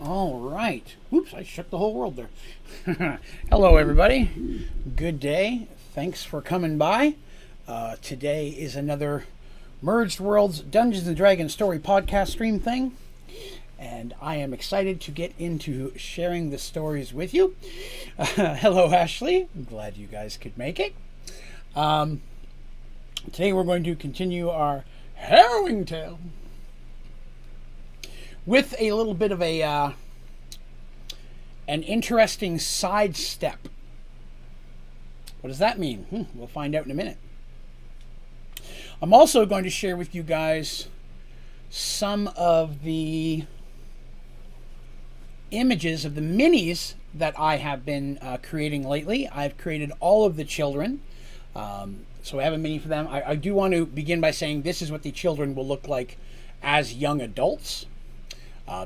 All right. Whoops, I shook the whole world there. Hello, everybody. Good day. Thanks for coming by. Today is another Merged Worlds Dungeons and Dragons story podcast stream thing. And I am excited to get into sharing the stories with you. Hello, Ashley. I'm glad you guys could make it. Today we're going to continue our harrowing tale with a little bit of an interesting sidestep. What does that mean? We'll find out in a minute. I'm also going to share with you guys some of the images of the minis that I have been creating lately. I've created all of the children. So I have a mini for them. I do want to begin by saying this is what the children will look like as young adults.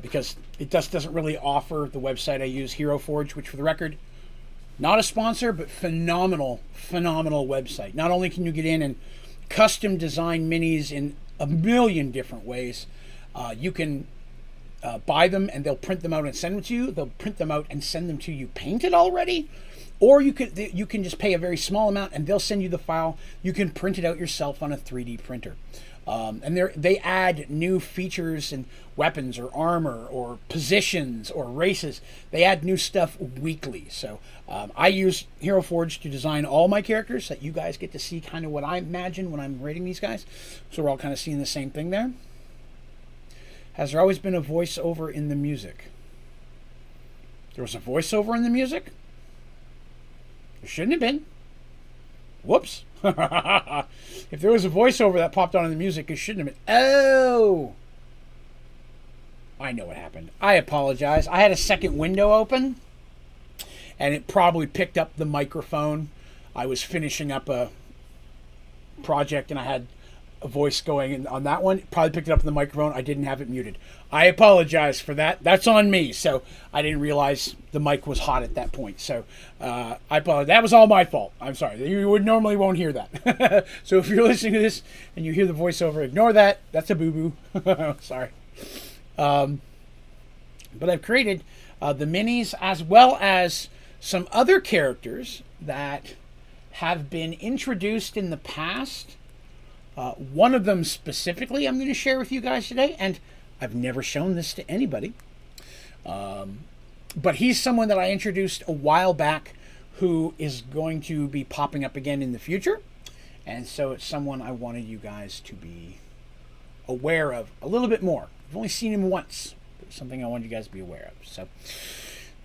Because it just doesn't really offer the website I use, Hero Forge, which for the record, not a sponsor, but phenomenal website. Not only can you get in and custom design minis in a million different ways, you can buy them and they'll print them out and send them to you. They'll print them out and send them to you painted already. Or you can just pay a very small amount and they'll send you the file. You can print it out yourself on a 3D printer. And they add new features and weapons or armor or positions or races. They add new stuff weekly. So I use Hero Forge to design all my characters so that you guys get to see kind of what I imagine when I'm rating these guys. So we're all kind of seeing the same thing there. Has there always been a voiceover in the music? There was a voiceover in the music? There shouldn't have been. Whoops. If there was a voiceover that popped on in the music, it shouldn't have been. Oh! I know what happened. I apologize. I had a second window open, and it probably picked up the microphone. I was finishing up a project, and I had a voice going on that one. It probably picked it up in the microphone. I didn't have it muted. I apologize for that. That's on me. So I didn't realize the mic was hot at that point. So I apologize. That was all my fault. I'm sorry. You would normally won't hear that. So if you're listening to this and you hear the voiceover, ignore that. That's a boo-boo. Sorry. But I've created the minis as well as some other characters that have been introduced in the past. One of them specifically I'm going to share with you guys today, and I've never shown this to anybody. But he's someone that I introduced a while back who is going to be popping up again in the future. And so it's someone I wanted you guys to be aware of a little bit more. I've only seen him once, but it's something I wanted you guys to be aware of. So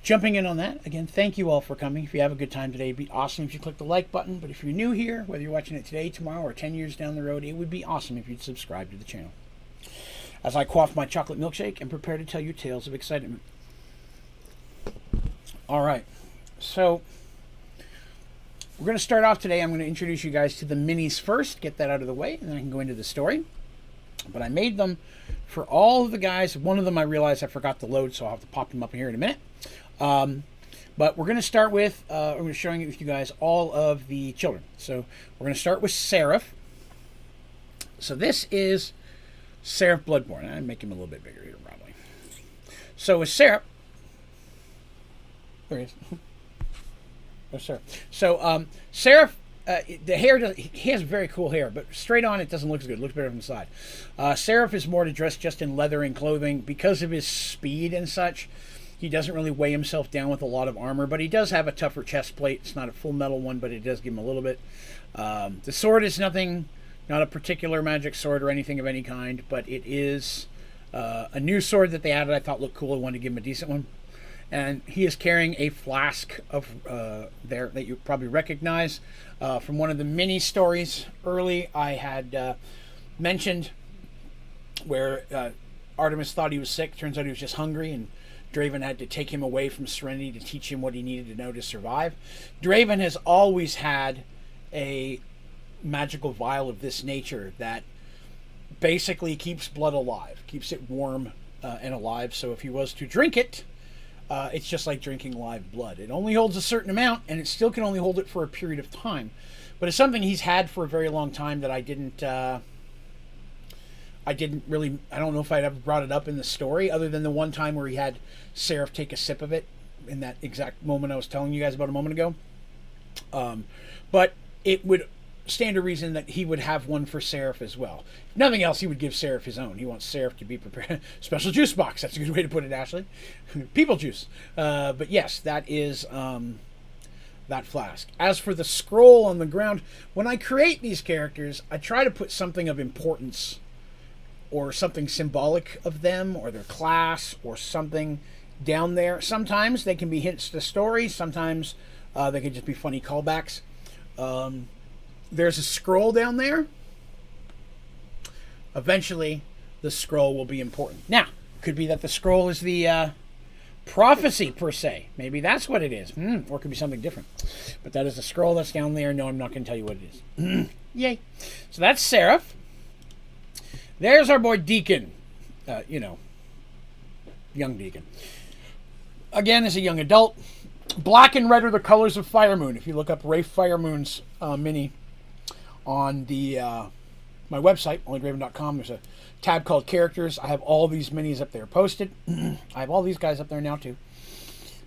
jumping in on that, again, thank you all for coming. If you have a good time today, it'd be awesome if you click the like button. But if you're new here, whether you're watching it today, tomorrow, or 10 years down the road, it would be awesome if you'd subscribe to the channel. As I quaff my chocolate milkshake and prepare to tell you tales of excitement. All right, so we're going to start off today. I'm going to introduce you guys to the minis first, get that out of the way, and then I can go into the story. But I made them for all of the guys. One of them I realized I forgot to load, so I'll have to pop them up in here in a minute. But we're going to start with, I'm going to showing you guys all of the children. So we're going to start with Seraph. So this is Seraph Bloodborne. I'll make him a little bit bigger here, probably. So with Seraph, there he is. Oh, Seraph. So Seraph, the hair, he has very cool hair, but straight on it doesn't look as good. It looks better from the side. Seraph is more to dress just in leather and clothing because of his speed and such. He doesn't really weigh himself down with a lot of armor, but he does have a tougher chest plate. It's not a full metal one, but it does give him a little bit. The sword is nothing, not a particular magic sword or anything of any kind, but it is a new sword that they added I thought looked cool. I wanted to give him a decent one. And he is carrying a flask of there that you probably recognize from one of the mini stories early. I had mentioned where Artemis thought he was sick. Turns out he was just hungry, and Draven had to take him away from Serenity to teach him what he needed to know to survive. Draven has always had a magical vial of this nature that basically keeps blood alive, keeps it warm and alive. So if he was to drink it, it's just like drinking live blood. It only holds a certain amount, and it still can only hold it for a period of time. But it's something he's had for a very long time that I didn't I don't know if I'd ever brought it up in the story, other than the one time where he had Seraph take a sip of it in that exact moment I was telling you guys about a moment ago. But it would stand to reason that he would have one for Seraph as well. If nothing else, he would give Seraph his own. He wants Seraph to be prepared. Special juice box. That's a good way to put it, Ashley. People juice. But yes, that is that flask. As for the scroll on the ground, when I create these characters, I try to put something of importance or something symbolic of them or their class or something down there. Sometimes they can be hints to stories. Sometimes they can just be funny callbacks. There's a scroll down there. Eventually, the scroll will be important. Now, could be that the scroll is the prophecy, per se. Maybe that's what it is. Or it could be something different. But that is the scroll that's down there. No, I'm not going to tell you what it is. Yay. So that's Seraph. There's our boy Deacon. Young Deacon. Again, as a young adult. Black and red are the colors of Fire Moon. If you look up Rafe Fire Moon's mini on the my website, Onlydraven.com, there's a tab called Characters. I have all these minis up there posted. I have all these guys up there now, too.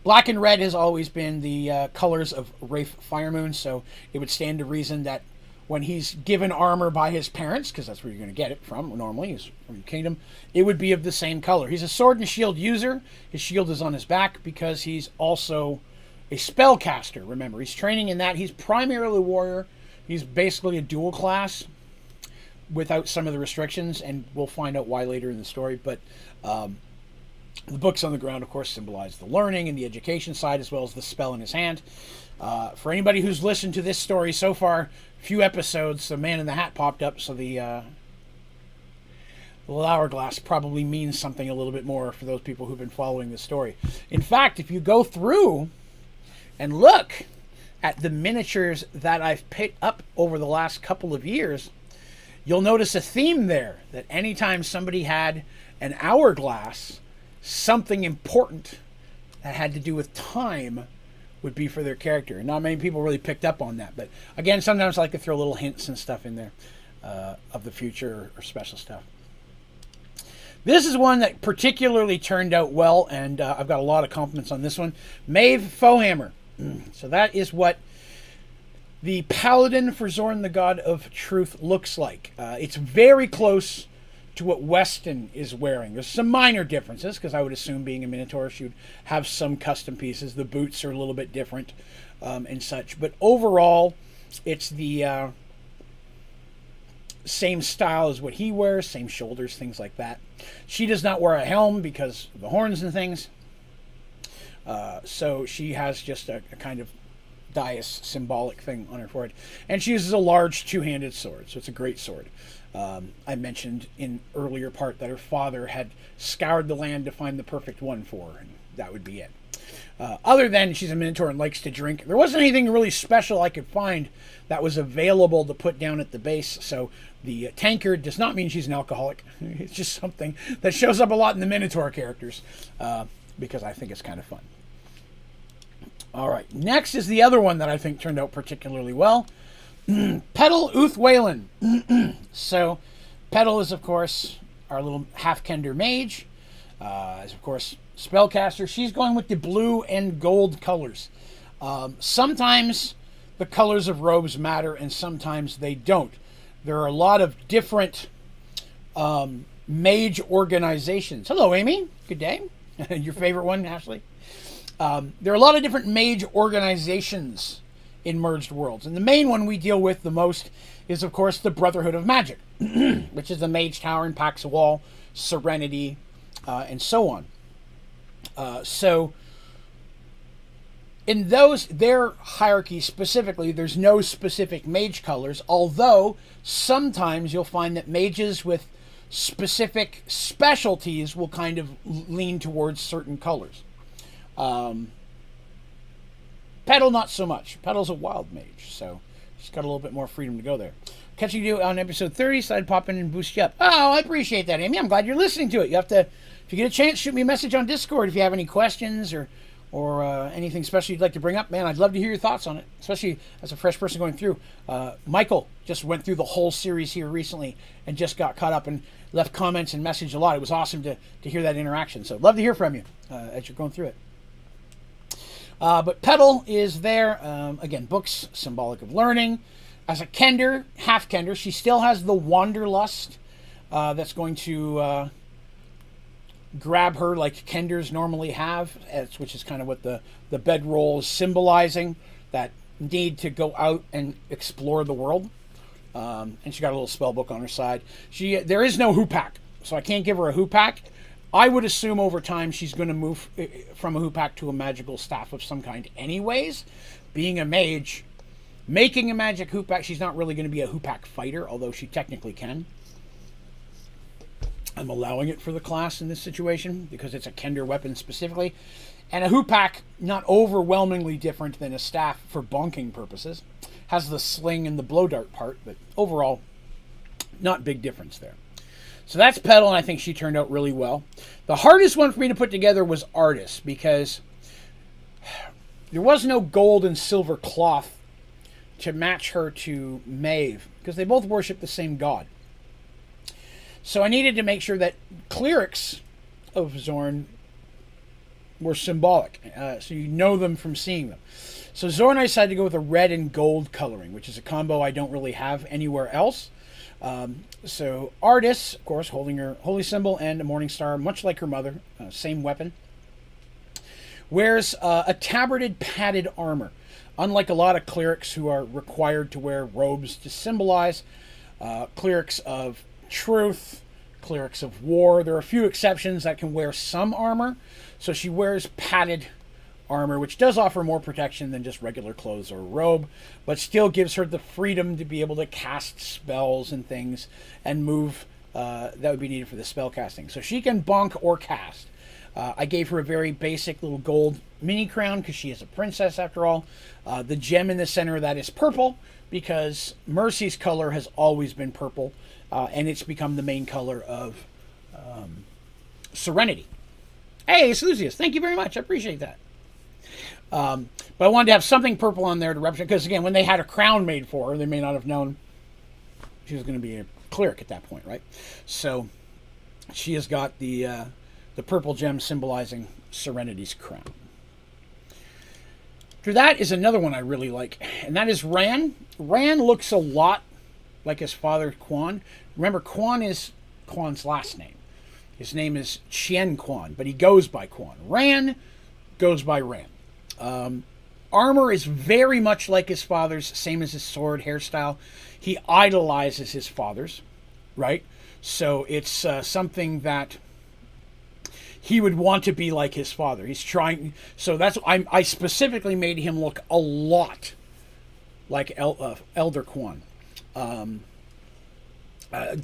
Black and red has always been the colors of Rafe Fire Moon, so it would stand to reason that when he's given armor by his parents, because that's where you're going to get it from normally, is from your kingdom, it would be of the same color. He's a sword and shield user. His shield is on his back because he's also a spellcaster. Remember, he's training in that. He's primarily a warrior. He's basically a dual class without some of the restrictions, and we'll find out why later in the story. But the books on the ground, of course, symbolize the learning and the education side, as well as the spell in his hand. For anybody who's listened to this story so far, few episodes, the man in the hat popped up, so the little hourglass probably means something a little bit more for those people who've been following this story. In fact, if you go through and look at the miniatures that I've picked up over the last couple of years, you'll notice a theme there, that anytime somebody had an hourglass, something important that had to do with time would be for their character. Not many people really picked up on that, but again, sometimes I like to throw little hints and stuff in there of the future or special stuff. This is one that particularly turned out well, and I've got a lot of compliments on this one. Maeve Foehammer. So that is what the Paladin for Zorn, the God of Truth, looks like. It's very close to what Weston is wearing. There's some minor differences, because I would assume, being a Minotaur, she would have some custom pieces. The boots are a little bit different and such. But overall, it's the same style as what he wears, same shoulders, things like that. She does not wear a helm because of the horns and things. So she has just a kind of dais symbolic thing on her forehead. And she uses a large two-handed sword, so it's a great sword. I mentioned in earlier part that her father had scoured the land to find the perfect one for her, and that would be it. Other than she's a Minotaur and likes to drink, there wasn't anything really special I could find that was available to put down at the base, so the tankard does not mean she's an alcoholic. It's just something that shows up a lot in the Minotaur characters, because I think it's kind of fun. All right, next is the other one that I think turned out particularly well. Petal Uthwalen. So, Petal is, of course, our little half-kender mage. Is, of course, spellcaster. She's going with the blue and gold colors. Sometimes the colors of robes matter, and sometimes they don't. There are a lot of different mage organizations. Hello, Amy. Good day. Your favorite one, Ashley? There are a lot of different mage organizations in Merged Worlds. And the main one we deal with the most is, of course, the Brotherhood of Magic, which is the Mage Tower in Paxawal, Serenity, and so on. So, in their hierarchy specifically, there's no specific mage colors, although sometimes you'll find that mages with specific specialties will kind of lean towards certain colors. Petal, not so much. Petal's a wild mage, so she's got a little bit more freedom to go there. Catching you on episode 30, so I'd pop in and boost you up. Oh, I appreciate that, Amy. I'm glad you're listening to it. You have to, if you get a chance, shoot me a message on Discord if you have any questions or or anything special you'd like to bring up, man, I'd love to hear your thoughts on it, especially as a fresh person going through. Michael just went through the whole series here recently and just got caught up and left comments and messaged a lot. It was awesome to hear that interaction. So love to hear from you as you're going through it. But Petal is there. Again, books, symbolic of learning. As a Kender, half Kender, she still has the Wanderlust that's going to grab her like Kenders normally have, which is kind of what the bedroll is symbolizing, that need to go out and explore the world. And she got a little spell book on her side. There is no hoopak, so I can't give her a hoopak. I would assume over time she's going to move from a hoopak to a magical staff of some kind anyways. Being a mage, making a magic hoopak, she's not really going to be a hoopak fighter, although she technically can. I'm allowing it for the class in this situation because it's a Kender weapon specifically. And a hoopak, not overwhelmingly different than a staff for bonking purposes. Has the sling and the blow dart part, but overall, not big difference there. So that's Petal, and I think she turned out really well. The hardest one for me to put together was Artis, because there was no gold and silver cloth to match her to Maeve, because they both worship the same god. So I needed to make sure that clerics of Zorn were symbolic, so you know them from seeing them. So Zorn, I decided to go with a red and gold coloring, which is a combo I don't really have anywhere else. So Artis, of course, holding her holy symbol and a morning star, much like her mother, same weapon, wears a tabarded padded armor. Unlike a lot of clerics who are required to wear robes to symbolize, clerics of truth, clerics of war, there are a few exceptions that can wear some armor. So she wears padded armor, which does offer more protection than just regular clothes or a robe, but still gives her the freedom to be able to cast spells and things and move that would be needed for the spell casting. So she can bonk or cast. I gave her a very basic little gold mini crown because she is a princess after all. The gem in the center of that is purple because Mercy's color has always been purple, and it's become the main color of Serenity. Hey, Slusius, thank you very much. I appreciate that. But I wanted to have something purple on there to represent, because again, when they had a crown made for her, they may not have known she was going to be a cleric at that point, right? So she has got the purple gem symbolizing Serenity's crown. After that is another one I really like, and that is Ran. Ran looks a lot like his father, Quan. Remember, Quan is Quan's last name. His name is Chien Quan, but he goes by Quan. Ran goes by Ran. Armor is very much like his father's, same as his sword, hairstyle. He idolizes his father's, right? So it's something that he would want to be like his father. He's trying. So that's I specifically made him look a lot like Elder Quan. The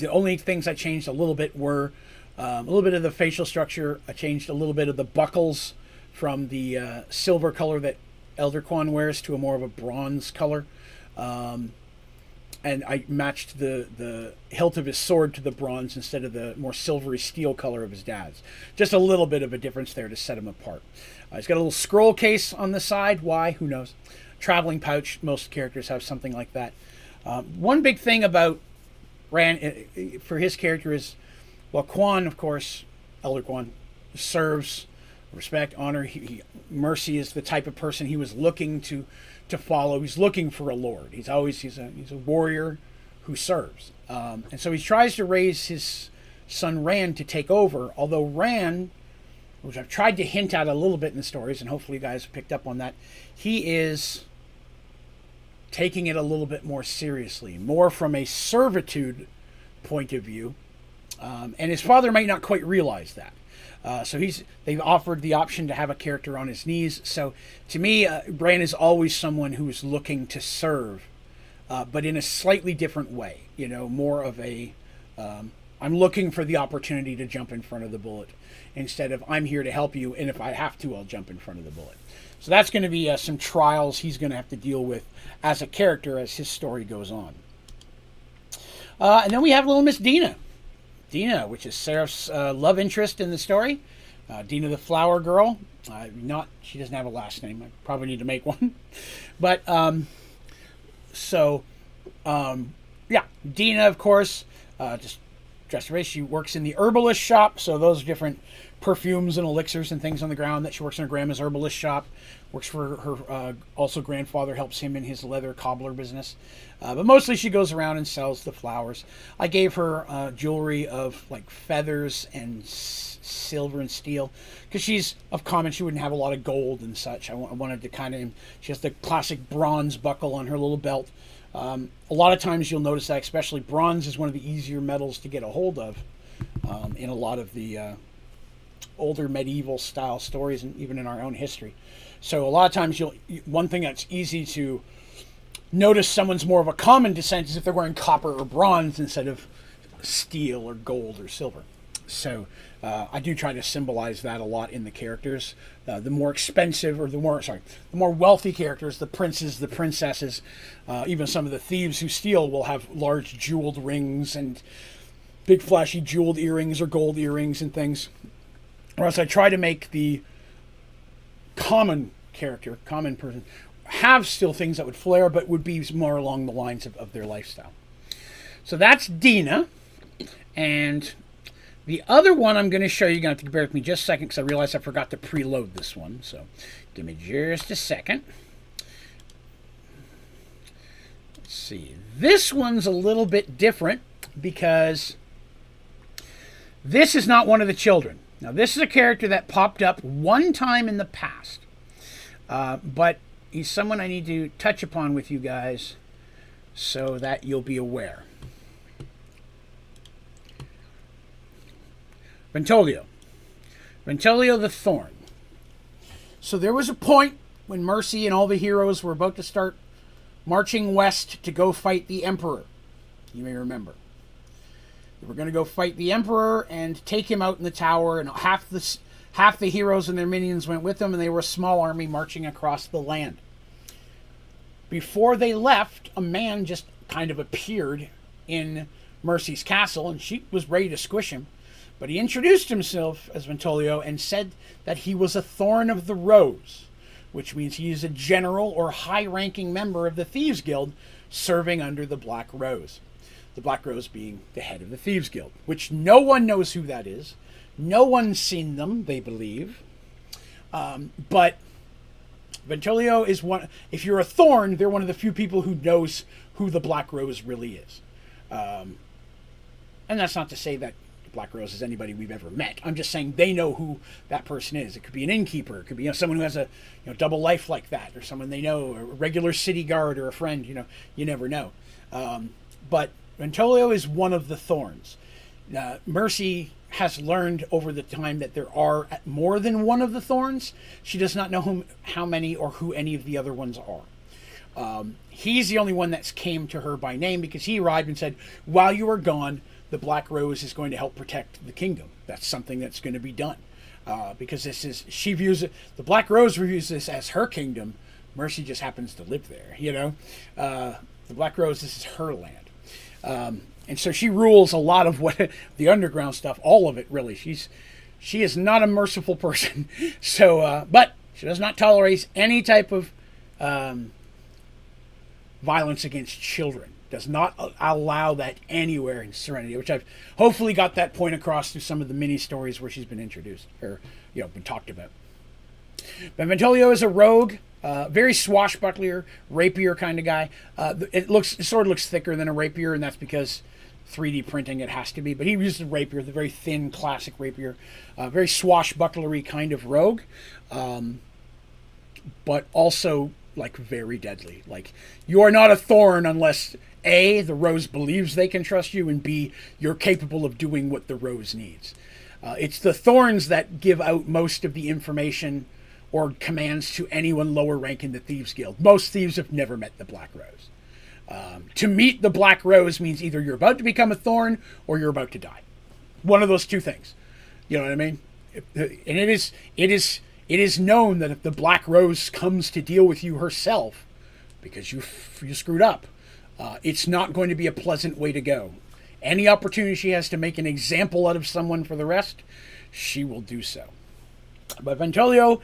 only things I changed a little bit were a little bit of the facial structure. I changed a little bit of the buckles from the silver color that Elder Quan wears to a more of a bronze color. And I matched the hilt of his sword to the bronze instead of the more silvery steel color of his dad's. Just a little bit of a difference there to set him apart. He's got a little scroll case on the side. Why? Who knows? Traveling pouch. Most characters have something like that. One big thing about Ran for his character is, well, Quan, of course, Elder Quan, serves, respect, honor. Mercy is the type of person he was looking to follow. He's looking for a lord. He's a warrior who serves. And so he tries to raise his son Ran to take over, although Ran, which I've tried to hint at a little bit in the stories, and hopefully you guys have picked up on that, he is taking it a little bit more seriously, more from a servitude point of view. And his father might not quite realize that. So they've offered the option to have a character on his knees. So to me, Bran is always someone who is looking to serve, but in a slightly different way. You know, more of a, I'm looking for the opportunity to jump in front of the bullet instead of I'm here to help you, and if I have to, I'll jump in front of the bullet. So that's going to be some trials he's going to have to deal with as a character as his story goes on. And then we have little Miss Dina. Dina, which is Seraph's love interest in the story. Dina the Flower Girl. Not she doesn't have a last name. I probably need to make one. But so yeah, Dina, of course, just dressed race. She works in the herbalist shop, so those different perfumes and elixirs and things on the ground that she works in her grandma's herbalist shop. Works for her, also grandfather helps him in his leather cobbler business. But mostly she goes around and sells the flowers. I gave her jewelry of like feathers and silver and steel because she's of common. She wouldn't have a lot of gold and such. I wanted to kind of, she has the classic bronze buckle on her little belt. A lot of times you'll notice that, especially bronze is one of the easier metals to get a hold of in a lot of the older medieval style stories and even in our own history. So a lot of times one thing that's easy to notice someone's more of a common descent is if they're wearing copper or bronze instead of steel or gold or silver. So I do try to symbolize that a lot in the characters. The more expensive or the more wealthy characters, the princes, the princesses, even some of the thieves who steal will have large jeweled rings and big flashy jeweled earrings or gold earrings and things. Or else I try to make the common character, common person, have still things that would flare, but would be more along the lines of their lifestyle. So that's Dina. And the other one I'm going to show you, you're going to have to bear with me just a second because I realized I forgot to preload this one. So give me just a second. Let's see. This one's a little bit different because this is not one of the children. Now, this is a character that popped up one time in the past, but he's someone I need to touch upon with you guys so that you'll be aware. Ventolio. Ventolio the Thorn. So there was a point when Mercy and all the heroes were about to start marching west to go fight the Emperor. You may remember. They were going to go fight the Emperor and take him out in the tower, and half the heroes and their minions went with them, and they were a small army marching across the land. Before they left, a man just kind of appeared in Mercy's castle, and she was ready to squish him. But he introduced himself as Ventolio and said that he was a Thorn of the Rose, which means he is a general or high-ranking member of the Thieves Guild serving under the Black Rose. The Black Rose being the head of the Thieves Guild, which no one knows who that is. No one's seen them, they believe. But Ventolio is one. If you're a Thorn, they're one of the few people who knows who the Black Rose really is. And that's not to say that Black Rose is anybody we've ever met. I'm just saying they know who that person is. It could be an innkeeper. It could be someone who has a double life like that, or someone they know, a regular city guard or a friend. You never know. But Ventolio is one of the Thorns. Mercy has learned over the time that there are more than one of the Thorns. She does not know how many or who any of the other ones are. He's the only one that's came to her by name because he arrived and said, while you are gone, the Black Rose is going to help protect the kingdom. That's something that's going to be done. Because she views it, the Black Rose views this as her kingdom. Mercy just happens to live there, The Black Rose, this is her land. And so she rules a lot of what the underground stuff, all of it, really. She is not a merciful person. So, but she does not tolerate any type of violence against children. Does not allow that anywhere in Serenity, which I've hopefully got that point across through some of the mini stories where she's been introduced or been talked about. But Ventolio is a rogue, very swashbuckler, rapier kind of guy. It sort of looks thicker than a rapier, and that's because 3D printing it has to be. But he uses a rapier, the very thin classic rapier, very swashbucklery kind of rogue, but also like very deadly. Like you are not a Thorn unless A, the Rose believes they can trust you, and B, you're capable of doing what the Rose needs. It's the Thorns that give out most of the information or commands to anyone lower rank in the Thieves Guild. Most thieves have never met the Black Rose. To meet the Black Rose means either you're about to become a Thorn or you're about to die. One of those two things. You know what I mean? And it is known that if the Black Rose comes to deal with you herself, because you screwed up, it's not going to be a pleasant way to go. Any opportunity she has to make an example out of someone for the rest, she will do so. But Ventolio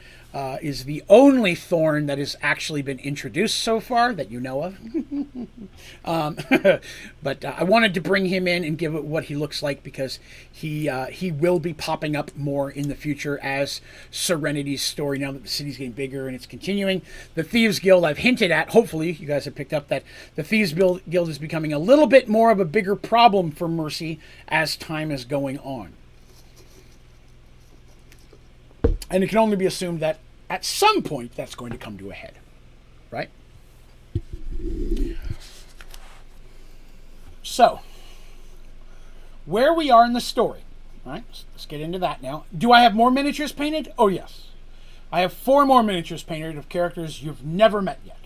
is the only thorn that has actually been introduced so far that you know of. But I wanted to bring him in and give it what he looks like, because he will be popping up more in the future as Serenity's story, now that the city's getting bigger and it's continuing. The Thieves Guild, I've hinted at, hopefully you guys have picked up, that the Thieves Guild is becoming a little bit more of a bigger problem for Mercy as time is going on. And it can only be assumed that at some point that's going to come to a head, right? So, where we are in the story, all right? Let's get into that now. Do I have more miniatures painted? Oh, yes. I have 4 more miniatures painted of characters you've never met yet.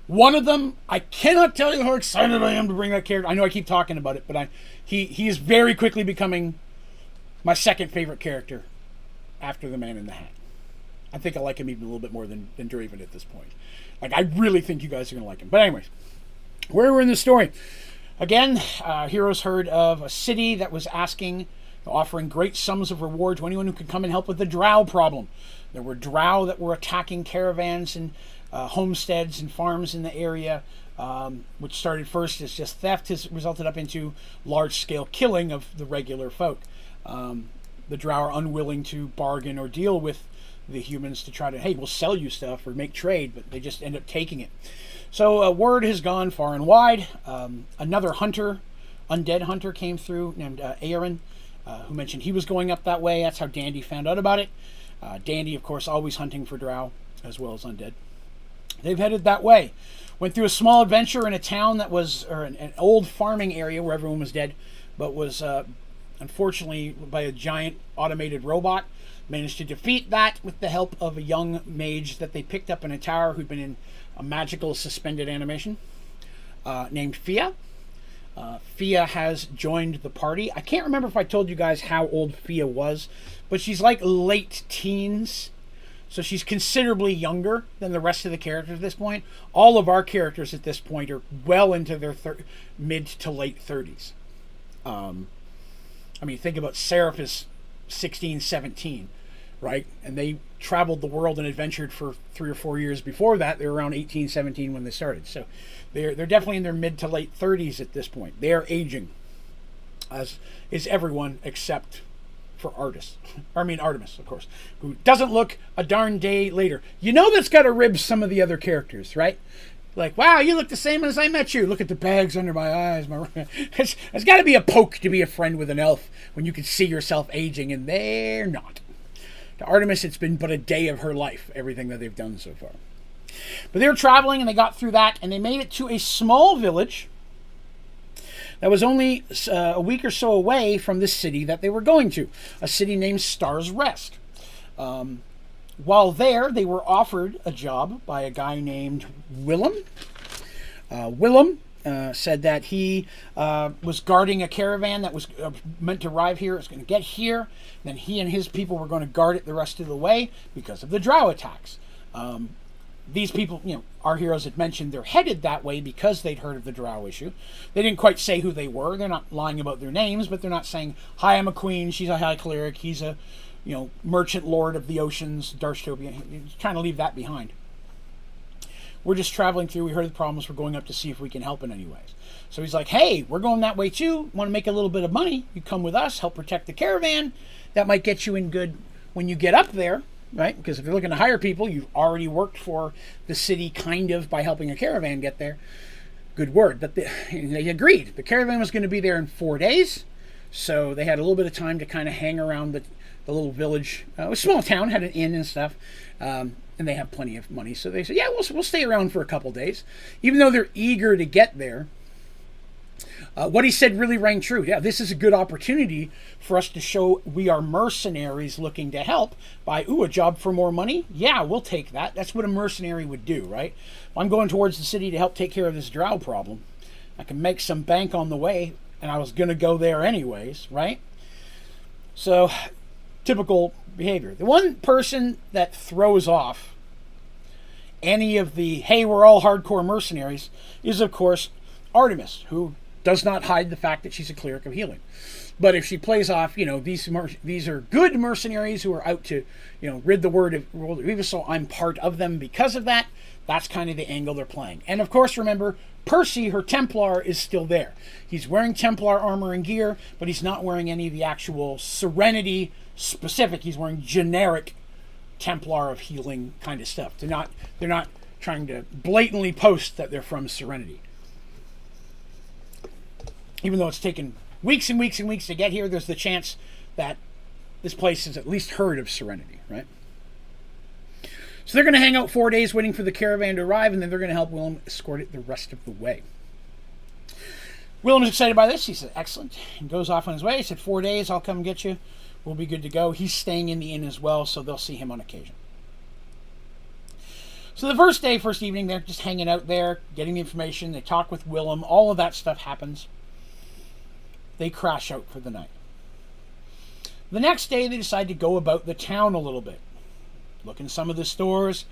One of them, I cannot tell you how excited I am to bring that character. I know I keep talking about it, but he is very quickly becoming my second favorite character after the Man in the Hat. I think I like him even a little bit more than Draven at this point. Like, I really think you guys are going to like him. But anyways, where we're in the story. Again, heroes heard of a city that was offering great sums of reward to anyone who could come and help with the drow problem. There were drow that were attacking caravans and homesteads and farms in the area, which started first as just theft, has resulted up into large-scale killing of the regular folk. The drow are unwilling to bargain or deal with the humans to try to, hey, we'll sell you stuff or make trade, but they just end up taking it. So word has gone far and wide. Another hunter, undead hunter, came through named Aaron, who mentioned he was going up that way. That's how Dandy found out about it. Dandy, of course, always hunting for drow as well as undead. They've headed that way. Went through a small adventure in a town that was, or an old farming area where everyone was dead, but was unfortunately by a giant automated robot. Managed to defeat that with the help of a young mage that they picked up in a tower who'd been in a magical suspended animation, named Fia. Fia has joined the party. I can't remember if I told you guys how old Fia was, but she's like late teens. So she's considerably younger than the rest of the characters at this point. All of our characters at this point are well into their mid to late 30s. I mean, think about Seraph is 16, 17, right? And they traveled the world and adventured for 3 or 4 years before that. They were around 18, 17 when they started. So they're definitely in their mid to late 30s at this point. They are aging, as is everyone except for Artemis, of course, who doesn't look a darn day later. You know that's got to rib some of the other characters, right? Like, wow, you look the same as I met you. Look at the bags under my eyes. It's got to be a poke to be a friend with an elf when you can see yourself aging, and they're not. To Artemis, it's been but a day of her life, everything that they've done so far. But they were traveling, and they got through that, and they made it to a small village that was only a week or so away from the city that they were going to, a city named Star's Rest. While there, they were offered a job by a guy named Willem. Willem said that he was guarding a caravan that was meant to arrive here. It was going to get here. Then he and his people were going to guard it the rest of the way because of the drow attacks. These people, our heroes had mentioned they're headed that way because they'd heard of the drow issue. They didn't quite say who they were. They're not lying about their names, but they're not saying, hi, I'm a queen, she's a high cleric, he's a merchant lord of the oceans, Darstopia. He's trying to leave that behind. We're just traveling through. We heard the problems. We're going up to see if we can help in any ways. So he's like, hey, we're going that way too. Want to make a little bit of money? You come with us, help protect the caravan. That might get you in good when you get up there, right? Because if you're looking to hire people, you've already worked for the city kind of by helping a caravan get there. Good word. But they agreed. The caravan was going to be there in 4 days. So they had a little bit of time to kind of hang around the little village. It was a small town, had an inn and stuff, and they have plenty of money. So they said, yeah, we'll stay around for a couple days. Even though they're eager to get there, what he said really rang true. Yeah, this is a good opportunity for us to show we are mercenaries looking to help by, a job for more money? Yeah, we'll take that. That's what a mercenary would do, right? If I'm going towards the city to help take care of this drow problem, I can make some bank on the way, and I was going to go there anyways, right? So, typical behavior. The one person that throws off any of the, hey, we're all hardcore mercenaries, is, of course, Artemis, who does not hide the fact that she's a cleric of healing. But if she plays off, these are good mercenaries who are out to, rid the world of Rivia, so I'm part of them because of that. That's kind of the angle they're playing. And of course, remember, Percy, her Templar, is still there. He's wearing Templar armor and gear, but he's not wearing any of the actual Serenity specific. He's wearing generic Templar of healing kind of stuff. They're not trying to blatantly post that they're from Serenity. Even though it's taken weeks and weeks and weeks to get here, there's the chance that this place has at least heard of Serenity, right? So they're going to hang out 4 days waiting for the caravan to arrive, and then they're going to help Willem escort it the rest of the way. Willem is excited by this. He said, excellent. And goes off on his way. He said, 4 days, I'll come get you. We'll be good to go. He's staying in the inn as well, so they'll see him on occasion. So the first evening, they're just hanging out there, getting the information. They talk with Willem. All of that stuff happens. They crash out for the night. The next day, they decide to go about the town a little bit. Look in some of the stores,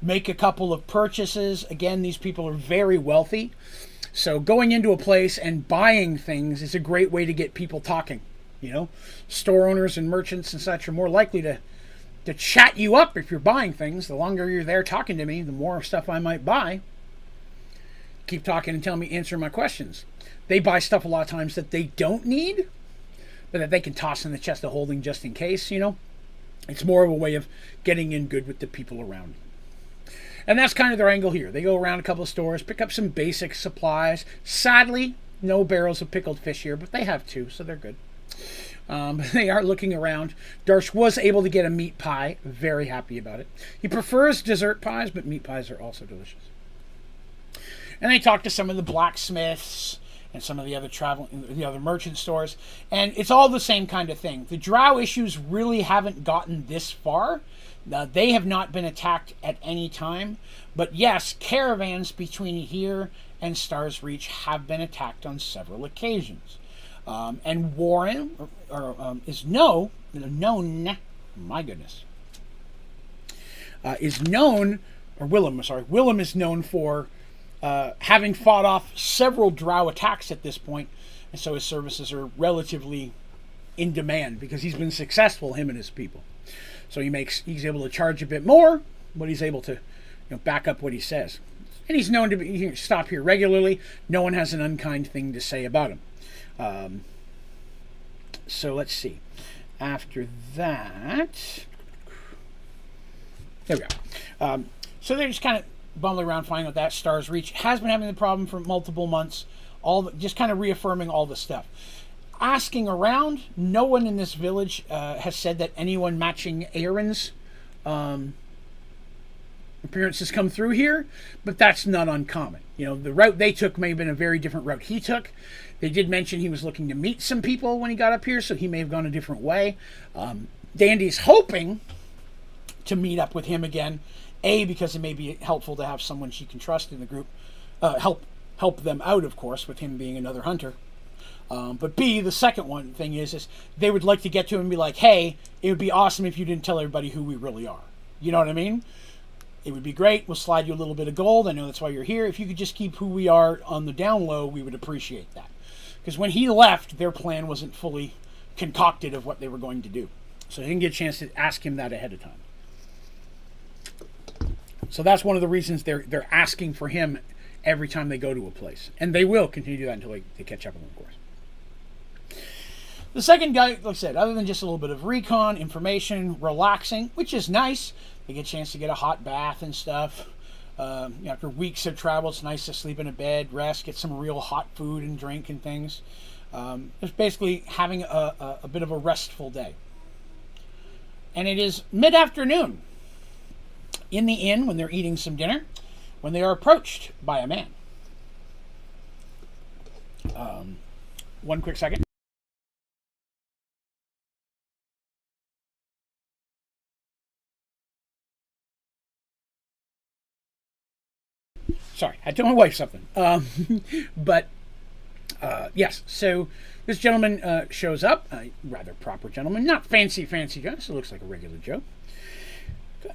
make a couple of purchases. Again, these people are very wealthy. So going into a place and buying things is a great way to get people talking. Store owners and merchants and such are more likely to chat you up if you're buying things. The longer you're there talking to me, the more stuff I might buy. Keep talking and answer my questions. They buy stuff a lot of times that they don't need, but that they can toss in the chest of holding just in case, It's more of a way of getting in good with the people around. And that's kind of their angle here. They go around a couple of stores, pick up some basic supplies. Sadly, no barrels of pickled fish here, but they have two, so they're good. They are looking around. Darsh was able to get a meat pie. Very happy about it. He prefers dessert pies, but meat pies are also delicious. And they talk to some of the blacksmiths and some of the other merchant stores, and it's all the same kind of thing. The drow issues really haven't gotten this far. They have not been attacked at any time, but yes, caravans between here and Star's Reach have been attacked on several occasions. And Warren is known. My goodness, is known, or Willem. Sorry, Willem is known for having fought off several drow attacks at this point, and so his services are relatively in demand because he's been successful, him and his people. So he's able to charge a bit more, but he's able to back up what he says. And he's known to stop here regularly. No one has an unkind thing to say about him. So let's see. After that, there we go. So they're just kind of bumbling around, finding out that Star's Reach has been having the problem for multiple months. Just kind of reaffirming all the stuff. Asking around, no one in this village has said that anyone matching Aaron's appearances come through here, but that's not uncommon. The route they took may have been a very different route he took. They did mention he was looking to meet some people when he got up here, so he may have gone a different way. Dandy's hoping to meet up with him again, because it may be helpful to have someone she can trust in the group, help them out, of course, with him being another hunter. But B, the second thing is they would like to get to him and be like, hey, it would be awesome if you didn't tell everybody who we really are. You know what I mean? It would be great. We'll slide you a little bit of gold. I know that's why you're here. If you could just keep who we are on the down low, we would appreciate that. Because when he left, their plan wasn't fully concocted of what they were going to do. So they didn't get a chance to ask him that ahead of time. So that's one of the reasons they're asking for him every time they go to a place. And they will continue to do that until they catch up with him, of course. The second guy, like I said, other than just a little bit of recon, information, relaxing, which is nice. They get a chance to get a hot bath and stuff. After weeks of travel, it's nice to sleep in a bed, rest, get some real hot food and drink and things. It's basically having a bit of a restful day. And it is mid-afternoon in the inn when they're eating some dinner, when they are approached by a man. One quick second. Sorry, I had to tell my wife something. Yes, so this gentleman shows up, a rather proper gentleman, not fancy guy, so looks like a regular Joe,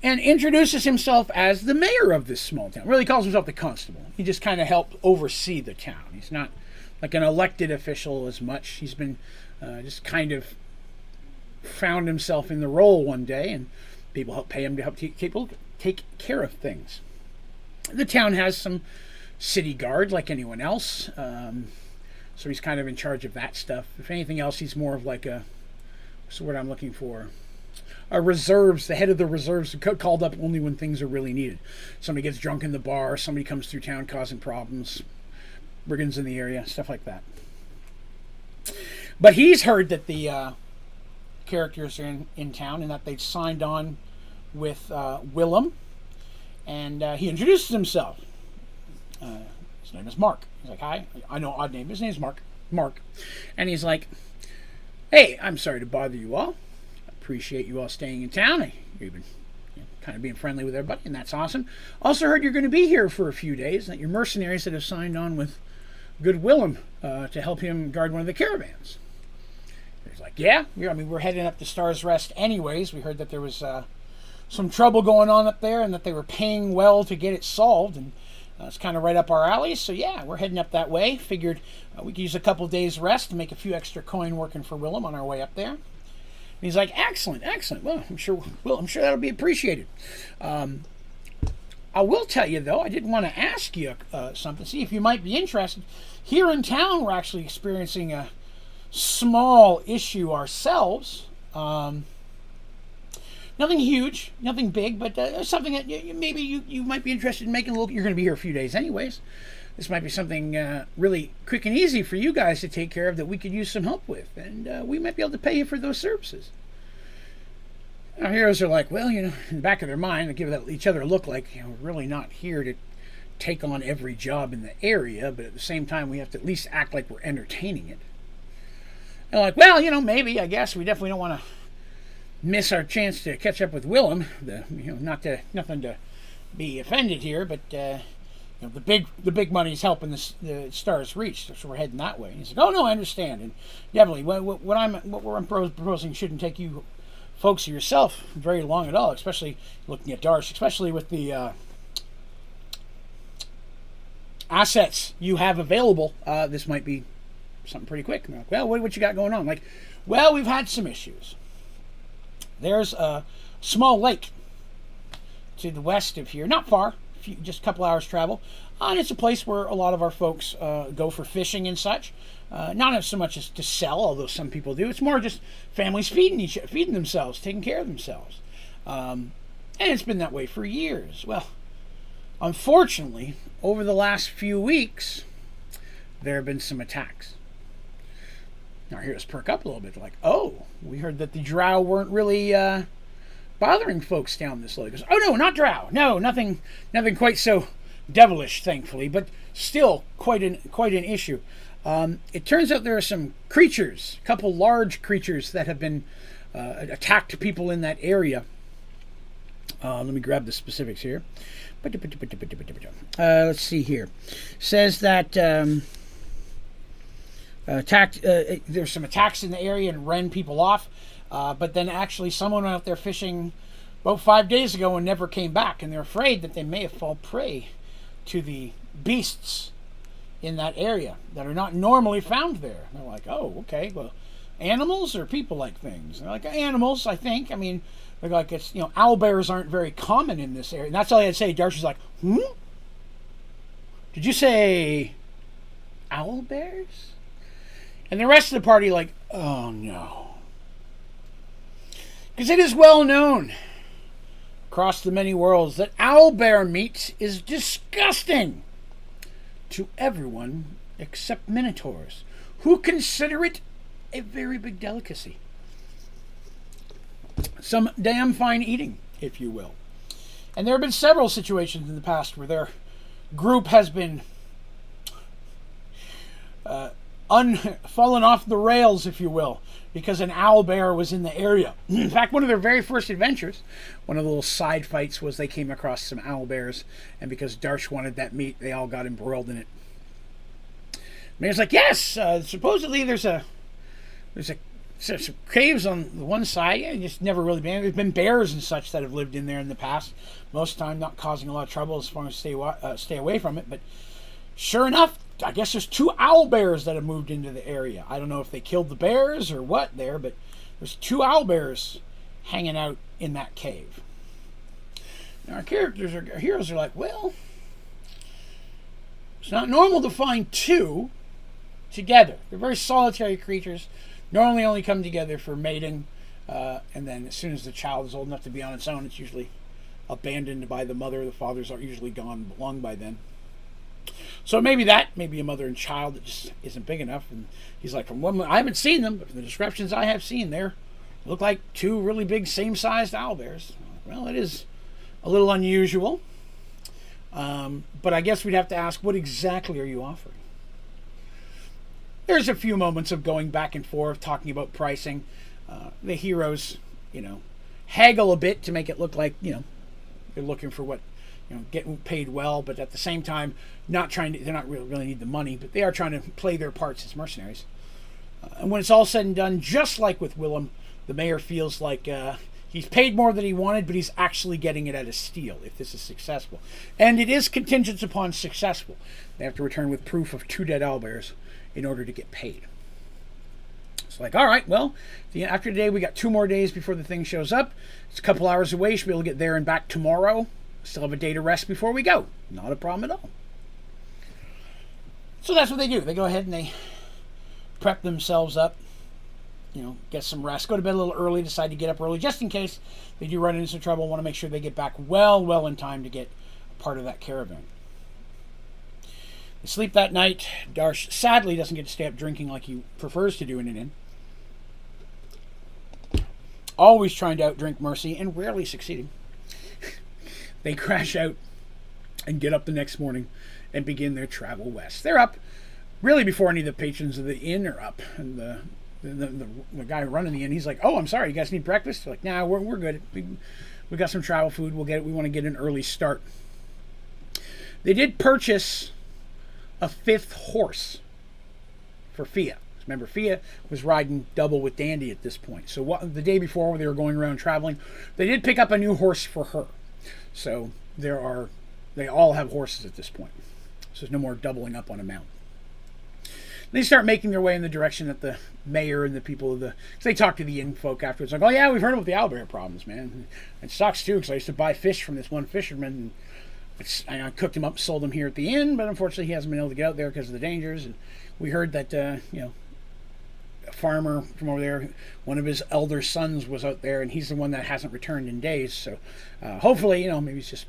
and introduces himself as the mayor of this small town. Really calls himself the constable. He just kind of helped oversee the town. He's not like an elected official as much. He's been Just kind of found himself in the role one day, and people help pay him to help people take care of things. The town has some city guard like anyone else, so he's kind of in charge of that stuff. If anything else, he's more of like what's the word I'm looking for? Reserves, the head of the reserves, called up only when things are really needed. Somebody gets drunk in the bar, somebody comes through town causing problems, brigands in the area, stuff like that. But he's heard that the characters are in town and that they've signed on with Willem, and he introduces himself. His name is Mark. He's like, hi, I know odd name. His name's Mark. And he's like, hey, I'm sorry to bother you all. Appreciate you all staying in town. You've been kind of being friendly with everybody, and that's awesome. Also heard you're going to be here for a few days, that you're mercenaries that have signed on with Good Willem to help him guard one of the caravans. He's like, yeah, I mean, we're heading up to Star's Rest anyways. We heard that there was some trouble going on up there and that they were paying well to get it solved, and it's kind of right up our alley. So yeah, we're heading up that way. Figured we could use a couple days rest to make a few extra coin working for Willem on our way up there. And he's like, excellent. Well, I'm sure that'll be appreciated. I will tell you, though, I did want to ask you something, see if you might be interested. Here in town, we're actually experiencing a small issue ourselves. Nothing huge, nothing big, but something that maybe you might be interested in making a little. You're going to be here a few days anyways. This might be something really quick and easy for you guys to take care of that we could use some help with, and we might be able to pay you for those services. Our heroes are like, well, in the back of their mind, they give each other a look like, we're really not here to take on every job in the area, but at the same time, we have to at least act like we're entertaining it. They're like, well, maybe, I guess, we definitely don't want to miss our chance to catch up with Willem. Nothing to be offended here, but the big money's helping the Star's Reach, so we're heading that way. And he's like, oh no, I understand, and definitely what I'm proposing shouldn't take you folks yourself very long at all, especially looking at Darsh, especially with the assets you have available. This might be something pretty quick. And they're like, well, what you got going on? I'm like, well, we've had some issues. There's a small lake to the west of here, not far, just a couple hours travel, and it's a place where a lot of our folks go for fishing and such. Not so much as to sell, although some people do. It's more just families feeding themselves, taking care of themselves, and it's been that way for years. Well, unfortunately, over the last few weeks, there have been some attacks. Now, here's perk up a little bit. They're like, oh, we heard that the drow weren't really bothering folks down this lake. Oh no, not drow. No, nothing quite so devilish, thankfully, but still quite an issue. It turns out there are some creatures, a couple large creatures that have been attacked people in that area. Let me grab the specifics here. Let's see here. Says that there's some attacks in the area and ran people off. But then actually someone went out there fishing about 5 days ago and never came back. And they're afraid that they may have fallen prey to the beasts in that area that are not normally found there. And they're like, oh, okay, well, animals or people-like things? And they're like, animals, I think. I mean, they're like, it's, owlbears aren't very common in this area. And that's all I had to say. Darcy's like, Did you say owlbears? And the rest of the party like, oh no. Because it is well known across the many worlds that owlbear meat is disgusting to everyone except minotaurs, who consider it a very big delicacy. Some damn fine eating, if you will. And there have been several situations in the past where their group has been fallen off the rails, if you will, because an owlbear was in the area. In fact, one of their very first adventures, one of the little side fights was they came across some owlbears, and because Darsh wanted that meat, they all got embroiled in it. Mayor's like, yes, supposedly there's some caves on the one side. Yeah, just never really been. There's been bears and such that have lived in there in the past. Most of the time, not causing a lot of trouble as long as stay away from it. But sure enough, I guess there's 2 owl bears that have moved into the area. I don't know if they killed the bears or what there, but there's 2 owl bears hanging out in that cave. Now our heroes are like, well, it's not normal to find 2 together. They're very solitary creatures. Normally only come together for mating, and then as soon as the child is old enough to be on its own, it's usually abandoned by the mother. The fathers are usually gone long by then. So maybe a mother and child that just isn't big enough. And he's like, I haven't seen them, but from the descriptions I have seen, they look like 2 really big, same-sized owlbears. Well, it is a little unusual, but I guess we'd have to ask, what exactly are you offering? There's a few moments of going back and forth, talking about pricing. The heroes, haggle a bit to make it look like, they're looking for what, getting paid well, but at the same time, they're not really need the money, but they are trying to play their parts as mercenaries. And when it's all said and done, just like with Willem, the mayor feels like he's paid more than he wanted, but he's actually getting it at a steal if this is successful. And it is contingent upon successful. They have to return with proof of 2 dead owlbears in order to get paid. It's like, all right, well, after today, we got 2 more days before the thing shows up. It's a couple hours away. Should be able to get there and back tomorrow. Still have a day to rest before we go. Not a problem at all. So that's what they do. They go ahead and they prep themselves up, get some rest, go to bed a little early, decide to get up early, just in case they do run into some trouble, want to make sure they get back well in time to get part of that caravan. They sleep that night. Darsh sadly doesn't get to stay up drinking like he prefers to do in an inn. Always trying to outdrink Mercy and rarely succeeding. They crash out and get up the next morning and begin their travel west. They're up really before any of the patrons of the inn are up. And the guy running the inn, he's like, oh, I'm sorry, you guys need breakfast? They're like, nah, we're good. We got some travel food. We'll get it. We want to get an early start. They did purchase a 5th horse for Fia. Remember, Fia was riding double with Dandy at this point. So the day before, when they were going around traveling, they did pick up a new horse for her. So they all have horses at this point. So there's no more doubling up on a mount. They start making their way in the direction that the mayor and the people of because they talk to the inn folk afterwards, like, oh yeah, we've heard about the owlbear problems, man. It sucks too, because I used to buy fish from this one fisherman, and I cooked him up, sold him here at the inn, but unfortunately he hasn't been able to get out there because of the dangers. And we heard that a farmer from over there, one of his elder sons was out there, and he's the one that hasn't returned in days. So hopefully, maybe he's just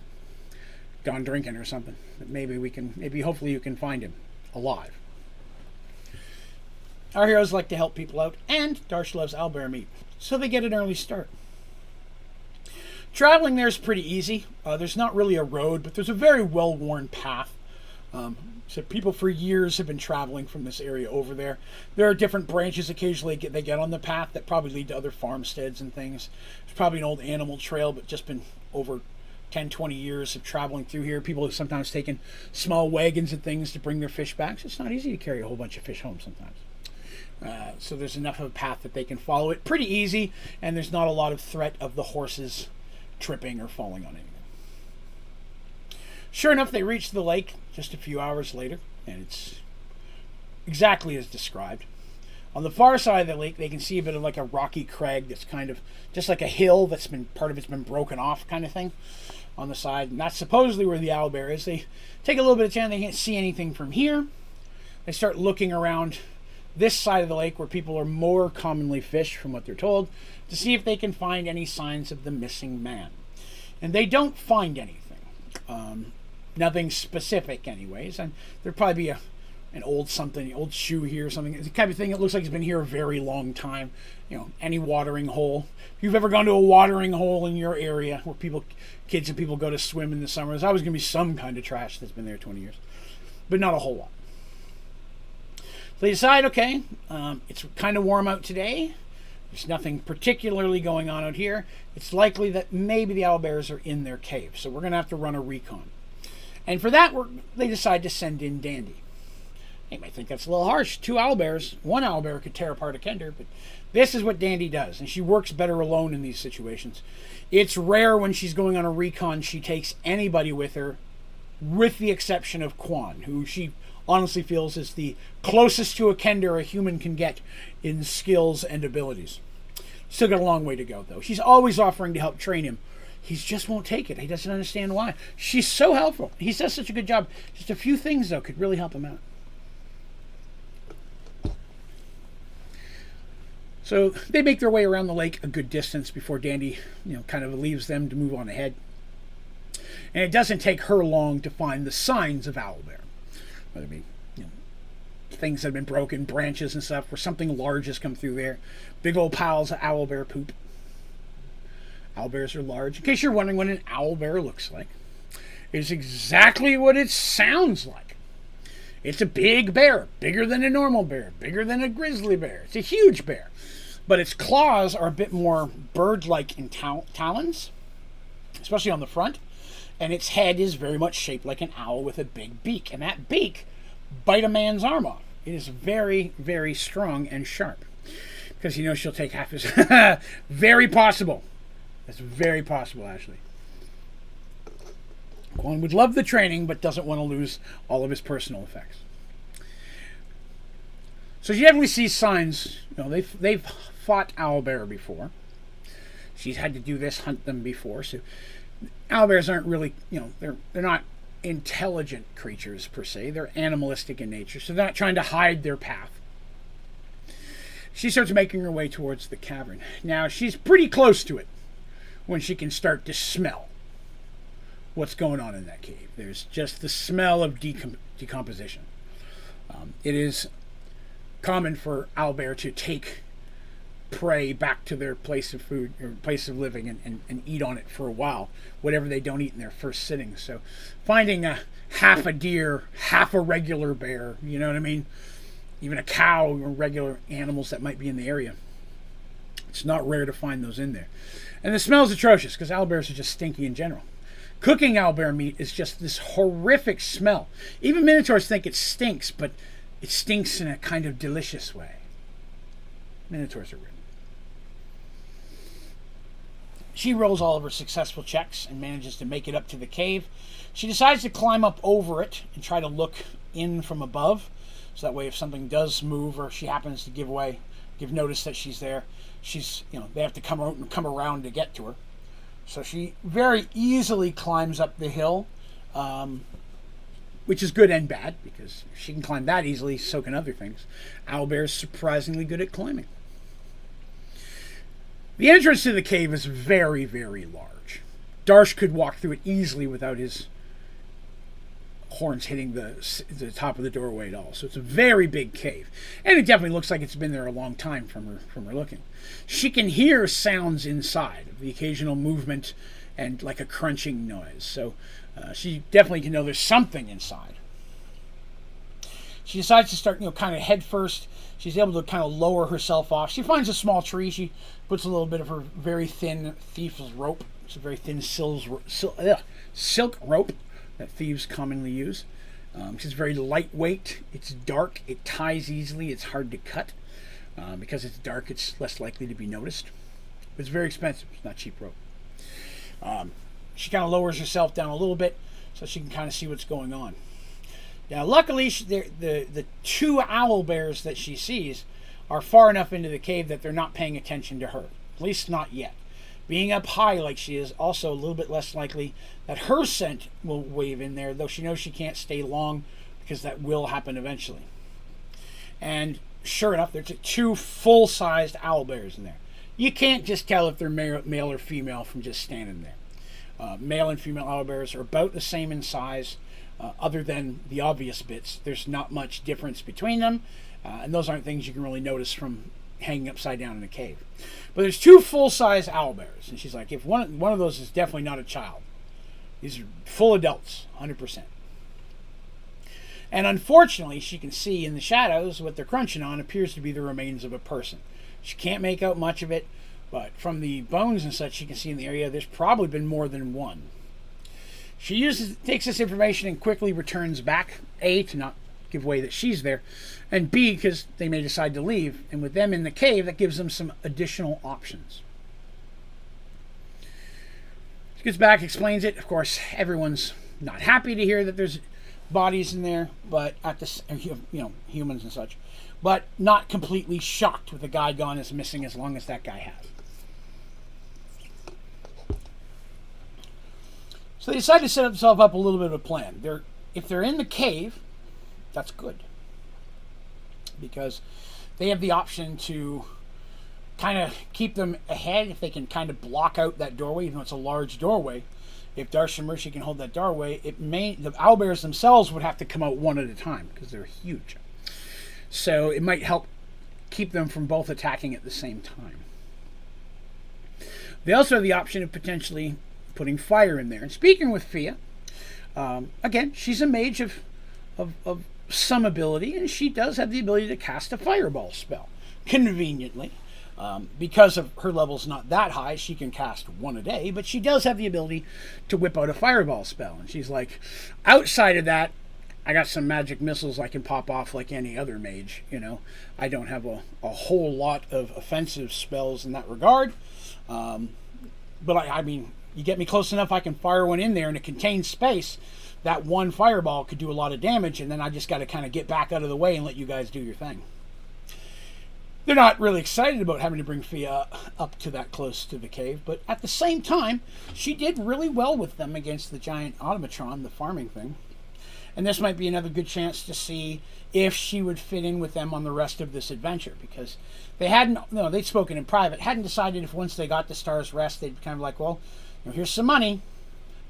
gone drinking or something. But hopefully you can find him alive. Our heroes like to help people out, and Darsh loves owlbear meat, so they get an early start. Traveling there is pretty easy. There's not really a road, but there's a very well-worn path. So people for years have been traveling from this area over there. There are different branches occasionally they get on the path that probably lead to other farmsteads and things. There's probably an old animal trail, but just been over 10, 20 years of traveling through here. People have sometimes taken small wagons and things to bring their fish back. So it's not easy to carry a whole bunch of fish home sometimes. So there's enough of a path that they can follow it pretty easy, and there's not a lot of threat of the horses tripping or falling on anything. Sure enough, they reach the lake just a few hours later, and it's exactly as described. On the far side of the lake, they can see a bit of like a rocky crag that's kind of just like a hill that's been, part of it's been broken off kind of thing on the side. And that's supposedly where the owlbear is. They take a little bit of time. They can't see anything from here. They start looking around this side of the lake where people are more commonly fish, from what they're told, to see if they can find any signs of the missing man. And they don't find anything. Nothing specific anyways. And there'd probably be an old shoe here or something. It's the kind of thing that looks like it's been here a very long time. Any watering hole. If you've ever gone to a watering hole in your area where kids and people go to swim in the summer, there's always going to be some kind of trash that's been there 20 years. But not a whole lot. So they decide, okay, it's kind of warm out today. There's nothing particularly going on out here. It's likely that maybe the owlbears are in their cave. So we're going to have to run a recon. And for that, they decide to send in Dandy. You might think that's a little harsh. 2 owlbears. 1 owlbear could tear apart a kender, but this is what Dandy does, and she works better alone in these situations. It's rare when she's going on a recon she takes anybody with her, with the exception of Quan, who she honestly feels is the closest to a kender a human can get in skills and abilities. Still got a long way to go, though. She's always offering to help train him. He just won't take it. He doesn't understand why. She's so helpful. He does such a good job. Just a few things, though, could really help him out. So they make their way around the lake a good distance before Dandy, kind of leaves them to move on ahead. And it doesn't take her long to find the signs of owlbear. Whether it be, things that have been broken, branches and stuff, where something large has come through there. Big old piles of owlbear poop. Owlbears are large. In case you're wondering what an owlbear looks like, it's exactly what it sounds like. It's a big bear, bigger than a normal bear, bigger than a grizzly bear. It's a huge bear. But its claws are a bit more bird-like in talons, especially on the front. And its head is very much shaped like an owl with a big beak. And that beak bite a man's arm off. It is very, very strong and sharp. Because she'll take half his... Very possible. That's very possible, actually. One would love the training, but doesn't want to lose all of his personal effects. So she definitely sees signs. They've fought owlbear before. She's had to do this, hunt them before. So owlbears aren't really, they're not intelligent creatures per se. They're animalistic in nature, so they're not trying to hide their path. She starts making her way towards the cavern. Now, she's pretty close to it when she can start to smell what's going on in that cave. There's just the smell of decomposition. It is common for owlbear to take prey back to their place of food or place of living and eat on it for a while, whatever they don't eat in their first sitting. So finding half a deer, half a regular bear, you know what I mean? Even a cow or regular animals that might be in the area. It's not rare to find those in there. And the smell's atrocious because owlbears are just stinky in general. Cooking owlbear meat is just this horrific smell. Even minotaurs think it stinks, but it stinks in a kind of delicious way. Minotaurs are weird. She rolls all of her successful checks and manages to make it up to the cave. She decides to climb up over it and try to look in from above. So that way if something does move or she happens to give notice that she's there, they have to come around to get to her. So she very easily climbs up the hill, which is good and bad, because if she can climb that easily, so can other things. Owlbear's surprisingly good at climbing. The entrance to the cave is very, very large. Darsh could walk through it easily without his horns hitting the top of the doorway at all. So it's a very big cave. And it definitely looks like it's been there a long time from her looking. She can hear sounds inside, the occasional movement and like a crunching noise. So she definitely can know there's something inside. She decides to start, kind of head first. She's able to kind of lower herself off. She finds a small tree. She puts a little bit of her very thin thief's rope. It's a very thin silk rope that thieves commonly use. It's very lightweight. It's dark. It ties easily. It's hard to cut. Because it's dark, it's less likely to be noticed. But it's very expensive. It's not cheap rope. She kind of lowers herself down a little bit so she can kind of see what's going on. Now, luckily, the two owl bears that she sees are far enough into the cave that they're not paying attention to her. At least not yet. Being up high like she is, also a little bit less likely that her scent will wave in there, though she knows she can't stay long because that will happen eventually. And sure enough, there's two full-sized owl bears in there. You can't just tell if they're male or female from just standing there. Male and female owl bears are about the same in size. Other than the obvious bits, there's not much difference between them, and those aren't things you can really notice from hanging upside down in a cave. But there's two full-size owlbears, and she's like, if one of those is definitely not a child. These are full adults, 100%. And unfortunately, she can see in the shadows what they're crunching on appears to be the remains of a person. She can't make out much of it, but from the bones and such she can see in the area, there's probably been more than one. She takes this information and quickly returns back, A, to not give away that she's there, and B, because they may decide to leave, and with them in the cave, that gives them some additional options. She gets back, explains it. Of course, everyone's not happy to hear that there's bodies in there, but at the humans and such, but not completely shocked with the guy gone is missing as long as that guy has. So they decided to set themselves up a little bit of a plan. If they're in the cave, that's good, because they have the option to kind of keep them ahead if they can kind of block out that doorway, even though it's a large doorway. If Darsh and Mercy can hold that doorway, the owlbears themselves would have to come out one at a time because they're huge. So it might help keep them from both attacking at the same time. They also have the option of potentially putting fire in there. And speaking with Fia, again, she's a mage of some ability, and she does have the ability to cast a fireball spell. Conveniently, because of her level's not that high, she can cast one a day, but she does have the ability to whip out a fireball spell. And she's like, outside of that, I got some magic missiles I can pop off like any other mage. I don't have a whole lot of offensive spells in that regard. But I mean, you get me close enough, I can fire one in there in a contained space. That one fireball could do a lot of damage, and then I just got to kind of get back out of the way and let you guys do your thing. They're not really excited about having to bring Fia up to that close to the cave, but at the same time, she did really well with them against the giant automatron, the farming thing. And this might be another good chance to see if she would fit in with them on the rest of this adventure, because they'd spoken in private, hadn't decided if once they got to Star's Rest, they'd be kind of like, well, here's some money.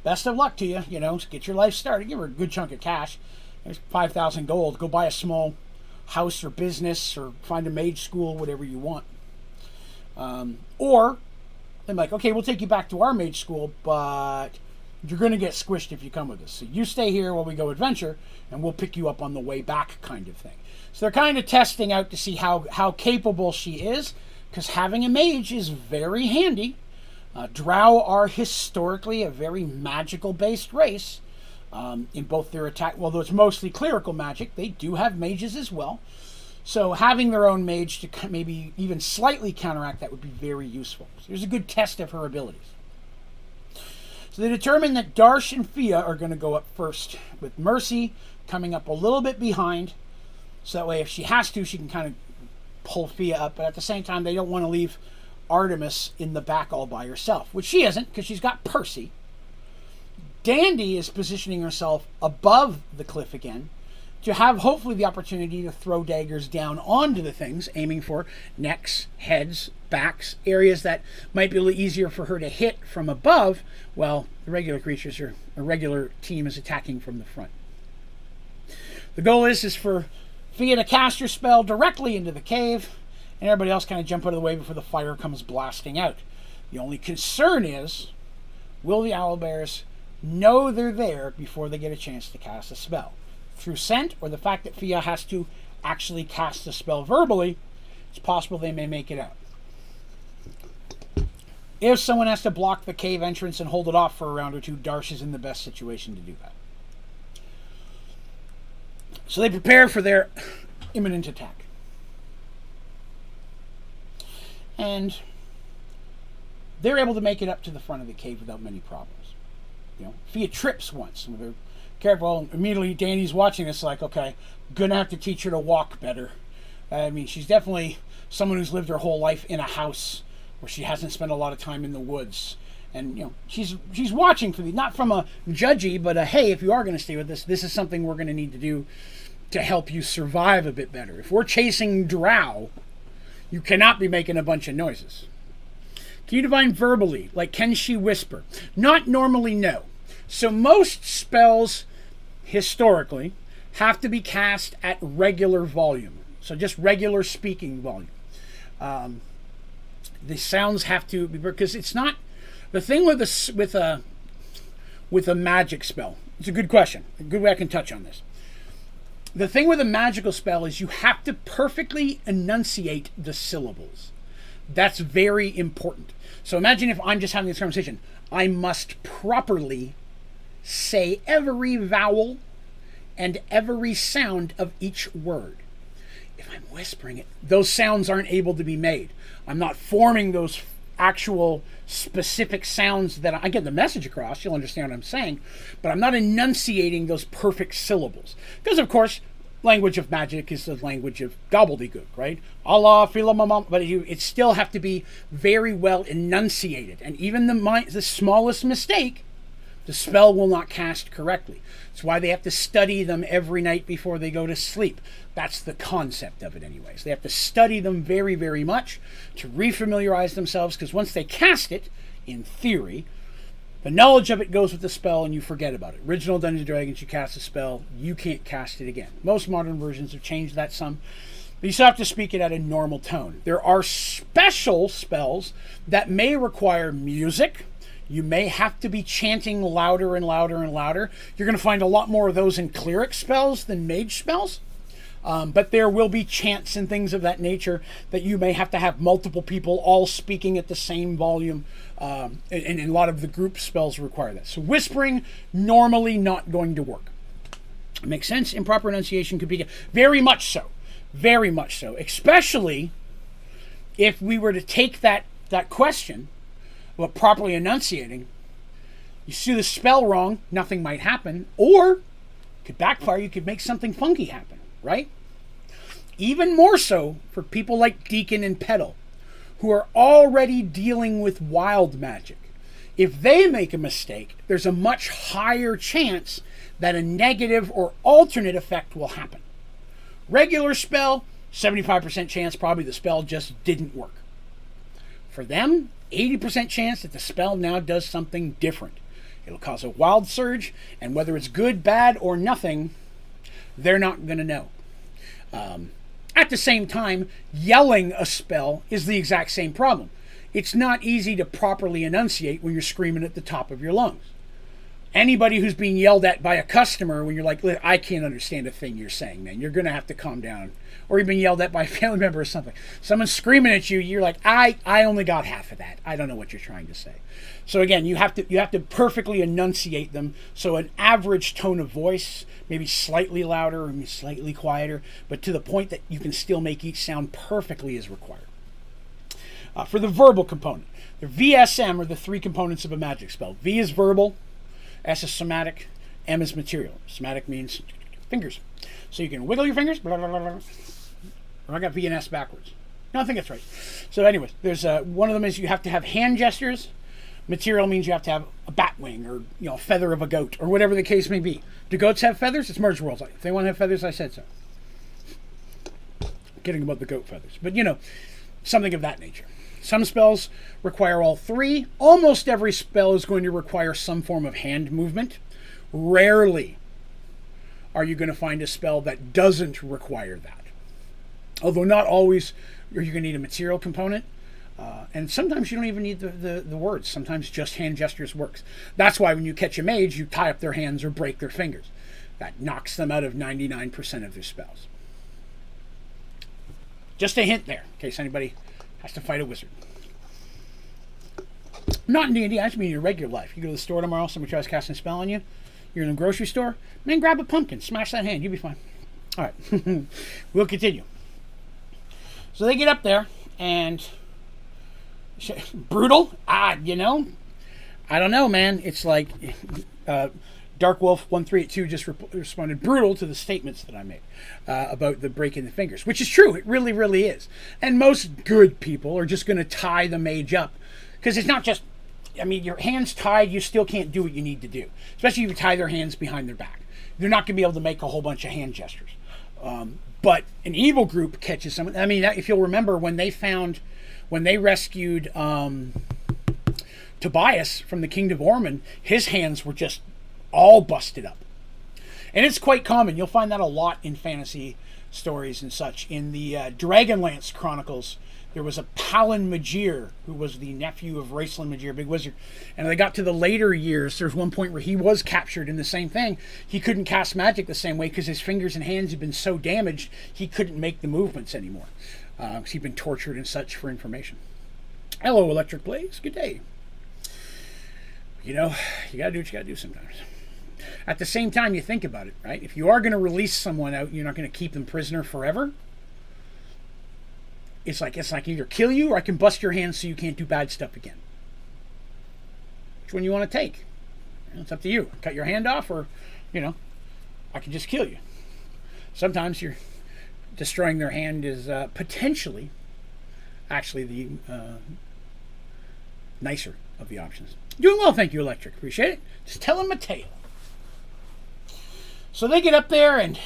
Best of luck to you, get your life started. Give her a good chunk of cash. There's 5,000 gold. Go buy a small house or business or find a mage school, whatever you want. Or they're like, okay, we'll take you back to our mage school, but you're going to get squished if you come with us. So you stay here while we go adventure, and we'll pick you up on the way back, kind of thing. So they're kind of testing out to see how capable she is, because having a mage is very handy. Drow are historically a very magical-based race. In both their attack, although it's mostly clerical magic, they do have mages as well. So having their own mage to maybe even slightly counteract that would be very useful. So there's a good test of her abilities. So they determined that Darsh and Fia are going to go up first, with Mercy coming up a little bit behind. So that way, if she has to, she can kind of pull Fia up. But at the same time, they don't want to leave Artemis in the back all by herself, which she isn't, because she's got Percy. Dandy is positioning herself above the cliff again to have hopefully the opportunity to throw daggers down onto the things, aiming for necks, heads, backs, areas that might be a little easier for her to hit from above, while the regular creatures or a regular team is attacking from the front. The goal is for Fia to cast her spell directly into the cave, and everybody else kind of jump out of the way before the fire comes blasting out. The only concern is, will the owlbears know they're there before they get a chance to cast a spell? Through scent, or the fact that Fia has to actually cast the spell verbally, it's possible they may make it out. If someone has to block the cave entrance and hold it off for a round or two, Darsh is in the best situation to do that. So they prepare for their imminent attack. And they're able to make it up to the front of the cave without many problems. Fia trips once, and they're careful. And immediately, Danny's watching this, like, okay, gonna have to teach her to walk better. I mean, she's definitely someone who's lived her whole life in a house where she hasn't spent a lot of time in the woods. And she's watching for not from a judgy, but a hey, if you are going to stay with us, this is something we're going to need to do to help you survive a bit better. If we're chasing drow, you cannot be making a bunch of noises. Can you divine verbally? Like, can she whisper? Not normally, no. So most spells, historically, have to be cast at regular volume. So just regular speaking volume. The sounds have to be, because it's not the thing with a magic spell. It's a good question. A good way I can touch on this. The thing with a magical spell is you have to perfectly enunciate the syllables. That's very important. So imagine if I'm just having this conversation. I must properly say every vowel and every sound of each word. If I'm whispering it, those sounds aren't able to be made. I'm not forming those actual specific sounds that I get the message across. You'll understand what I'm saying, but I'm not enunciating those perfect syllables because, of course, language of magic is the language of gobbledygook, right? Allah, filamamam, but it still have to be very well enunciated, and even the smallest mistake, the spell will not cast correctly. That's why they have to study them every night before they go to sleep. That's the concept of it anyways. They have to study them very, very much to refamiliarize themselves, because once they cast it, in theory, the knowledge of it goes with the spell and you forget about it. Original Dungeons & Dragons, you cast a spell, you can't cast it again. Most modern versions have changed that some, but you still have to speak it at a normal tone. There are special spells that may require music. You may have to be chanting louder and louder and louder. You're going to find a lot more of those in cleric spells than mage spells. But there will be chants and things of that nature that you may have to have multiple people all speaking at the same volume. And a lot of the group spells require that. So whispering, normally not going to work. Makes sense? Improper enunciation could be very much so. Very much so. Especially if we were to take that question about properly enunciating. You do the spell wrong, nothing might happen. Or it could backfire. You could make something funky happen. Right? Even more so for people like Deacon and Petal, who are already dealing with wild magic. If they make a mistake, there's a much higher chance that a negative or alternate effect will happen. Regular spell, 75% chance probably the spell just didn't work. For them, 80% chance that the spell now does something different. It'll cause a wild surge, and whether it's good, bad, or nothing, they're not going to know. At the same time, yelling a spell is the exact same problem. It's not easy to properly enunciate when you're screaming at the top of your lungs. Anybody who's being yelled at by a customer when you're like, I can't understand a thing you're saying, man. You're going to have to calm down. Or you've been yelled at by a family member or something. Someone's screaming at you, you're like, I only got half of that. I don't know what you're trying to say. So again, you have to perfectly enunciate them. So an average tone of voice, maybe slightly louder or maybe slightly quieter, but to the point that you can still make each sound perfectly as required. For the verbal component, the VSM are the three components of a magic spell. V is verbal, S is somatic, M is material. Somatic means fingers. So you can wiggle your fingers. Blah, blah, blah, blah. Or I got V and S backwards. No, I think that's right. So anyways, there's one of them is you have to have hand gestures. Material means you have to have a bat wing or a feather of a goat or whatever the case may be. Do goats have feathers? It's Mergeworlds. If they want to have feathers, I said so. Kidding about the goat feathers. But something of that nature. Some spells require all three. Almost every spell is going to require some form of hand movement. Rarely are you going to find a spell that doesn't require that. Although not always are you going to need a material component. And sometimes you don't even need the words. Sometimes just hand gestures works. That's why when you catch a mage, you tie up their hands or break their fingers. That knocks them out of 99% of their spells. Just a hint there, in case anybody has to fight a wizard. Not in D&D, I just mean in your regular life. You go to the store tomorrow, somebody tries casting a spell on you. You're in a grocery store, man, grab a pumpkin, smash that hand, you'll be fine. All right, we'll continue. So they get up there, and brutal? I don't know, man. It's like Dark Wolf 1382 just responded brutal to the statements that I made about the breaking the fingers, which is true. It really, really is. And most good people are just going to tie the mage up, because it's not just, your hands tied, you still can't do what you need to do, especially if you tie their hands behind their back. They're not going to be able to make a whole bunch of hand gestures. But an evil group catches someone. If you'll remember when they rescued Tobias from the Kingdom of Ormond, his hands were just all busted up. And it's quite common. You'll find that a lot in fantasy stories and such. In the Dragonlance Chronicles, there was a Palin Magir who was the nephew of Raistlin Magir, big wizard. And they got to the later years, there's one point where he was captured in the same thing. He couldn't cast magic the same way because his fingers and hands had been so damaged, he couldn't make the movements anymore. Because he'd been tortured and such for information. Hello, Electric Blaze. Good day. You gotta do what you gotta do sometimes. At the same time, you think about it, right? If you are going to release someone out, you're not going to keep them prisoner forever. It's like either kill you or I can bust your hands so you can't do bad stuff again. Which one you want to take? It's up to you. Cut your hand off, or I can just kill you. Sometimes you're destroying their hand is potentially actually the nicer of the options. Doing well, thank you, Electric. Appreciate it. Just telling my tale. So they get up there, and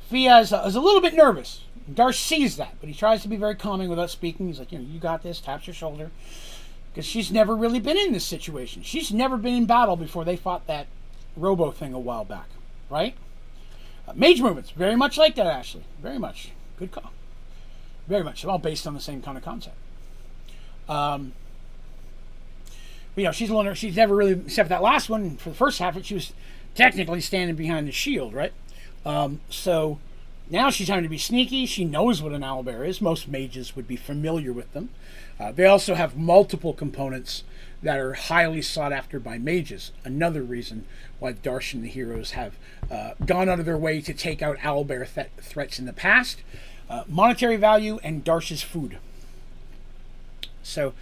Fia is a little bit nervous. Darsh sees that, but he tries to be very calming without speaking. He's like, you got this, taps your shoulder. Because she's never really been in this situation. She's never been in battle before they fought that robo thing a while back, right? Mage movements, very much like that, Ashley. Very much. Good call. Very much. All based on the same kind of concept. She's a learner. She's never really, except for that last one, for the first half of it, she was technically standing behind the shield, right? So now she's having to be sneaky. She knows what an owlbear is. Most mages would be familiar with them. They also have multiple components that are highly sought after by mages. Another reason why Darsh and the heroes have gone out of their way to take out owlbear threats in the past. Monetary value and Darsh's food. So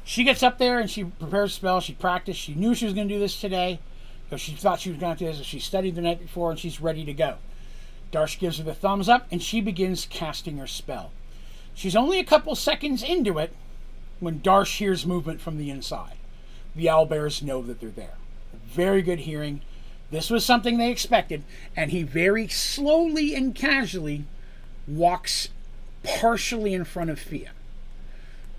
she gets up there and she prepares a spell. She practiced. She knew she was going to do this today. Because she thought she was going to do this. She studied the night before and she's ready to go. Darsh gives her the thumbs up and she begins casting her spell. She's only a couple seconds into it when Darsh hears movement from the inside. The owlbears know that they're there. Very good hearing. This was something they expected, and he very slowly and casually walks partially in front of Fia.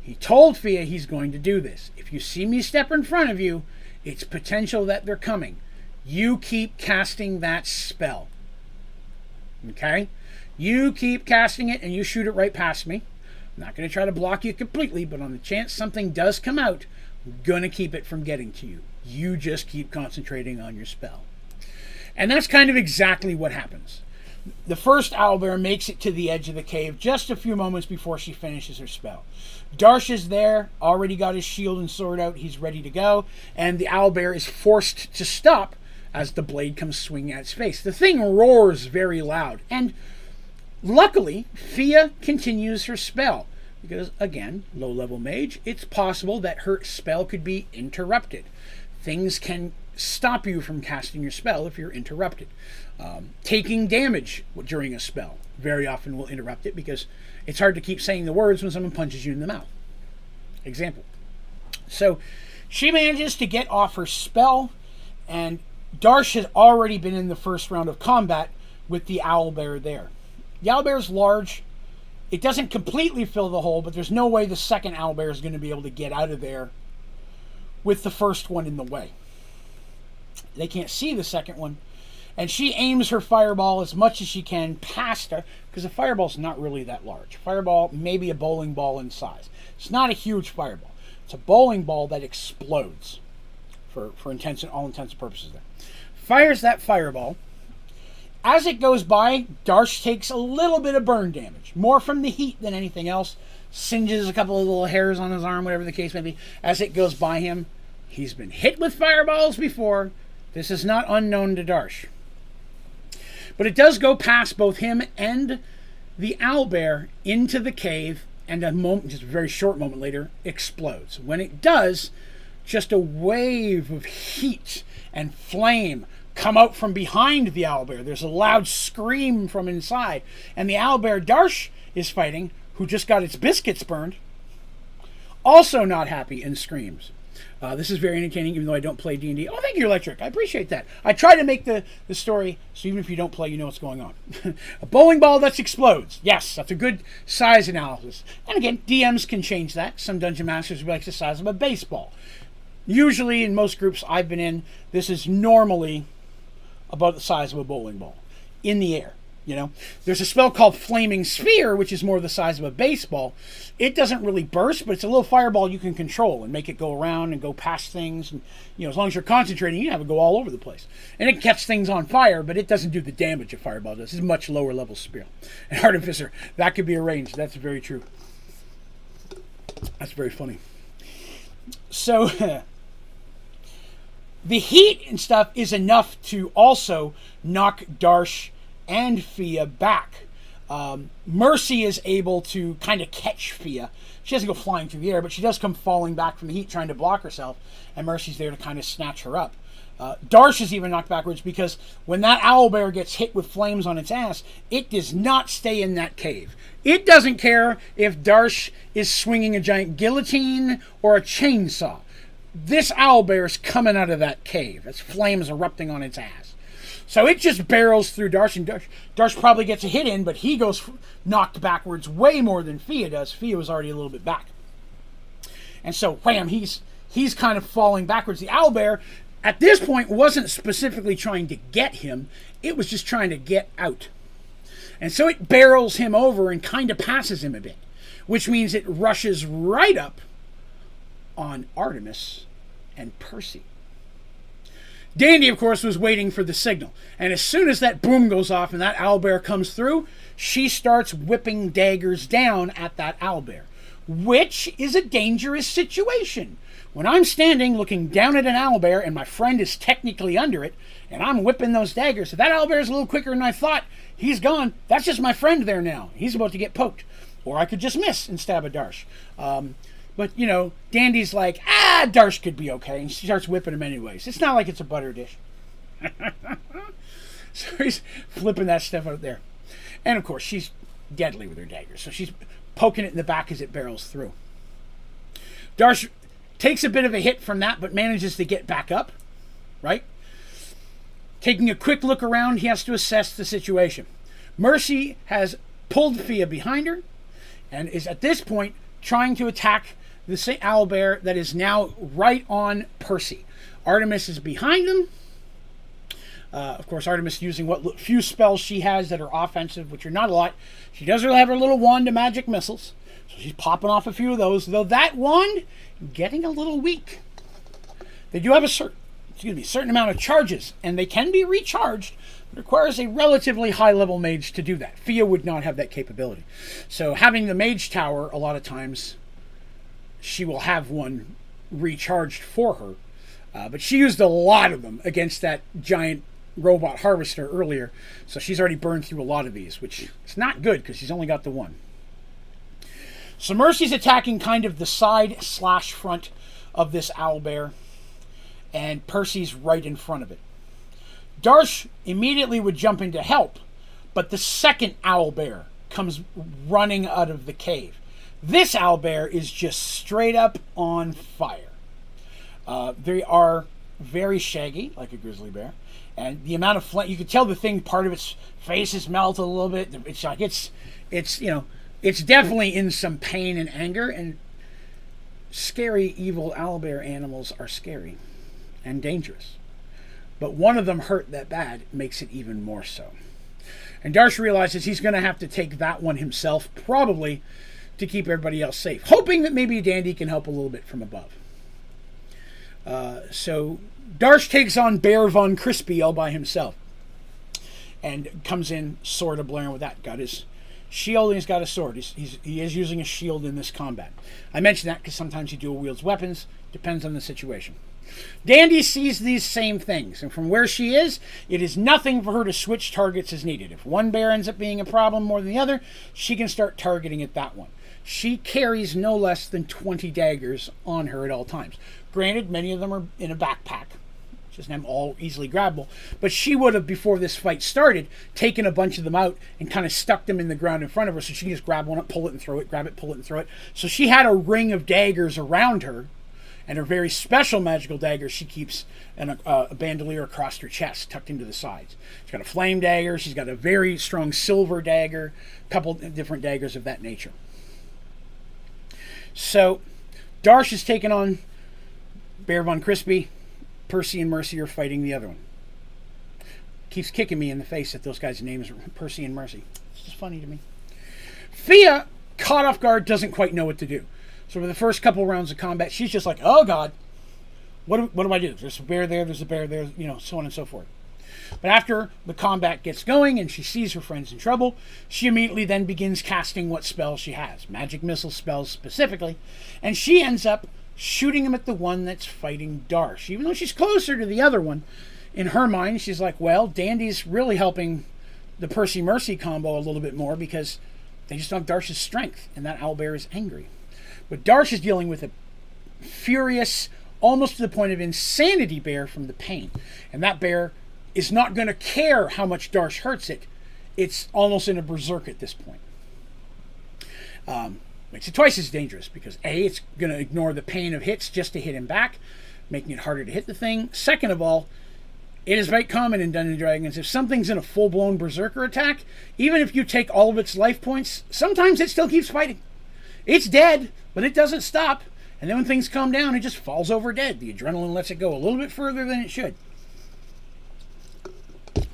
He told Fia he's going to do this. If you see me step in front of you, it's potential that they're coming. You keep casting that spell. Okay? You keep casting it, and you shoot it right past me. I'm not going to try to block you completely, but on the chance something does come out, I'm going to keep it from getting to you. You just keep concentrating on your spell. And that's kind of exactly what happens. The first owlbear makes it to the edge of the cave just a few moments before she finishes her spell. Darsh is there, already got his shield and sword out, he's ready to go, and the owlbear is forced to stop as the blade comes swinging at its face. The thing roars very loud, and luckily, Fia continues her spell. Because, again, low-level mage, it's possible that her spell could be interrupted. Things can stop you from casting your spell if you're interrupted. Taking damage during a spell very often will interrupt it because it's hard to keep saying the words when someone punches you in the mouth. Example. So, she manages to get off her spell, and Darsh has already been in the first round of combat with the owlbear there. The owlbear's large. It doesn't completely fill the hole, but there's no way the second owlbear is going to be able to get out of there with the first one in the way. They can't see the second one. And she aims her fireball as much as she can past her, because a fireball's not really that large. Fireball, maybe a bowling ball in size. It's not a huge fireball. It's a bowling ball that explodes for all intents and purposes there. Fires that fireball. As it goes by, Darsh takes a little bit of burn damage. More from the heat than anything else. Singes a couple of little hairs on his arm, whatever the case may be. As it goes by him, he's been hit with fireballs before. This is not unknown to Darsh. But it does go past both him and the owlbear into the cave, and just a very short moment later, explodes. When it does, just a wave of heat and flame come out from behind the owlbear. There's a loud scream from inside. And the owlbear Darsh is fighting, who just got its biscuits burned, also not happy and screams. This is very entertaining, even though I don't play D&D. Oh, thank you, Electric. I appreciate that. I try to make the story so even if you don't play, you know what's going on. A bowling ball that explodes. Yes, that's a good size analysis. And again, DMs can change that. Some Dungeon Masters would like the size of a baseball. Usually, in most groups I've been in, this is normally about the size of a bowling ball in the air. You know, there's a spell called Flaming Sphere, which is more the size of a baseball. It doesn't really burst, but it's a little fireball you can control and make it go around and go past things. And, you know, as long as you're concentrating, you can have it go all over the place. And it catches things on fire, but it doesn't do the damage a fireball does. It's a much lower level spell. And Artificer, that could be arranged. That's very true. That's very funny. So, the heat and stuff is enough to also knock Darsh and Fia back. Mercy is able to kind of catch Fia. She doesn't go flying through the air, but she does come falling back from the heat trying to block herself, and Mercy's there to kind of snatch her up. Darsh is even knocked backwards because when that owlbear gets hit with flames on its ass, it does not stay in that cave. It doesn't care if Darsh is swinging a giant guillotine or a chainsaw. This owlbear is coming out of that cave. Its flames erupting on its ass. So it just barrels through Darsh, and Darsh probably gets a hit in, but he goes knocked backwards way more than Fia does. Fia was already a little bit back. And so, wham, he's kind of falling backwards. The owlbear, at this point, wasn't specifically trying to get him. It was just trying to get out. And so it barrels him over and kind of passes him a bit, which means it rushes right up on Artemis and Percy. Dandy, of course, was waiting for the signal. And as soon as that boom goes off and that owlbear comes through, she starts whipping daggers down at that owlbear, which is a dangerous situation. When I'm standing looking down at an owlbear and my friend is technically under it, and I'm whipping those daggers, if that owlbear is a little quicker than I thought, he's gone. That's just my friend there now. He's about to get poked. Or I could just miss and stab a Darsh. But, you know, Dandy's like, Darsh could be okay. And she starts whipping him anyways. It's not like it's a butter dish. So he's flipping that stuff out there. And, of course, she's deadly with her daggers. So she's poking it in the back as it barrels through. Darsh takes a bit of a hit from that, but manages to get back up, right? Taking a quick look around, he has to assess the situation. Mercy has pulled Fia behind her and is at this point trying to attack the owlbear that is now right on Percy. Artemis is behind him. Of course, Artemis using what few spells she has that are offensive, which are not a lot. She does have her little wand of magic missiles, so she's popping off a few of those, though that wand getting a little weak. They do have a certain amount of charges, and they can be recharged. It requires a relatively high-level mage to do that. Fia would not have that capability. So having the mage tower, a lot of times, she will have one recharged for her. But she used a lot of them against that giant robot harvester earlier, so she's already burned through a lot of these, which is not good because she's only got the one. So Mercy's attacking kind of the side/front of this owlbear, and Percy's right in front of it. Darsh immediately would jump in to help, but the second owlbear comes running out of the cave. This owlbear is just straight up on fire. They are very shaggy, like a grizzly bear, and the amount of flame, you could tell the thing, part of its face is melted a little bit. It's like it's definitely in some pain and anger, and scary, evil owlbear animals are scary and dangerous. But one of them hurt that bad makes it even more so. And Darsh realizes he's going to have to take that one himself, probably to keep everybody else safe, hoping that maybe Dandy can help a little bit from above. So Darsh takes on Bear Von Crispy all by himself and comes in sword of blaring with that. Got his shield and he's got a sword. He is using a shield in this combat. I mention that because sometimes he dual wields weapons. Depends on the situation. Dandy sees these same things, and from where she is, it is nothing for her to switch targets as needed. If one bear ends up being a problem more than the other, she can start targeting at that one. She carries no less than 20 daggers on her at all times. Granted, many of them are in a backpack, just them all easily grabbable, but she would have, before this fight started, taken a bunch of them out and kind of stuck them in the ground in front of her, so she can just grab one up, pull it and throw it, grab it, pull it and throw it. So she had a ring of daggers around her, and her very special magical dagger she keeps a bandolier across her chest, tucked into the sides. She's got a flame dagger, she's got a very strong silver dagger, a couple different daggers of that nature. So Darsh is taking on Bear Von Crispy. Percy and Mercy are fighting the other one. Keeps kicking me in the face that those guys' names are Percy and Mercy. It's just funny to me. Fia, caught off guard, doesn't quite know what to do. So for the first couple rounds of combat, she's just like, oh God, what do I do? There's a bear there, there's a bear there, so on and so forth. But after the combat gets going and she sees her friends in trouble, she immediately then begins casting what spells she has. Magic missile spells specifically. And she ends up shooting him at the one that's fighting Darsh. Even though she's closer to the other one, in her mind, she's like, well, Dandy's really helping the Percy Mercy combo a little bit more because they just don't have Darsh's strength, and that owlbear is angry. But Darsh is dealing with a furious, almost to the point of insanity bear from the pain. And that bear is not going to care how much Darsh hurts it. It's almost in a berserk at this point. Makes it twice as dangerous because A, it's going to ignore the pain of hits just to hit him back, making it harder to hit the thing. Second of all, it is very common in Dungeons & Dragons, if something's in a full-blown berserker attack, even if you take all of its life points, sometimes it still keeps fighting. It's dead, but it doesn't stop. And then when things calm down, it just falls over dead. The adrenaline lets it go a little bit further than it should.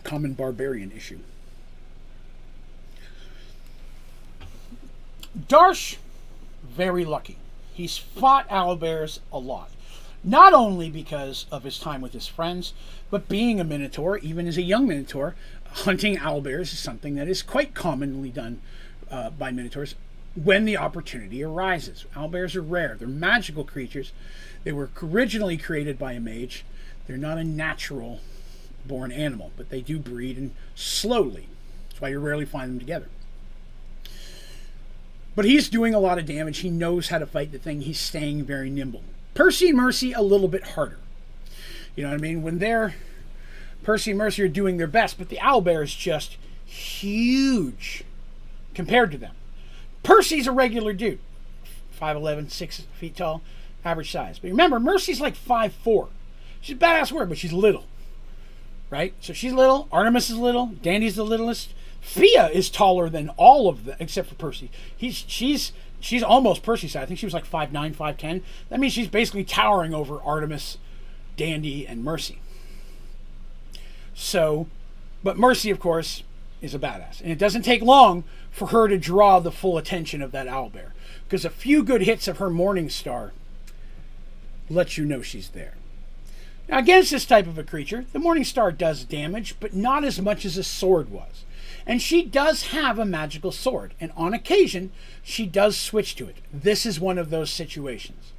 Common barbarian issue. Darsh, very lucky. He's fought owlbears a lot. Not only because of his time with his friends, but being a Minotaur, even as a young Minotaur, hunting owlbears is something that is quite commonly done by Minotaurs when the opportunity arises. Owlbears are rare. They're magical creatures. They were originally created by a mage. They're not a natural born animal, but they do breed and slowly. That's why you rarely find them together. But he's doing a lot of damage. He knows how to fight the thing. He's staying very nimble. Percy and Mercy a little bit harder. You know what I mean? When Percy and Mercy are doing their best, but the owlbear is just huge compared to them. Percy's a regular dude. 5'11", 6 feet tall, average size. But remember, Mercy's like 5'4". She's a badass warrior, but she's little. Right? So she's little. Artemis is little. Dandy's the littlest. Fia is taller than all of them, except for Percy. She's almost Percy size. I think she was like 5'9", 5'10". That means she's basically towering over Artemis, Dandy, and Mercy. So, but Mercy, of course, is a badass. And it doesn't take long for her to draw the full attention of that owlbear. Because a few good hits of her Morning Star lets you know she's there. Now, against this type of a creature, the Morning Star does damage, but not as much as a sword was. And she does have a magical sword, and on occasion, she does switch to it. This is one of those situations.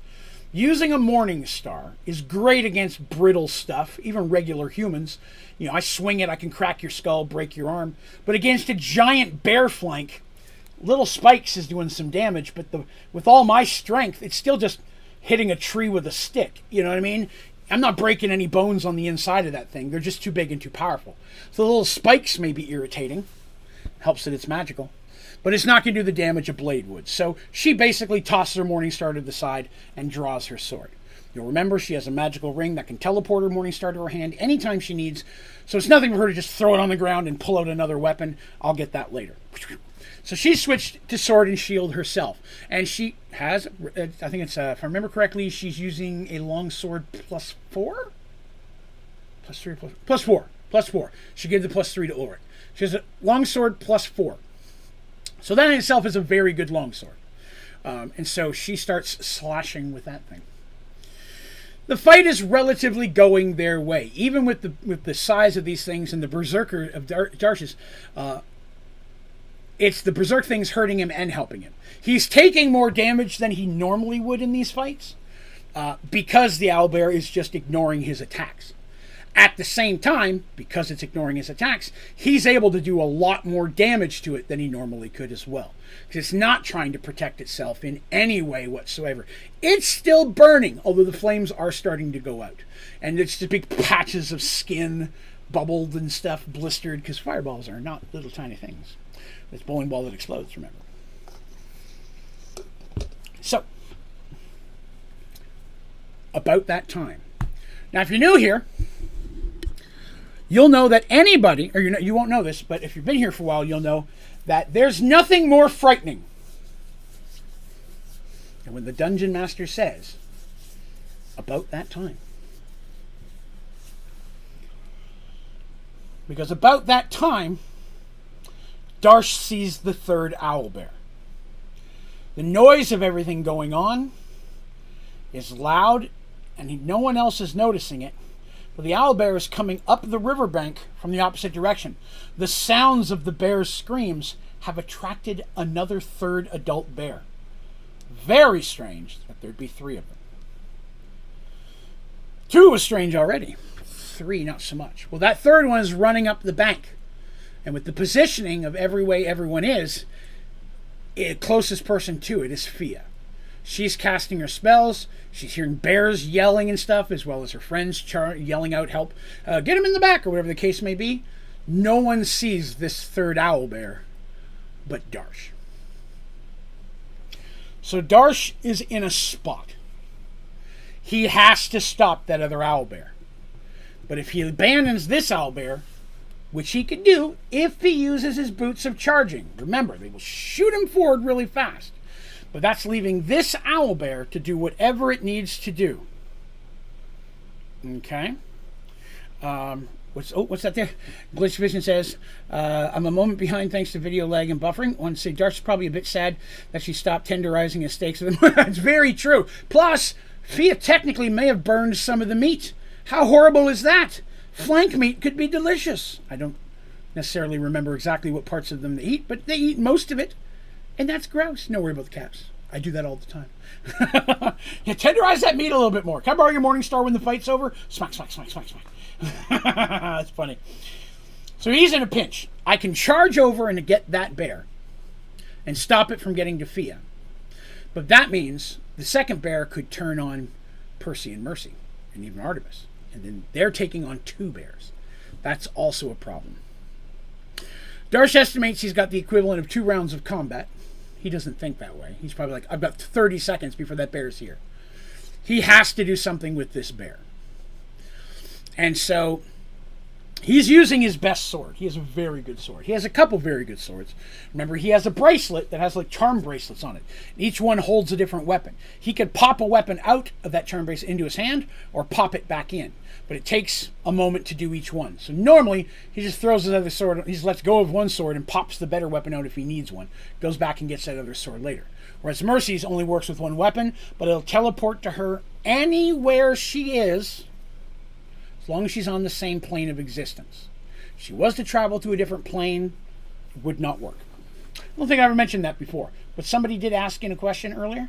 Using a Morning Star is great against brittle stuff, even regular humans. You know, I swing it, I can crack your skull, break your arm. But against a giant bear flank, little spikes is doing some damage, but with all my strength, it's still just hitting a tree with a stick. You know what I mean? I'm not breaking any bones on the inside of that thing. They're just too big and too powerful. So the little spikes may be irritating. Helps that it's magical. But it's not going to do the damage a blade would. So she basically tosses her Morning Star to the side and draws her sword. You'll remember she has a magical ring that can teleport her Morning Star to her hand anytime she needs. So it's nothing for her to just throw it on the ground and pull out another weapon. I'll get that later. So she switched to sword and shield herself. And she has, I think it's, if I remember correctly, she's using a long sword +4? +3, +4. +4. She gave the +3 to Ulrich. She has a longsword +4. So that in itself is a very good longsword. And so she starts slashing with that thing. The fight is relatively going their way. Even with the size of these things and the berserker of Darsh's, it's the berserk things hurting him and helping him. He's taking more damage than he normally would in these fights because the owlbear is just ignoring his attacks. At the same time, because it's ignoring his attacks, he's able to do a lot more damage to it than he normally could as well. Because it's not trying to protect itself in any way whatsoever. It's still burning, although the flames are starting to go out. And it's just big patches of skin, bubbled and stuff, blistered, because fireballs are not little tiny things. It's a bowling ball that explodes, remember. So, about that time. Now, if you're new here, you'll know that anybody, or you won't know this, but if you've been here for a while, you'll know that there's nothing more frightening than when the Dungeon Master says, about that time. Because about that time, Darsh sees the third owlbear. The noise of everything going on is loud, and no one else is noticing it. But the owlbear is coming up the riverbank from the opposite direction. The sounds of the bear's screams have attracted another third adult bear. Very strange that there'd be 3 of them. 2 was strange already. 3, not so much. Well, that third one is running up the bank. And with the positioning of every way everyone is, the closest person to it is Fia. She's casting her spells. She's hearing bears yelling and stuff, as well as her friends yelling out, help, get him in the back, or whatever the case may be. No one sees this third owlbear but Darsh. So Darsh is in a spot. He has to stop that other owlbear. But if he abandons this owlbear, which he could do if he uses his boots of charging. Remember, they will shoot him forward really fast. But that's leaving this owlbear to do whatever it needs to do. Okay. What's that there? Glitch Vision says, I'm a moment behind thanks to video lag and buffering. I want to say Darsh's probably a bit sad that she stopped tenderizing his steaks. That's very true. Plus, Fia technically may have burned some of the meat. How horrible is that? Flank meat could be delicious. I don't necessarily remember exactly what parts of them they eat, but they eat most of it. And that's gross. No worry about the cats. I do that all the time. Yeah, tenderize that meat a little bit more. Can I borrow your Morningstar when the fight's over? Smack, smack, smack, smack, smack. That's funny. So he's in a pinch. I can charge over and get that bear and stop it from getting to Fia. But that means the second bear could turn on Percy and Mercy and even Artemis. And then they're taking on two bears. That's also a problem. Darsh estimates he's got the equivalent of 2 rounds of combat. He doesn't think that way. He's probably like, I've got 30 seconds before that bear's here. He has to do something with this bear. And so he's using his best sword. He has a very good sword. He has a couple very good swords. Remember, he has a bracelet that has like charm bracelets on it. Each one holds a different weapon. He could pop a weapon out of that charm bracelet into his hand or pop it back in. But it takes a moment to do each one. So normally, he just throws his other sword, he just lets go of one sword and pops the better weapon out if he needs one. Goes back and gets that other sword later. Whereas Mercy's only works with one weapon, but it'll teleport to her anywhere she is, as long as she's on the same plane of existence. If she was to travel to a different plane, it would not work. I don't think I ever mentioned that before, but somebody did ask in a question earlier,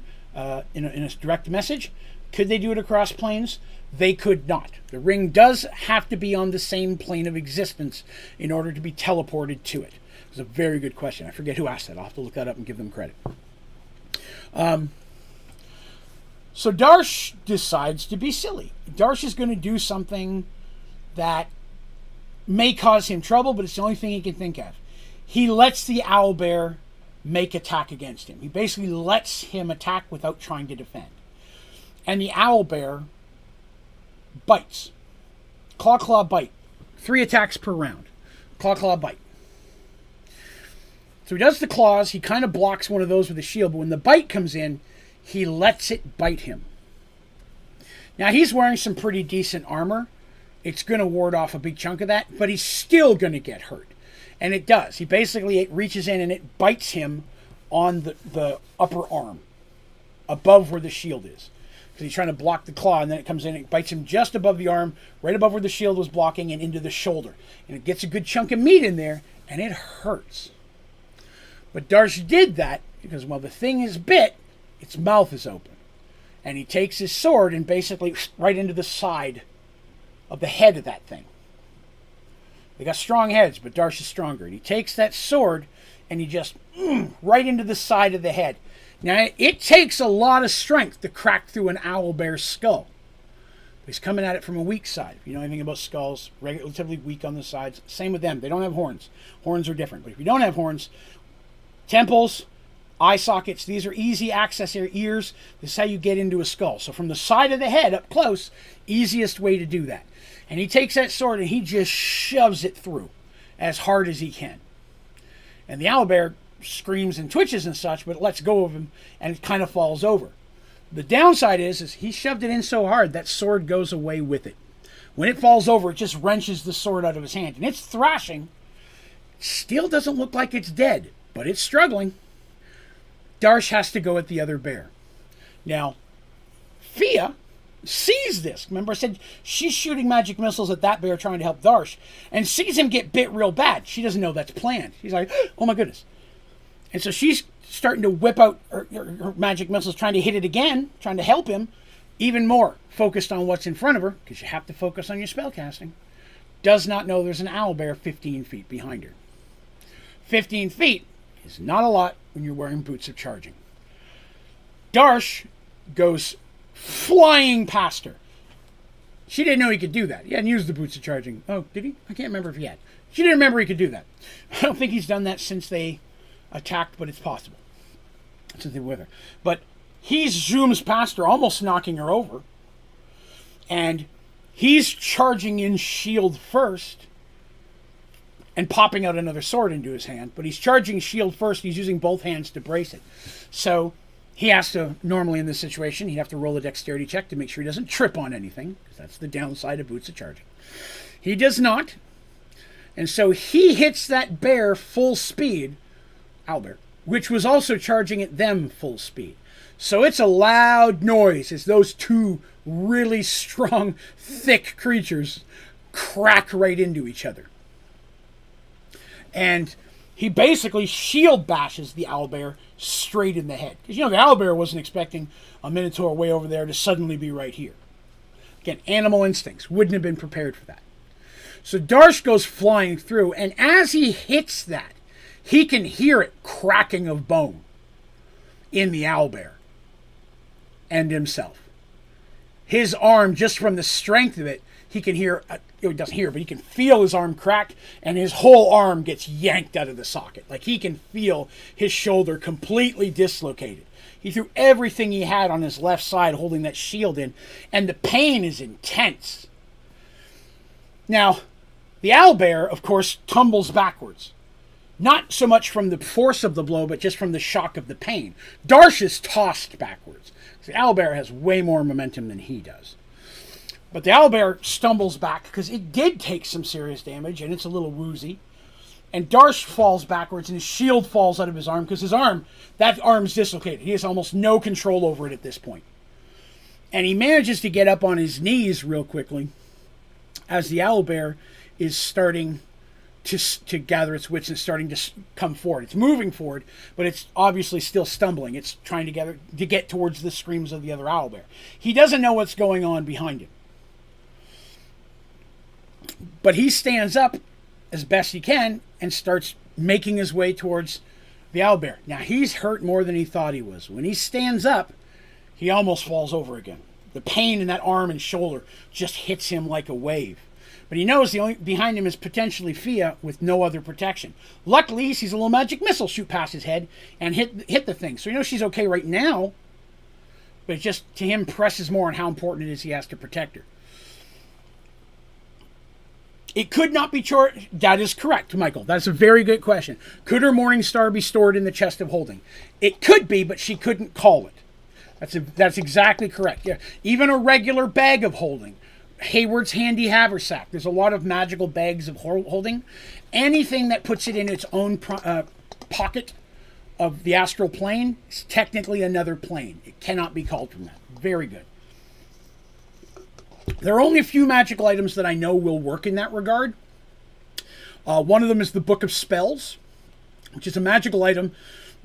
in a direct message, could they do it across planes? They could not. The ring does have to be on the same plane of existence in order to be teleported to it. It's a very good question. I forget who asked that. I'll have to look that up and give them credit. So Darsh decides to be silly. Darsh is going to do something that may cause him trouble, but it's the only thing he can think of. He lets the owlbear make attack against him. He basically lets him attack without trying to defend. And the owlbear bites. Claw, claw, bite. 3 attacks per round. Claw, claw, bite. So he does the claws. He kind of blocks one of those with a shield. But when the bite comes in, he lets it bite him. Now, he's wearing some pretty decent armor. It's going to ward off a big chunk of that. But he's still going to get hurt. And it does. He basically reaches in and it bites him on the upper arm. Above where the shield is. He's trying to block the claw, and then it comes in and it bites him just above the arm, right above where the shield was blocking, and into the shoulder. And it gets a good chunk of meat in there, and it hurts. But Darsh did that because while the thing is bit, its mouth is open. And he takes his sword and basically right into the side of the head of that thing. They got strong heads, but Darsh is stronger. And he takes that sword and he just right into the side of the head. Now, it takes a lot of strength to crack through an owlbear's skull. He's coming at it from a weak side. If you know anything about skulls, relatively weak on the sides. Same with them. They don't have horns. Horns are different. But if you don't have horns, temples, eye sockets, these are easy access ears. This is how you get into a skull. So from the side of the head up close, easiest way to do that. And he takes that sword and he just shoves it through as hard as he can. And the owlbear screams and twitches and such, but it lets go of him and it kind of falls over. The downside is he shoved it in so hard that sword goes away with it. When it falls over, it just wrenches the sword out of his hand and it's thrashing. Still doesn't look like it's dead, but it's struggling. Darsh has to go at the other bear. Now, Fia sees this. Remember I said she's shooting magic missiles at that bear trying to help Darsh and sees him get bit real bad. She doesn't know that's planned. She's like, oh my goodness. And so she's starting to whip out her magic missiles, trying to hit it again, trying to help him, even more focused on what's in front of her, because you have to focus on your spell casting. Does not know there's an owlbear 15 feet behind her. 15 feet is not a lot when you're wearing boots of charging. Darsh goes flying past her. She didn't know he could do that. He hadn't used the boots of charging. Oh, did he? I can't remember if he had. She didn't remember he could do that. I don't think he's done that since they attacked, but it's possible. Since they were with her. But he zooms past her, almost knocking her over. And he's charging in shield first and popping out another sword into his hand. But he's charging shield first. He's using both hands to brace it. So he has to, normally in this situation, he'd have to roll a dexterity check to make sure he doesn't trip on anything. Because that's the downside of boots of charging. He does not. And so he hits that bear full speed, owlbear, which was also charging at them full speed. So it's a loud noise as those two really strong, thick creatures crack right into each other. And he basically shield bashes the owlbear straight in the head. Because, the owlbear wasn't expecting a minotaur way over there to suddenly be right here. Again, animal instincts. Wouldn't have been prepared for that. So Darsh goes flying through, and as he hits that, he can hear it cracking of bone in the owlbear and himself. His arm, just from the strength of it, he can hear, he doesn't hear, but he can feel his arm crack, and his whole arm gets yanked out of the socket. Like, he can feel his shoulder completely dislocated. He threw everything he had on his left side holding that shield in, and the pain is intense. Now, the owlbear, of course, tumbles backwards. Not so much from the force of the blow, but just from the shock of the pain. Darsh is tossed backwards. The owlbear has way more momentum than he does. But the owlbear stumbles back because it did take some serious damage, and it's a little woozy. And Darsh falls backwards, and his shield falls out of his arm because that arm's dislocated. He has almost no control over it at this point. And he manages to get up on his knees real quickly as the owlbear is starting to gather its wits and starting to come forward. It's moving forward, but it's obviously still stumbling. It's trying to get towards the screams of the other owlbear. He doesn't know what's going on behind him. But he stands up as best he can and starts making his way towards the owlbear. Now, he's hurt more than he thought he was. When he stands up, he almost falls over again. The pain in that arm and shoulder just hits him like a wave. But he knows the only behind him is potentially Fia with no other protection. Luckily, he sees a little magic missile shoot past his head and hit the thing. So he knows she's okay right now. But it just, to him, presses more on how important it is he has to protect her. It could not be charged. That is correct, Michael. That's a very good question. Could her Morning Star be stored in the chest of holding? It could be, but she couldn't call it. That's exactly correct. Yeah, even a regular bag of holding. Hayward's handy haversack. There's a lot of magical bags of holding. Anything that puts it in its own pocket of the astral plane is technically another plane. It cannot be called from that. Very good. There are only a few magical items that I know will work in that regard. One of them is the Book of Spells, which is a magical item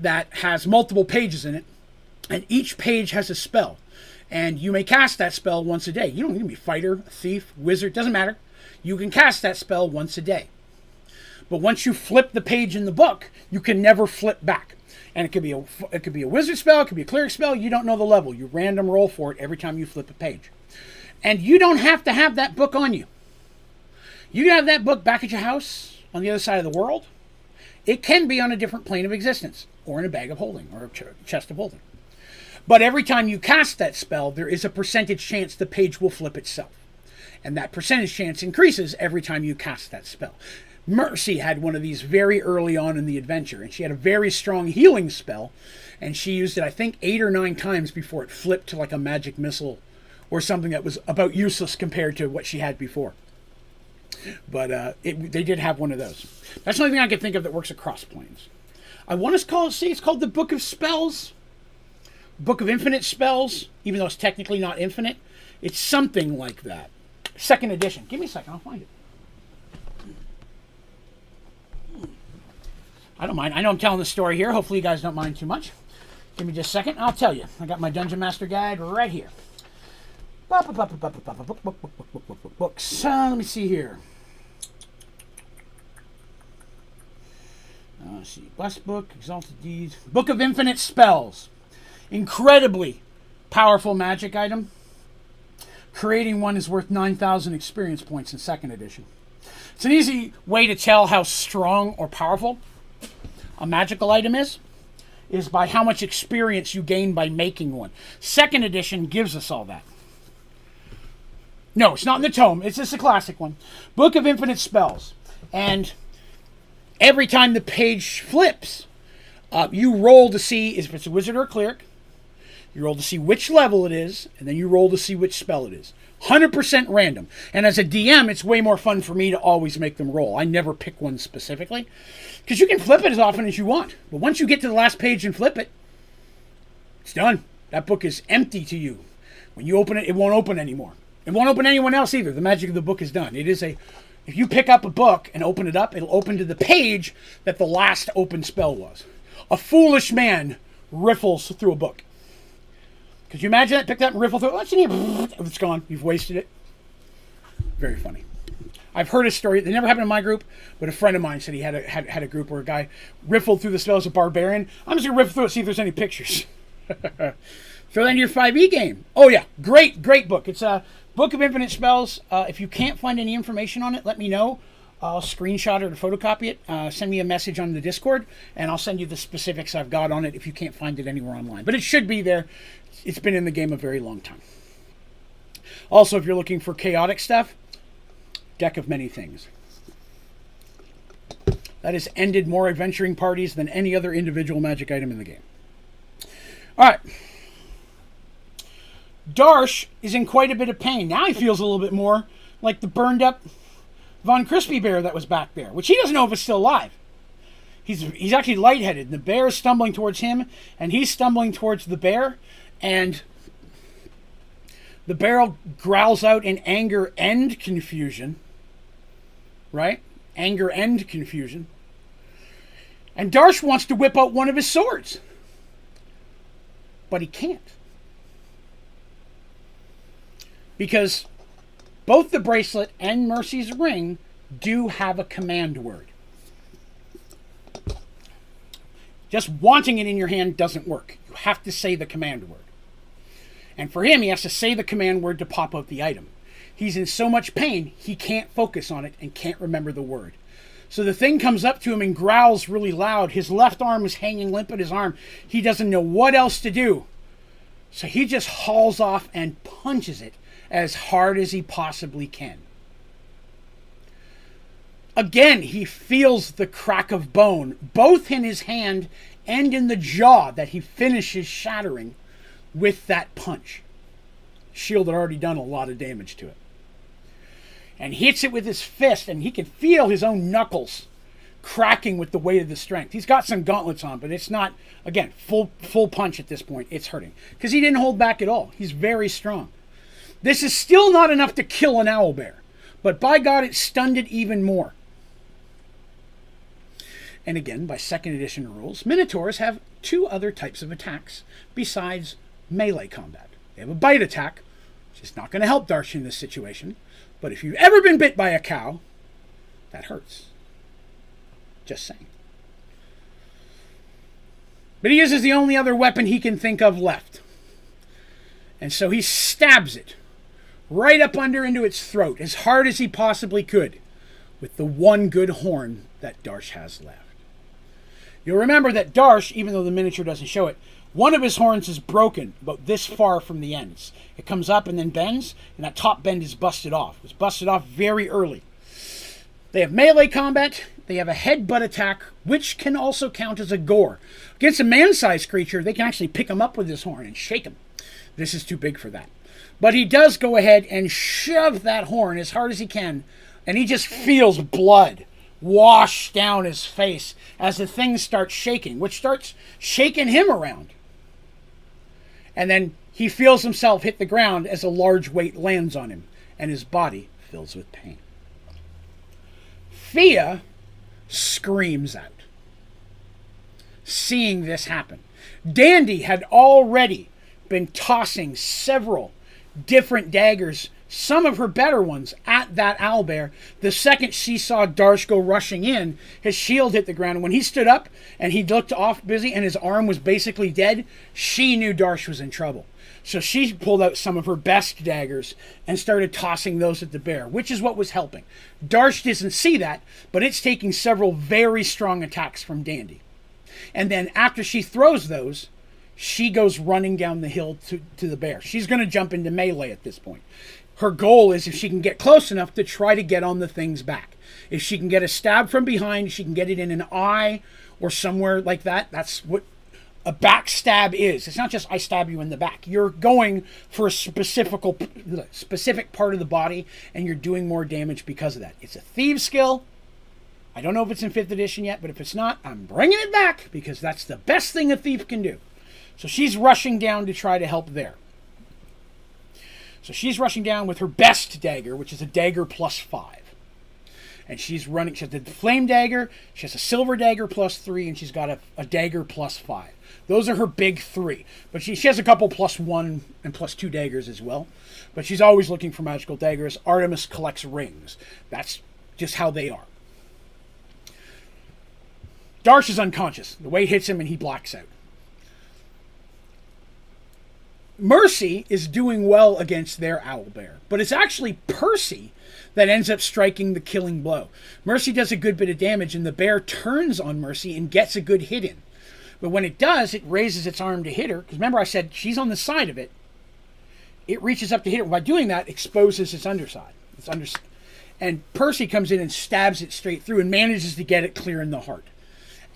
that has multiple pages in it, and each page has a spell. And you may cast that spell once a day. You don't need to be a fighter, a thief, wizard, doesn't matter. You can cast that spell once a day. But once you flip the page in the book, you can never flip back. And it could be a wizard spell, it could be a cleric spell, you don't know the level. You random roll for it every time you flip a page. And you don't have to have that book on you. You can have that book back at your house on the other side of the world. It can be on a different plane of existence, or in a bag of holding, or a chest of holding. But every time you cast that spell, there is a percentage chance the page will flip itself. And that percentage chance increases every time you cast that spell. Mercy had one of these very early on in the adventure, and she had a very strong healing spell, and she used it, I think, 8 or 9 times before it flipped to like a magic missile or something that was about useless compared to what she had before. But they did have one of those. That's the only thing I can think of that works across planes. I want to see, it's called the Book of Spells. Book of Infinite Spells, even though it's technically not infinite. It's something like that. 2nd edition. Give me a second, I'll find it. I don't mind. I know I'm telling the story here. Hopefully you guys don't mind too much. Give me just a second. I'll tell you. I got my Dungeon Master Guide right here. Books. Let me see here. Let's see. Blessed Book, Exalted Deeds. Book of Infinite Spells. Incredibly powerful magic item. Creating one is worth 9,000 experience points in 2nd edition. It's an easy way to tell how strong or powerful a magical item is by how much experience you gain by making one. 2nd edition gives us all that. No, it's not in the tome. It's just a classic one. Book of Infinite Spells. And every time the page flips, you roll to see if it's a wizard or a cleric. You roll to see which level it is, and then you roll to see which spell it is. 100% random. And as a DM, it's way more fun for me to always make them roll. I never pick one specifically, because you can flip it as often as you want. But once you get to the last page and flip it, it's done. That book is empty to you. When you open it, it won't open anymore. It won't open anyone else either. The magic of the book is done. It is if you pick up a book and open it up, it'll open to the page that the last open spell was. A foolish man riffles through a book. Could you imagine that? Pick that and riffle through it. What's in here? It's gone. You've wasted it. Very funny. I've heard a story. It never happened in my group, but a friend of mine said he had a group where a guy riffled through the spell as a barbarian. I'm just going to riffle through it, see if there's any pictures. Throw that in your 5e game. Oh, yeah. Great book. It's a Book of Infinite Spells. If you can't find any information on it, let me know. I'll screenshot it or photocopy it. Send me a message on the Discord, and I'll send you the specifics I've got on it if you can't find it anywhere online. But it should be there. It's been in the game a very long time. Also, if you're looking for chaotic stuff, Deck of Many Things. That has ended more adventuring parties than any other individual magic item in the game. All right. Darsh is in quite a bit of pain. Now he feels a little bit more like the burned up Von Crispy Bear that was back there, which he doesn't know if it's still alive. He's actually lightheaded. The bear is stumbling towards him, and he's stumbling towards the bear, and the bear growls out in anger and confusion. Right? Anger and confusion. And Darsh wants to whip out one of his swords. But he can't. Because both the bracelet and Mercy's ring do have a command word. Just wanting it in your hand doesn't work. You have to say the command word. And for him, he has to say the command word to pop out the item. He's in so much pain, he can't focus on it and can't remember the word. So the thing comes up to him and growls really loud. His left arm is hanging limp at his arm. He doesn't know what else to do. So he just hauls off and punches it as hard as he possibly can. Again, he feels the crack of bone, both in his hand and in the jaw that he finishes shattering with that punch. Shield had already done a lot of damage to it. And hits it with his fist, and he can feel his own knuckles cracking with the weight of the strength. He's got some gauntlets on, but it's not, again, full punch at this point. It's hurting. Because he didn't hold back at all. He's very strong. This is still not enough to kill an owlbear, but by God, it stunned it even more. And again, by 2nd edition rules, Minotaurs have 2 other types of attacks besides melee combat. They have a bite attack, which is not going to help Darsh in this situation, but if you've ever been bit by a cow, that hurts. Just saying. But he uses the only other weapon he can think of left. And so he stabs it right up under into its throat as hard as he possibly could with the one good horn that Darsh has left. You'll remember that Darsh, even though the miniature doesn't show it, one of his horns is broken about this far from the ends. It comes up and then bends, and that top bend is busted off. It's busted off very early. They have melee combat. They have a headbutt attack, which can also count as a gore. Against a man-sized creature, they can actually pick him up with his horn and shake him. This is too big for that. But he does go ahead and shove that horn as hard as he can, and he just feels blood wash down his face as the thing starts shaking, which starts shaking him around. And then he feels himself hit the ground as a large weight lands on him, and his body fills with pain. Thea screams out, seeing this happen. Dandy had already been tossing several different daggers some of her better ones at that owlbear. The second she saw Darsh go rushing in, his shield hit the ground. And when he stood up and he looked off busy and his arm was basically dead, she knew Darsh was in trouble. So she pulled out some of her best daggers and started tossing those at the bear, which is what was helping. Darsh doesn't see that, but it's taking several very strong attacks from Dandy. And then after she throws those, she goes running down the hill to the bear. She's going to jump into melee at this point. Her goal is, if she can get close enough, to try to get on the thing's back. If she can get a stab from behind, she can get it in an eye or somewhere like that. That's what a backstab is. It's not just I stab you in the back. You're going for a specific part of the body, and you're doing more damage because of that. It's a thieves skill. I don't know if it's in 5th edition yet, but if it's not, I'm bringing it back because that's the best thing a thief can do. So she's rushing down to try to help there. So she's rushing down with her best dagger, which is a dagger +5. And she's running. She has the flame dagger, she has a silver dagger +3, and she's got a dagger +5. Those are her big 3. But she has a couple +1 and +2 daggers as well. But she's always looking for magical daggers. Artemis collects rings. That's just how they are. Darsh is unconscious. The weight hits him and he blacks out. Mercy is doing well against their owlbear, but it's actually Percy that ends up striking the killing blow. Mercy does a good bit of damage, and the bear turns on Mercy and gets a good hit in. But when it does, it raises its arm to hit her, because remember I said she's on the side of it. It reaches up to hit her. By doing that, exposes its underside. And Percy comes in and stabs it straight through and manages to get it clear in the heart.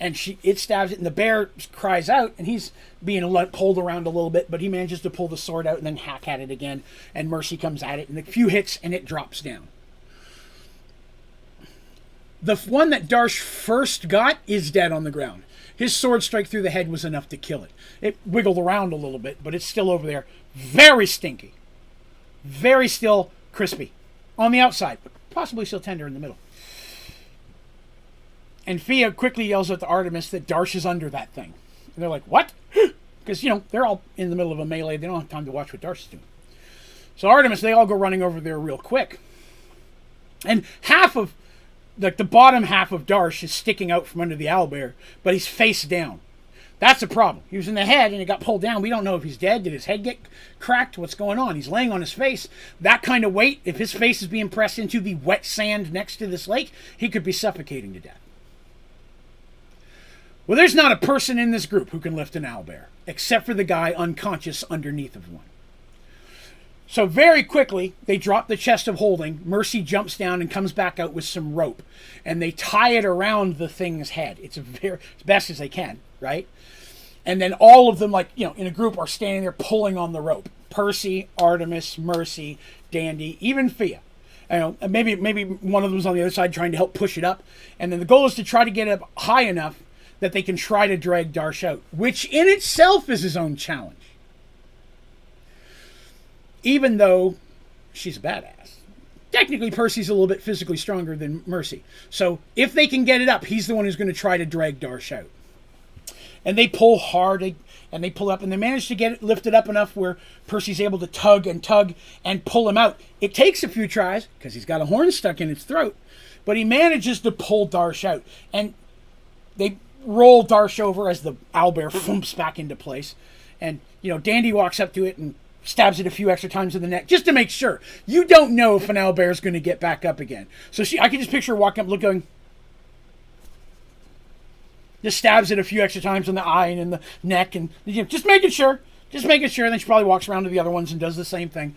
And it stabs it, and the bear cries out, and he's being pulled around a little bit, but he manages to pull the sword out and then hack at it again, and Mercy comes at it, and a few hits, and it drops down. The one that Darsh first got is dead on the ground. His sword strike through the head was enough to kill it. It wiggled around a little bit, but it's still over there. Very stinky. Very still crispy. On the outside, but possibly still tender in the middle. And Fia quickly yells at the Artemis that Darsh is under that thing. And they're like, what? Because, they're all in the middle of a melee. They don't have time to watch what Darsh is doing. So Artemis, they all go running over there real quick. And the bottom half of Darsh is sticking out from under the owlbear, but he's face down. That's a problem. He was in the head and it got pulled down. We don't know if he's dead. Did his head get cracked? What's going on? He's laying on his face. That kind of weight, if his face is being pressed into the wet sand next to this lake, he could be suffocating to death. Well, there's not a person in this group who can lift an owlbear, except for the guy unconscious underneath of one. So very quickly, they drop the chest of holding. Mercy jumps down and comes back out with some rope. And they tie it around the thing's head. It's as best as they can, right? And then all of them, in a group, are standing there pulling on the rope. Percy, Artemis, Mercy, Dandy, even Fia. Maybe one of them's on the other side trying to help push it up. And then the goal is to try to get it up high enough that they can try to drag Darsh out, which in itself is his own challenge. Even though she's a badass. Technically, Percy's a little bit physically stronger than Mercy. So if they can get it up, he's the one who's going to try to drag Darsh out. And they pull hard, and they pull up, and they manage to get it lifted up enough where Percy's able to tug and pull him out. It takes a few tries, because he's got a horn stuck in its throat, but he manages to pull Darsh out. And they roll Darsh over as the owlbear thumps back into place. And, Dandy walks up to it and stabs it a few extra times in the neck, just to make sure. You don't know if an owlbear is going to get back up again. So I can just picture her walking up, going, just stabs it a few extra times in the eye and in the neck, and just making sure. And then she probably walks around to the other ones and does the same thing.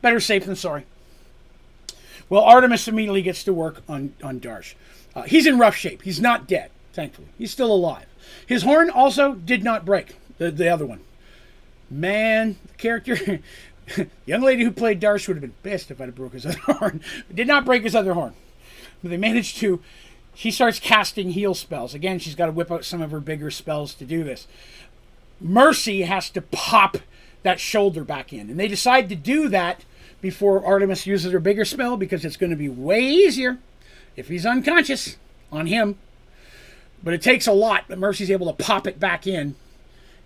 Better safe than sorry. Well, Artemis immediately gets to work on Darsh. He's in rough shape. He's not dead, thankfully. He's still alive. His horn also did not break, the other one. Man, the character, young lady who played Darsh would have been pissed if I'd have broke his other horn. But did not break his other horn. But they managed to. She starts casting heal spells. Again, she's got to whip out some of her bigger spells to do this. Mercy has to pop that shoulder back in. And they decide to do that before Artemis uses her bigger spell, because it's going to be way easier if he's unconscious on him. But it takes a lot, but Mercy's able to pop it back in.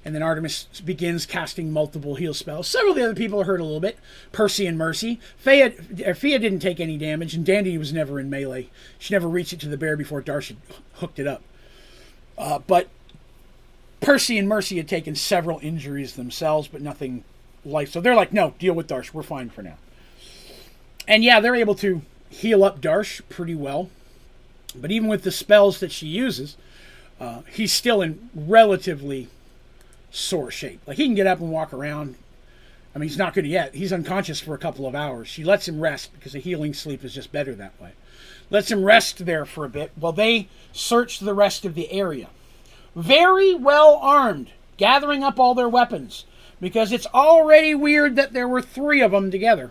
And then Artemis begins casting multiple heal spells. Several of the other people are hurt a little bit. Percy and Mercy. Fia didn't take any damage, and Dandy was never in melee. She never reached it to the bear before Darsh had hooked it up. But Percy and Mercy had taken several injuries themselves, but nothing life. So they're like, no, deal with Darsh. We're fine for now. And yeah, they're able to heal up Darsh pretty well. But even with the spells that she uses, he's still in relatively sore shape. Like, he can get up and walk around. I mean, he's not good yet. He's unconscious for a couple of hours. She lets him rest because a healing sleep is just better that way. Lets him rest there for a bit while they search the rest of the area. Very well armed, gathering up all their weapons, because it's already weird that there were 3 of them together.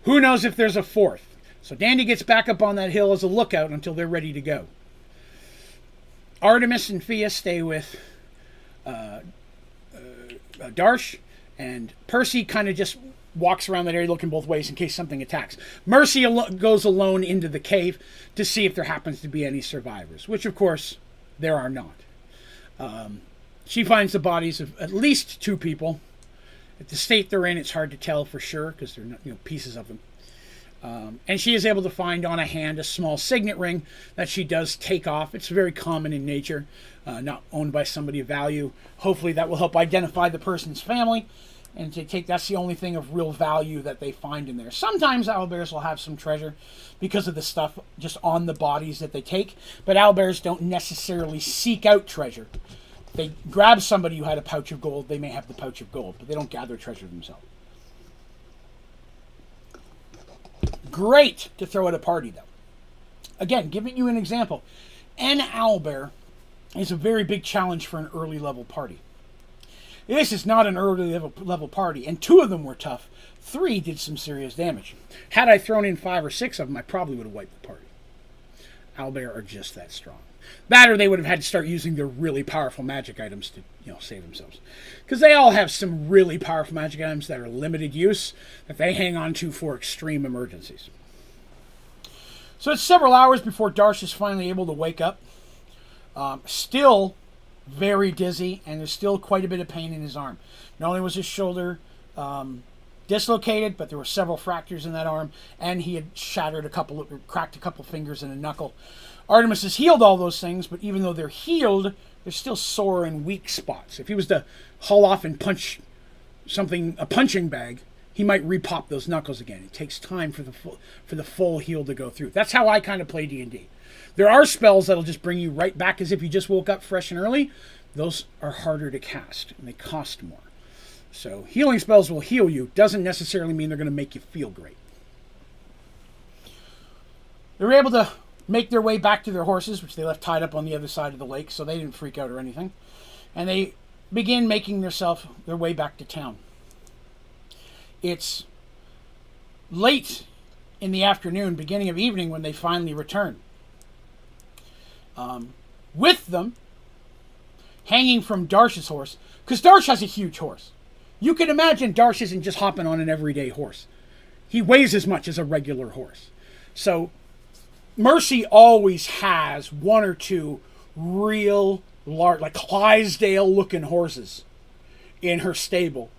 Who knows if there's a 4th? So Dandy gets back up on that hill as a lookout until they're ready to go. Artemis and Fia stay with Darsh, and Percy kind of just walks around that area looking both ways in case something attacks. Mercy goes alone into the cave to see if there happens to be any survivors, which of course there are not. She finds the bodies of at least 2 people. At the state they're in, it's hard to tell for sure because they're not, pieces of them. And she is able to find on a hand a small signet ring that she does take off. It's very common in nature, not owned by somebody of value. Hopefully that will help identify the person's family. And that's the only thing of real value that they find in there. Sometimes owlbears will have some treasure because of the stuff just on the bodies that they take. But owlbears don't necessarily seek out treasure. If they grab somebody who had a pouch of gold, they may have the pouch of gold, but they don't gather treasure themselves. Great to throw at a party, though. Again, giving you an example. An owlbear is a very big challenge for an early level party. This is not an early level party, and 2 of them were tough. 3 did some serious damage. Had I thrown in 5 or 6 of them, I probably would have wiped the party. Owlbear are just that strong. That or they would have had to start using their really powerful magic items to, save themselves. Because they all have some really powerful magic items that are limited use that they hang on to for extreme emergencies. So it's several hours before Darsh is finally able to wake up. Still very dizzy, and there's still quite a bit of pain in his arm. Not only was his shoulder dislocated, but there were several fractures in that arm, and he had cracked a couple fingers and a knuckle. Artemis has healed all those things, but even though they're healed, they're still sore and weak spots. If he was to haul off and punch a punching bag, he might repop those knuckles again. It takes time for the full heal to go through. That's how I kind of play D&D. There are spells that'll just bring you right back as if you just woke up fresh and early. Those are harder to cast, and they cost more. So healing spells will heal you. Doesn't necessarily mean they're going to make you feel great. They're able to make their way back to their horses, which they left tied up on the other side of the lake, so they didn't freak out or anything. And they begin making their way back to town. It's late in the afternoon, beginning of evening, when they finally return. With them, hanging from Darsh's horse, because Darsh has a huge horse. You can imagine Darsh isn't just hopping on an everyday horse. He weighs as much as a regular horse. So Mercy always has 1 or 2 real large, like Clydesdale-looking horses in her stable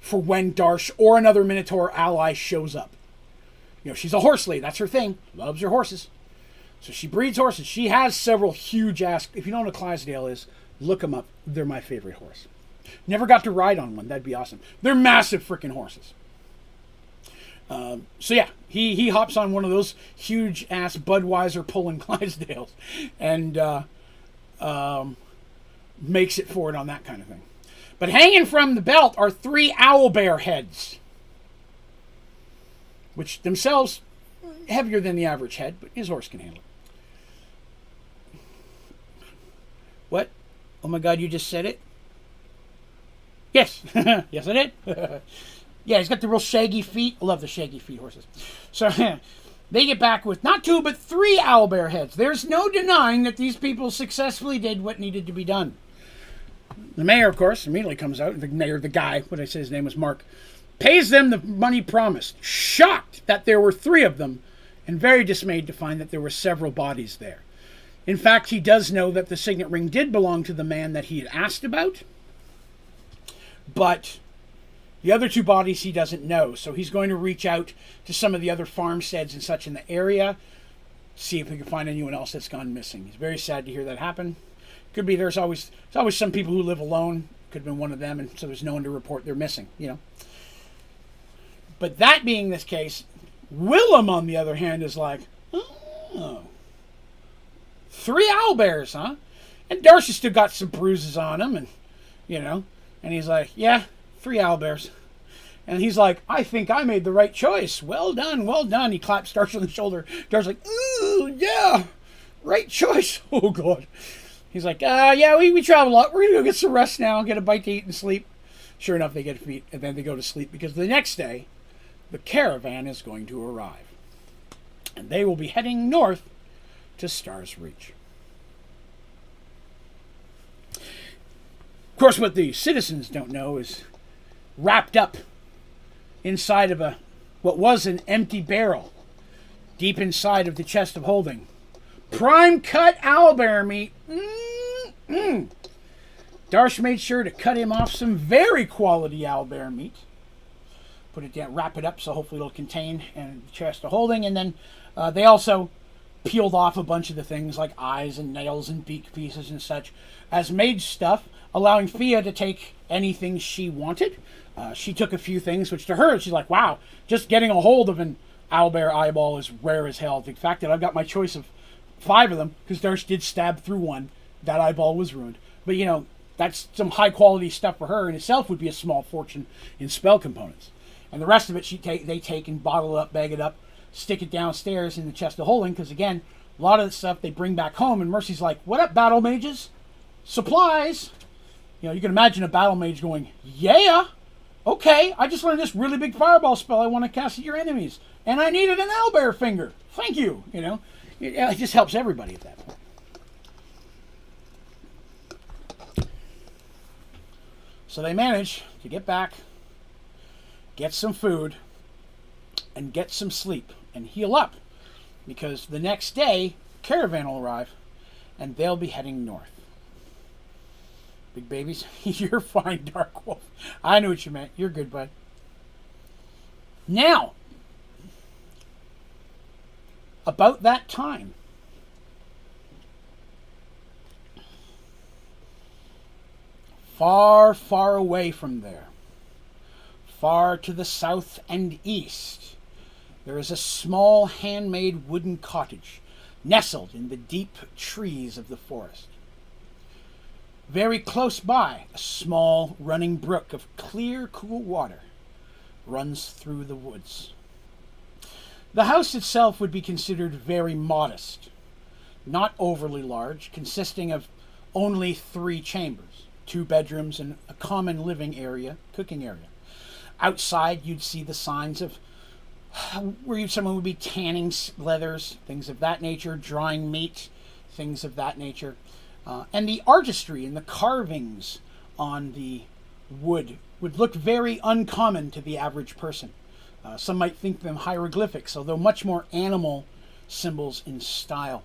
for when Darsh or another Minotaur ally shows up. She's a horse lady. That's her thing. Loves her horses. So she breeds horses. She has several huge ass. If you don't know what a Clydesdale is, look them up. They're my favorite horse. Never got to ride on one. That'd be awesome. They're massive freaking horses. So yeah, he hops on one of those huge ass Budweiser pulling Clydesdales and makes it forward on that kind of thing. But hanging from the belt are 3 owlbear heads, which themselves heavier than the average head, but his horse can handle it. What? Oh my God, you just said it? Yes. Yes, I did. Yeah, he's got the real shaggy feet. I love the shaggy feet horses. So they get back with not 2, but 3 owlbear heads. There's no denying that these people successfully did what needed to be done. The mayor, of course, immediately comes out. The guy, what I said his name was Mark, pays them the money promised. Shocked that there were 3 of them, and very dismayed to find that there were several bodies there. In fact, he does know that the signet ring did belong to the man that he had asked about, but the other two bodies he doesn't know. So he's going to reach out to some of the other farmsteads and such in the area, see if we can find anyone else that's gone missing. He's very sad to hear that happen. Could be there's always some people who live alone. Could have been one of them, and so there's no one to report they're missing, you know. But that being this case, Willem, on the other hand, is like, oh, 3 owlbears, huh? And Darcy's still got some bruises on him, and, you know, and he's like, yeah, 3 owlbears. And he's like, I think I made the right choice. Well done, well done. He claps Darcy on the shoulder. Darcy's like, ooh, yeah, right choice. Oh, God. He's like, yeah, we travel a lot. We're going to go get some rest now, get a bite to eat and sleep. Sure enough, they get feet, and then they go to sleep, because the next day, the caravan is going to arrive. And they will be heading north to Star's Reach. Of course, what the citizens don't know is wrapped up inside of what was an empty barrel, deep inside of the chest of holding, prime cut owlbear meat. Darsh made sure to cut him off some very quality owlbear meat. Put it down, wrap it up, so hopefully it'll contain the chest of holding. And then they also peeled off a bunch of the things like eyes and nails and beak pieces and such as mage stuff, allowing Fia to take anything she wanted. She took a few things, which to her, she's like, wow, just getting a hold of an owlbear eyeball is rare as hell. The fact that I've got my choice of 5 of them, because Darsh did stab through one, that eyeball was ruined. But, you know, that's some high quality stuff for her in itself, would be a small fortune in spell components. And the rest of it they take and bottle it up, bag it up, stick it downstairs in the chest of holding, because again, a lot of the stuff they bring back home, and Mercy's like, what up, battle mages? Supplies! You know, you can imagine a battle mage going, yeah, okay, I just learned this really big fireball spell I want to cast at your enemies, and I needed an owlbear finger. Thank you, you know. It just helps everybody at that point. So they manage to get back, get some food, and get some sleep, and heal up, because the next day, caravan will arrive, and they'll be heading north. Big babies, you're fine, Dark Wolf. I knew what you meant. You're good, bud. Now, about that time, far, far away from there, far to the south and east, there is a small handmade wooden cottage nestled in the deep trees of the forest. Very close by, a small running brook of clear, cool water runs through the woods. The house itself would be considered very modest, not overly large, consisting of only 3 chambers, 2 bedrooms, and a common living area, cooking area. Outside, you'd see the signs of where someone would be tanning leathers, things of that nature, drying meat, things of that nature. And the artistry and the carvings on the wood would look very uncommon to the average person. Some might think them hieroglyphics, although much more animal symbols in style.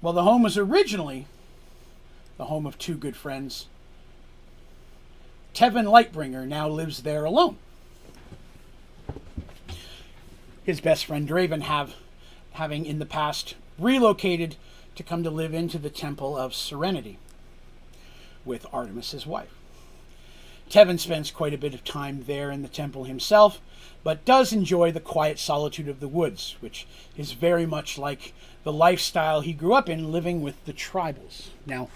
Well, the home was originally the home of 2 good friends. Tevin Lightbringer now lives there alone. His best friend Draven having in the past relocated to come to live into the Temple of Serenity with Artemis, his wife. Tevin spends quite a bit of time there in the temple himself, but does enjoy the quiet solitude of the woods, which is very much like the lifestyle he grew up in, living with the tribals. Now,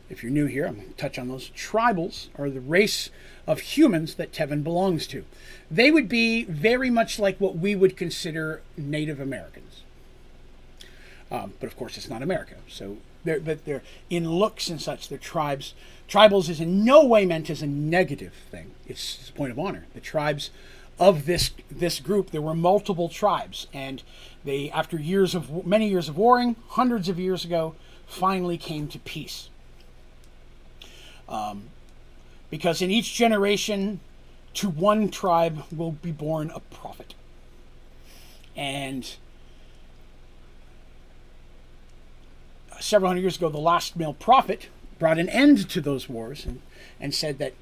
if you're new here, I'm going to touch on those. Tribals are the race of humans that Tevin belongs to. They would be very much like what we would consider Native Americans. But of course, it's not America. So they're in looks and such. They're tribes. Tribals is in no way meant as a negative thing. It's a point of honor. The tribes of this group, there were multiple tribes, and they, after many years of warring, hundreds of years ago, finally came to peace. Because in each generation, to one tribe will be born a prophet. And several hundred years ago, the last male prophet brought an end to those wars and said that,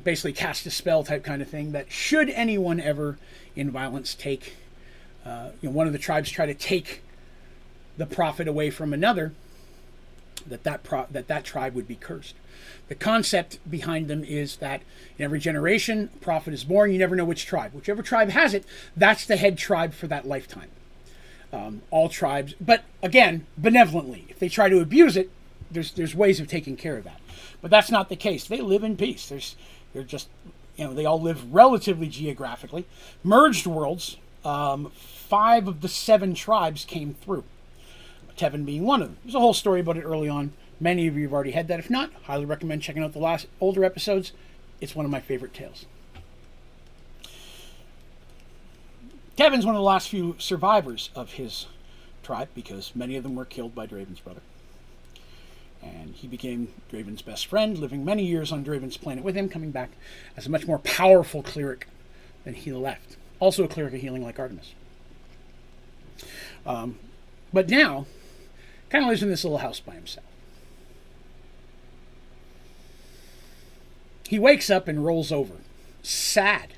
basically cast a spell type kind of thing, that should anyone ever in violence take, one of the tribes try to take the prophet away from another, that tribe would be cursed. The concept behind them is that in every generation, a prophet is born. You never know which tribe. Whichever tribe has it, that's the head tribe for that lifetime. All tribes, but again, benevolently. If they try to abuse it, there's ways of taking care of that. But that's not the case. They live in peace. They're just, they all live relatively geographically. Merged worlds, 5 of the 7 tribes came through. Tevin being one of them. There's a whole story about it early on. Many of you have already had that. If not, highly recommend checking out the older episodes. It's one of my favorite tales. Tevin's one of the last few survivors of his tribe, because many of them were killed by Draven's brother. And he became Draven's best friend, living many years on Draven's planet with him, coming back as a much more powerful cleric than he left. Also a cleric of healing like Artemis. But now, kind of lives in this little house by himself. He wakes up and rolls over, sad,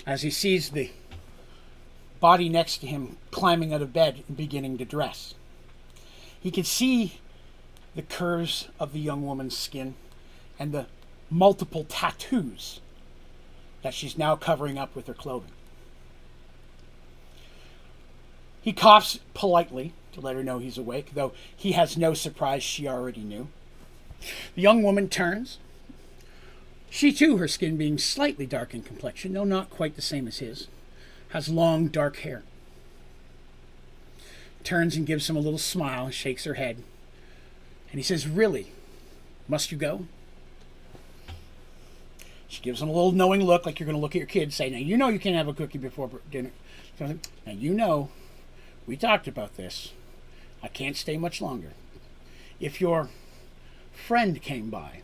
as he sees the body next to him climbing out of bed and beginning to dress. He can see the curves of the young woman's skin and the multiple tattoos that she's now covering up with her clothing. He coughs politely to let her know he's awake, though he has no surprise she already knew. The young woman turns. She too, her skin being slightly dark in complexion, though not quite the same as his, has long dark hair. Turns and gives him a little smile, shakes her head, and he says, "Really? Must you go?" She gives him a little knowing look, like you're going to look at your kid and say, "Now you know you can't have a cookie before dinner. Now you know, we talked about this. I can't stay much longer. If your friend came by,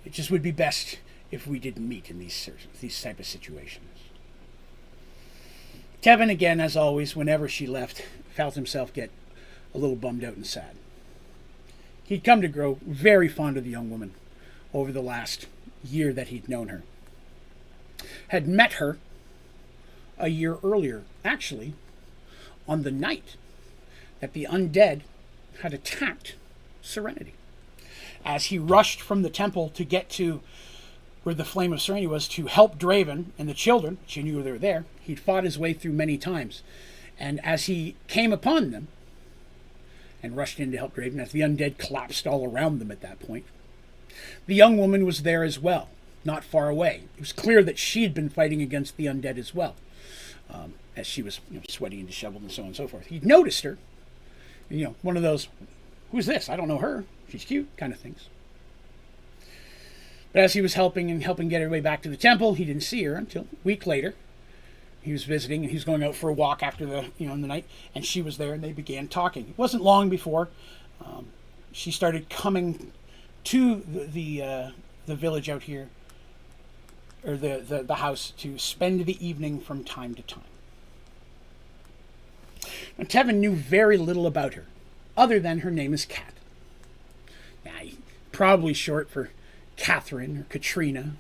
it just would be best if we didn't meet in these type of situations." Tevin, again, as always, whenever she left, felt himself get a little bummed out and sad. He'd come to grow very fond of the young woman over the last year that he'd known her. Had met her a year earlier, actually, on the night that the undead had attacked Serenity. As he rushed from the temple to get to where the Flame of Serenity was to help Draven and the children, she knew they were there, he'd fought his way through many times. And as he came upon them and rushed in to help Draven, as the undead collapsed all around them at that point, the young woman was there as well, not far away. It was clear that she had been fighting against the undead as well, as she was sweaty and disheveled and so on and so forth. He'd noticed her, one of those, "Who's this? I don't know her. She's cute," kind of things. But as he was helping get her way back to the temple, he didn't see her until a week later. He was visiting, and he was going out for a walk after in the night, and she was there, and they began talking. It wasn't long before she started coming to the village out here, or the house, to spend the evening from time to time. Now, Tevin knew very little about her, other than her name is Kat. Now, probably short for Catherine or Katrina.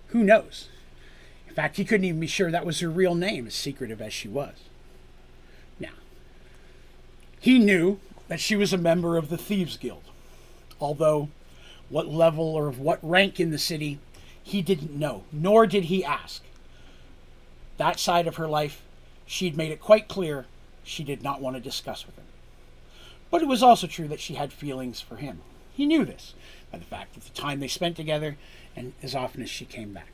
Who knows? In fact, he couldn't even be sure that was her real name, as secretive as she was. Now, he knew that she was a member of the Thieves Guild, although what level or of what rank in the city, he didn't know, nor did he ask. That side of her life, she'd made it quite clear she did not want to discuss with him. But it was also true that she had feelings for him. He knew this by the fact of the time they spent together and as often as she came back.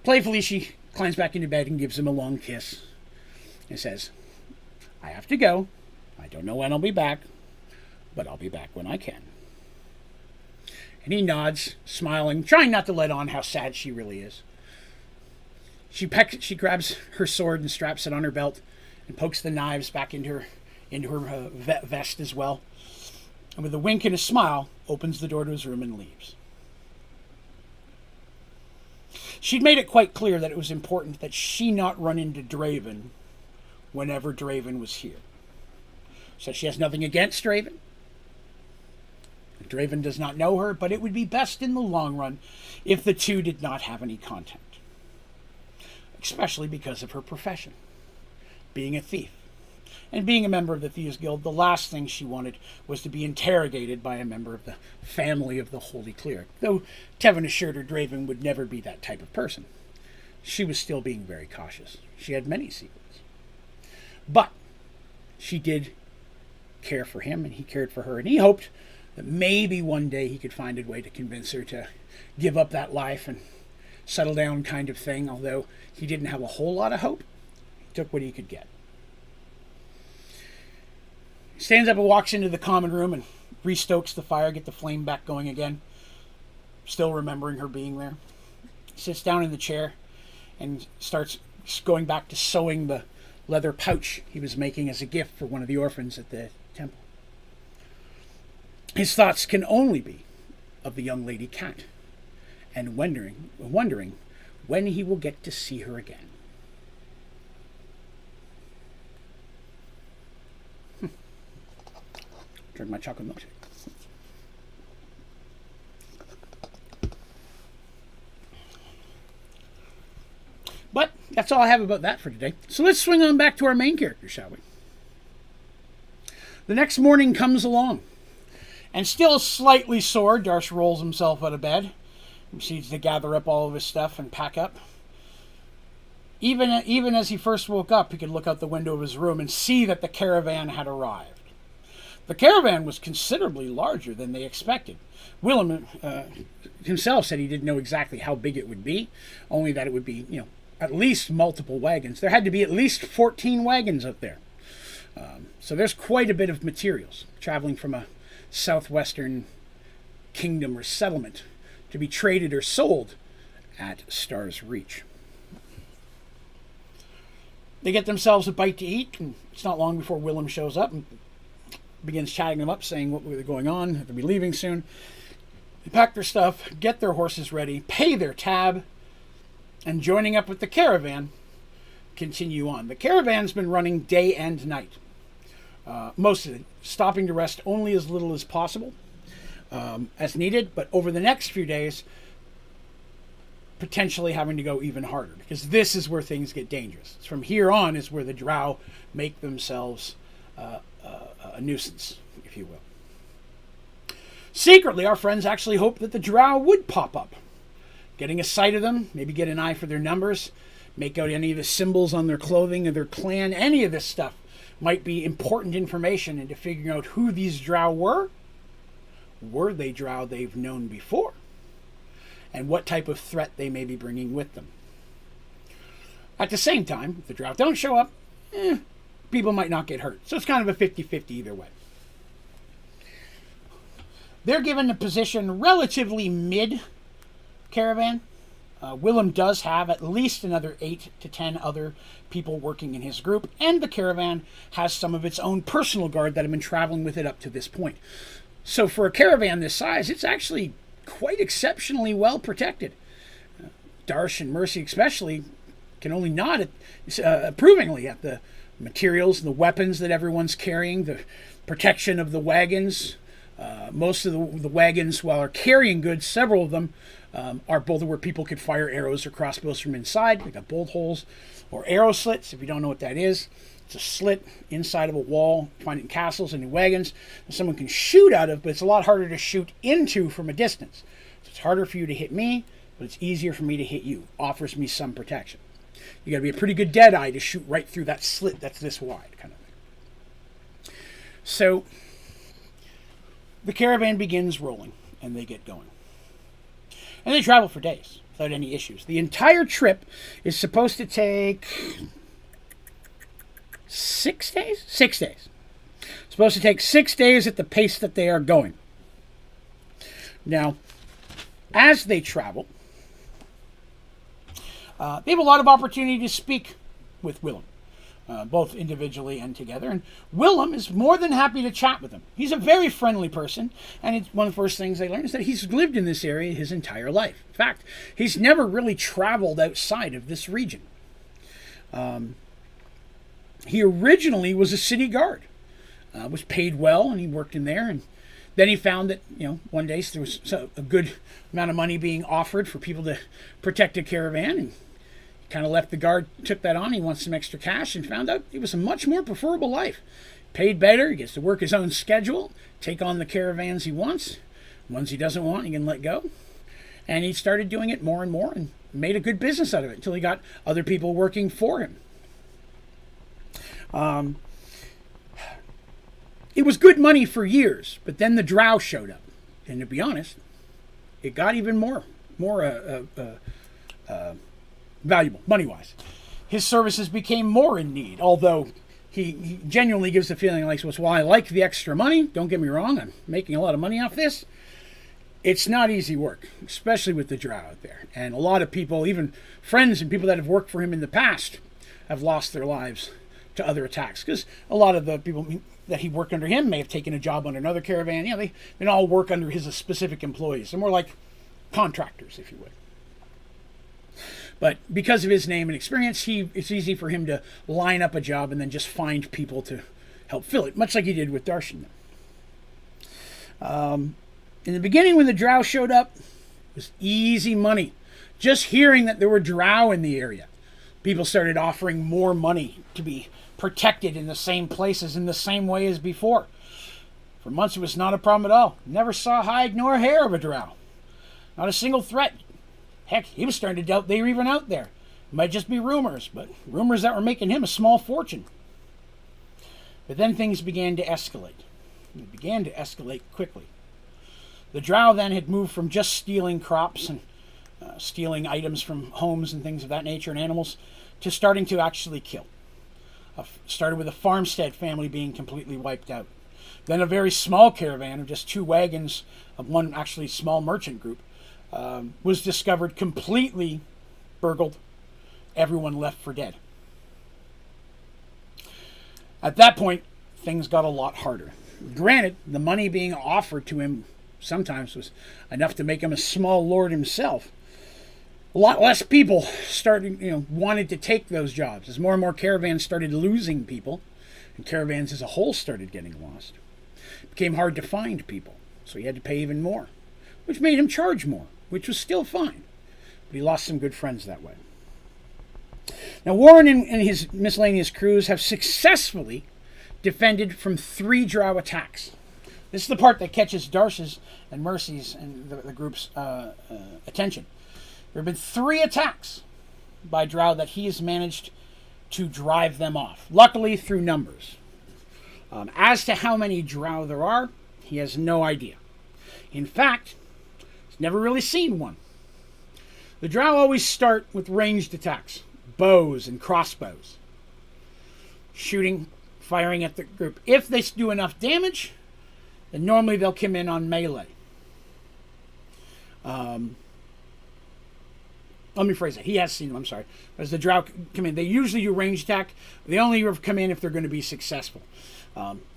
Playfully, she climbs back into bed and gives him a long kiss and says, "I have to go. I don't know when I'll be back, but I'll be back when I can." And he nods, smiling, trying not to let on how sad she really is. She grabs her sword and straps it on her belt and pokes the knives back into her vest as well. And with a wink and a smile, opens the door to his room and leaves. She'd made it quite clear that it was important that she not run into Draven whenever Draven was here. So she has nothing against Draven. Draven does not know her, but it would be best in the long run if the two did not have any contact. Especially because of her profession, being a thief. And being a member of the Thieves Guild, the last thing she wanted was to be interrogated by a member of the family of the Holy Cleric. Though Tevin assured her Draven would never be that type of person. She was still being very cautious. She had many secrets. But she did care for him, and he cared for her, and he hoped that maybe one day he could find a way to convince her to give up that life and settle down kind of thing, although he didn't have a whole lot of hope. He took what he could get. He stands up and walks into the common room and restokes the fire, get the flame back going again, still remembering her being there. He sits down in the chair and starts going back to sewing the leather pouch he was making as a gift for one of the orphans at the temple. His thoughts can only be of the young lady Cat, and wondering when he will get to see her again. Drink my chocolate milkshake. But that's all I have about that for today. So let's swing on back to our main character, shall we? The next morning comes along, and still slightly sore, Darsh rolls himself out of bed and proceeds to gather up all of his stuff and pack up. Even as he first woke up, he could look out the window of his room and see that the caravan had arrived. The caravan was considerably larger than they expected. Willem himself said he didn't know exactly how big it would be, only that it would be, at least multiple wagons. There had to be at least 14 wagons up there. So there's quite a bit of materials traveling from a southwestern kingdom or settlement to be traded or sold at Star's Reach. They get themselves a bite to eat, and it's not long before Willem shows up and begins chatting them up, saying what was going on, they'll be leaving soon. They pack their stuff, get their horses ready, pay their tab, and joining up with the caravan, continue on. The caravan's been running day and night. Most of it, stopping to rest only as little as possible, as needed, but over the next few days, potentially having to go even harder, because this is where things get dangerous. From here on is where the drow make themselves a nuisance, if you will. Secretly, our friends actually hoped that the drow would pop up. Getting a sight of them, maybe get an eye for their numbers, make out any of the symbols on their clothing of their clan, any of this stuff might be important information into figuring out who these drow were. Were they drow they've known before? And what type of threat they may be bringing with them. At the same time, if the drow don't show up, people might not get hurt. So it's kind of a 50-50 either way. They're given a position relatively mid-caravan. Willem does have at least another 8 to 10 other people working in his group, and the caravan has some of its own personal guard that have been traveling with it up to this point. So for a caravan this size, it's actually quite exceptionally well protected. Darsh and Mercy especially can only nod approvingly at the materials and the weapons that everyone's carrying, the protection of the wagons. Most of the wagons, while are carrying goods, several of them are both where people could fire arrows or crossbows from inside. They got bolt holes or arrow slits, if you don't know what that is. It's a slit inside of a wall. You find it in castles and in wagons that someone can shoot out of, but it's a lot harder to shoot into from a distance. So it's harder for you to hit me, but it's easier for me to hit you. Offers me some protection. You got to be a pretty good deadeye to shoot right through that slit that's this wide, kind of thing. So the caravan begins rolling, and they get going. And they travel for days without any issues. The entire trip is supposed to take 6 days? 6 days. It's supposed to take 6 days at the pace that they are going. Now, as they travel, they have a lot of opportunity to speak with Willem, both individually and together. And Willem is more than happy to chat with them. He's a very friendly person, and it's one of the first things they learn is that he's lived in this area his entire life. In fact, he's never really traveled outside of this region. He originally was a city guard, was paid well, and he worked in there. And then he found that, one day there was a good amount of money being offered for people to protect a caravan, and he kind of left the guard, took that on. He wants some extra cash, and found out it was a much more preferable life. Paid better, he gets to work his own schedule, take on the caravans he wants. Ones he doesn't want, he can let go. And he started doing it more and more and made a good business out of it until he got other people working for him. It was good money for years, but then the drow showed up. And to be honest, it got even more valuable, money-wise. His services became more in need, although he genuinely gives the feeling like, well, I like the extra money. Don't get me wrong, I'm making a lot of money off this. It's not easy work, especially with the drow out there. And a lot of people, even friends and people that have worked for him in the past, have lost their lives to other attacks. Because a lot of the people that he worked under him may have taken a job on another caravan. They don't all work under his specific employees. They're more like contractors, if you would. But because of his name and experience, it's easy for him to line up a job and then just find people to help fill it, much like he did with Darshan. In the beginning, when the drow showed up, it was easy money. Just hearing that there were drow in the area, people started offering more money to be protected in the same places in the same way as before. For months, it was not a problem at all. Never saw hide nor hair of a drow. Not a single threat. Heck, he was starting to doubt they were even out there. It might just be rumors, but rumors that were making him a small fortune. But then things began to escalate. It began to escalate quickly. The drow then had moved from just stealing crops and stealing items from homes and things of that nature and animals to starting to actually kill. Started with a farmstead family being completely wiped out. Then a very small caravan of just 2 wagons of one actually small merchant group was discovered completely burgled. Everyone left for dead. At that point, things got a lot harder. Granted, the money being offered to him sometimes was enough to make him a small lord himself. A lot less people started, wanted to take those jobs as more and more caravans started losing people, and caravans as a whole started getting lost. It became hard to find people, so he had to pay even more, which made him charge more, which was still fine, but he lost some good friends that way. Now, Warren and his miscellaneous crews have successfully defended from 3 drow attacks. This is the part that catches Darsh's and Mercy's and the group's attention. There have been 3 attacks by drow that he has managed to drive them off, luckily through numbers. As to how many drow there are, he has no idea. In fact, he's never really seen one. The drow always start with ranged attacks, bows and crossbows, shooting, firing at the group. If they do enough damage, then normally they'll come in on melee. Let me phrase it. He has seen them, I'm sorry. As the drow come in, they usually do ranged attack. They only come in if they're going to be successful.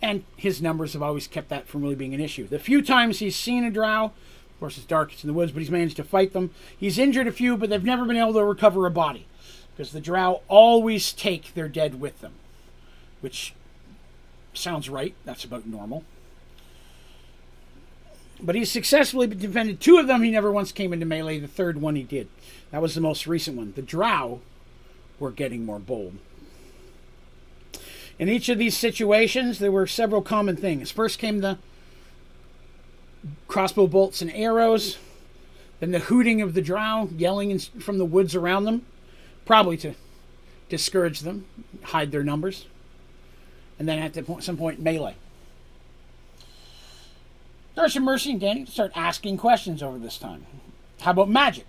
And his numbers have always kept that from really being an issue. The few times he's seen a drow, of course it's dark, it's in the woods, but he's managed to fight them. He's injured a few, but they've never been able to recover a body, because the drow always take their dead with them, which sounds right. That's about normal. But he's successfully defended 2 of them. He never once came into melee. The 3rd one he did. That was the most recent one. The drow were getting more bold. In each of these situations, there were several common things. First came the crossbow bolts and arrows. Then the hooting of the drow, yelling from the woods around them, probably to discourage them, hide their numbers. And then at some point, melee. Darsh, Mercy, and Danny start asking questions over this time. How about magic?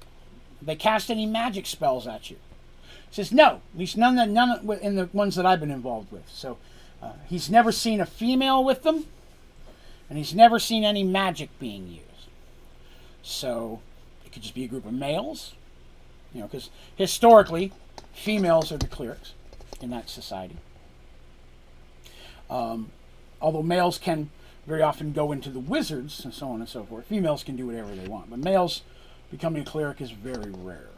Have they cast any magic spells at you? He says, no. At least none in the ones that I've been involved with. So he's never seen a female with them, and he's never seen any magic being used. So it could just be a group of males, because historically, females are the clerics in that society. Although males can very often go into the wizards and so on and so forth. Females can do whatever they want, but males becoming a cleric is very rare.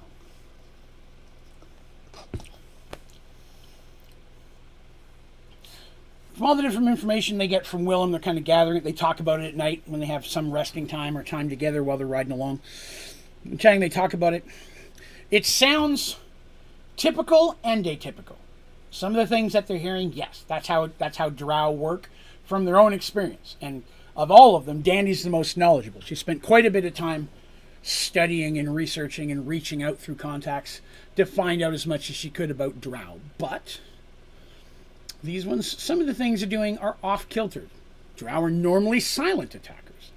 from all the different information they get from Willem, they're kind of gathering it. They talk about it at night when they have some resting time or time together while they're riding along. Chatting, they talk about it. It sounds typical and atypical. Some of the things that they're hearing, yes, that's how drow work from their own experience. And of all of them, Dandy's the most knowledgeable. She spent quite a bit of time studying and researching and reaching out through contacts to find out as much as she could about drow. But these ones, some of the things they're doing are off-kilter. Drow are normally silent attackers.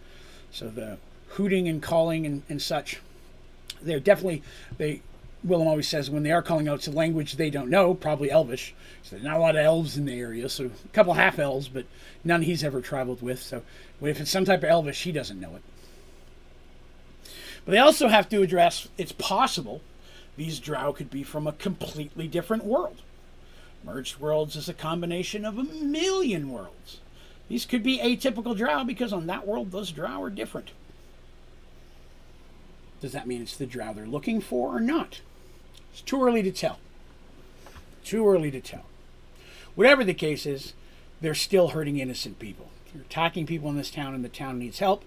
So the hooting and calling and such, they're definitely, Willem always says when they are calling out, it's a language they don't know, probably Elvish. So there's not a lot of elves in the area, so a couple half-elves, but none he's ever traveled with. So if it's some type of Elvish, he doesn't know it. But they also have to address, it's possible these drow could be from a completely different world. Merged worlds is a combination of a million worlds. These could be atypical drow because on that world, those drow are different. Does that mean it's the drow they're looking for or not? It's too early to tell. Too early to tell. Whatever the case is, they're still hurting innocent people. They're attacking people in this town and the town needs help.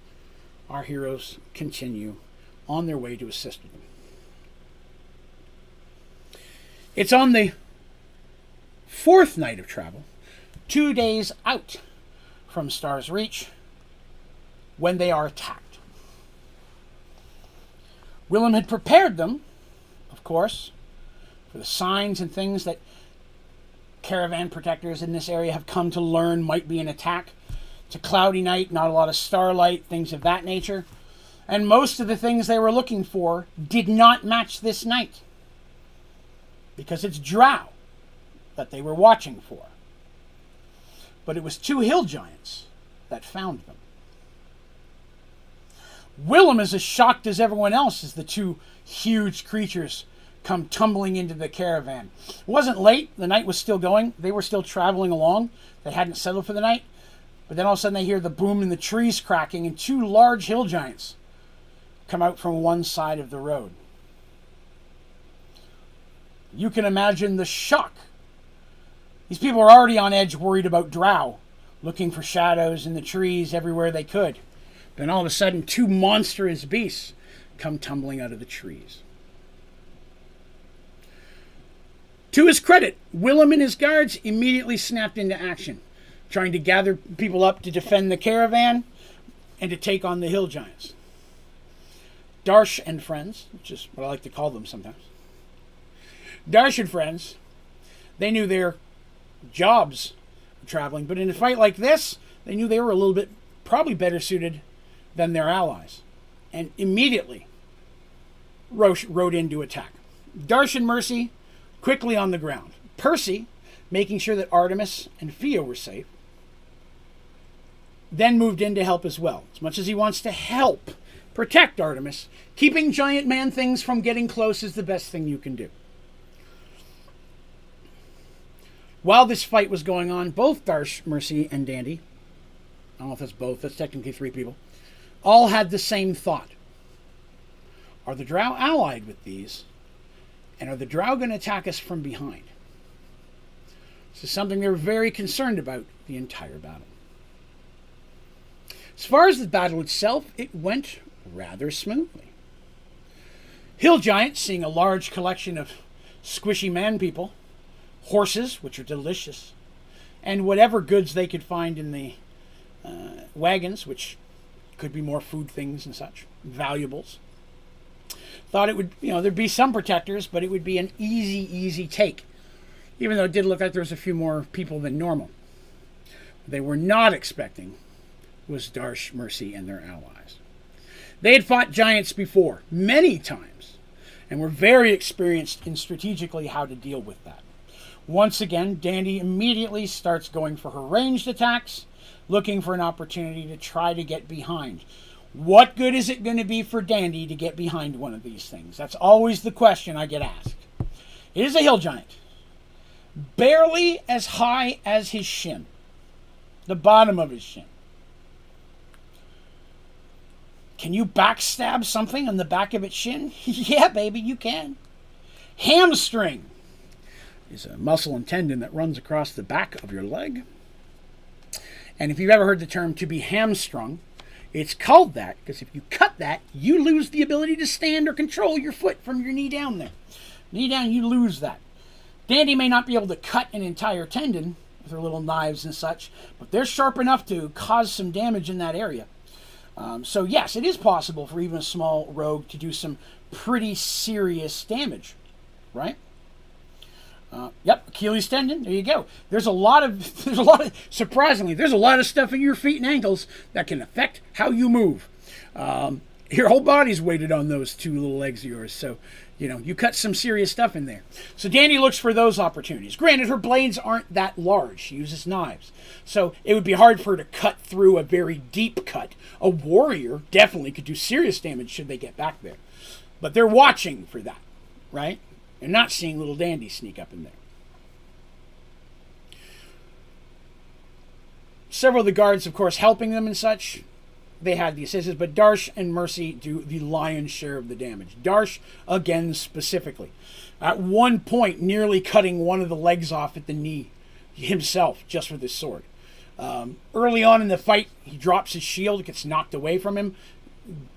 Our heroes continue on their way to assist them. It's on the fourth night of travel, 2 days out from Star's Reach, when they are attacked. Willem had prepared them, of course, for the signs and things that caravan protectors in this area have come to learn might be an attack. It's a cloudy night, not a lot of starlight, things of that nature. And most of the things they were looking for did not match this night. Because it's drow that they were watching for. But it was 2 hill giants that found them. Willem is as shocked as everyone else as the 2 huge creatures come tumbling into the caravan. It wasn't late. The night was still going. They were still traveling along. They hadn't settled for the night. But then all of a sudden they hear the boom in the trees cracking and 2 large hill giants come out from one side of the road. You can imagine the shock. These people are already on edge, worried about drow, looking for shadows in the trees everywhere they could. Then all of a sudden, 2 monstrous beasts come tumbling out of the trees. To his credit, Willem and his guards immediately snapped into action, trying to gather people up to defend the caravan and to take on the hill giants. Darsh and friends, which is what I like to call them sometimes. Darsh and friends, they knew their jobs were traveling, but in a fight like this, they knew they were a little bit probably better suited than their allies, and immediately rode in to attack. Darsh and Mercy quickly on the ground. Percy, making sure that Artemis and Theo were safe, then moved in to help as well. As much as he wants to help protect Artemis, keeping giant man things from getting close is the best thing you can do. While this fight was going on, both Darsh, Mercy, and Dandy, I don't know if that's both, that's technically 3 people, all had the same thought. Are the drow allied with these? And are the drow going to attack us from behind? This is something they were very concerned about the entire battle. As far as the battle itself, it went rather smoothly. Hill giants, seeing a large collection of squishy man people, horses, which are delicious, and whatever goods they could find in the wagons, which could be more food things and such, valuables, thought it would, there'd be some protectors, but it would be an easy take, even though it did look like there was a few more people than normal. What they were not expecting was Darsh, Mercy, and their allies. They had fought giants before, many times, and were very experienced in strategically how to deal with that. Once again, Dandy immediately starts going for her ranged attacks, looking for an opportunity to try to get behind. What good is it going to be for Dandy to get behind one of these things? That's always the question I get asked. It is a hill giant, barely as high as his shin, the bottom of his shin. Can you backstab something on the back of its shin? Yeah, baby, you can. Hamstring is a muscle and tendon that runs across the back of your leg. And if you've ever heard the term to be hamstrung, it's called that because if you cut that, you lose the ability to stand or control your foot from your knee down there. Knee down, you lose that. Dandy may not be able to cut an entire tendon with their little knives and such, but they're sharp enough to cause some damage in that area. So yes, it is possible for even a small rogue to do some pretty serious damage, right? Yep, Achilles tendon. There you go. There's a lot of surprisingly, there's a lot of stuff in your feet and ankles that can affect how you move. Your whole body's weighted on those two little legs of yours. So, you cut some serious stuff in there. So Dandy looks for those opportunities. Granted, her blades aren't that large. She uses knives. So it would be hard for her to cut through a very deep cut. A warrior definitely could do serious damage should they get back there. But they're watching for that, right? They're not seeing little Dandy sneak up in there. Several of the guards, of course, helping them and such. They had the assistance, but Darsh and Mercy do the lion's share of the damage. Darsh, again, specifically. At one point, nearly cutting one of the legs off at the knee himself, just with his sword. Early on in the fight, he drops his shield, gets knocked away from him,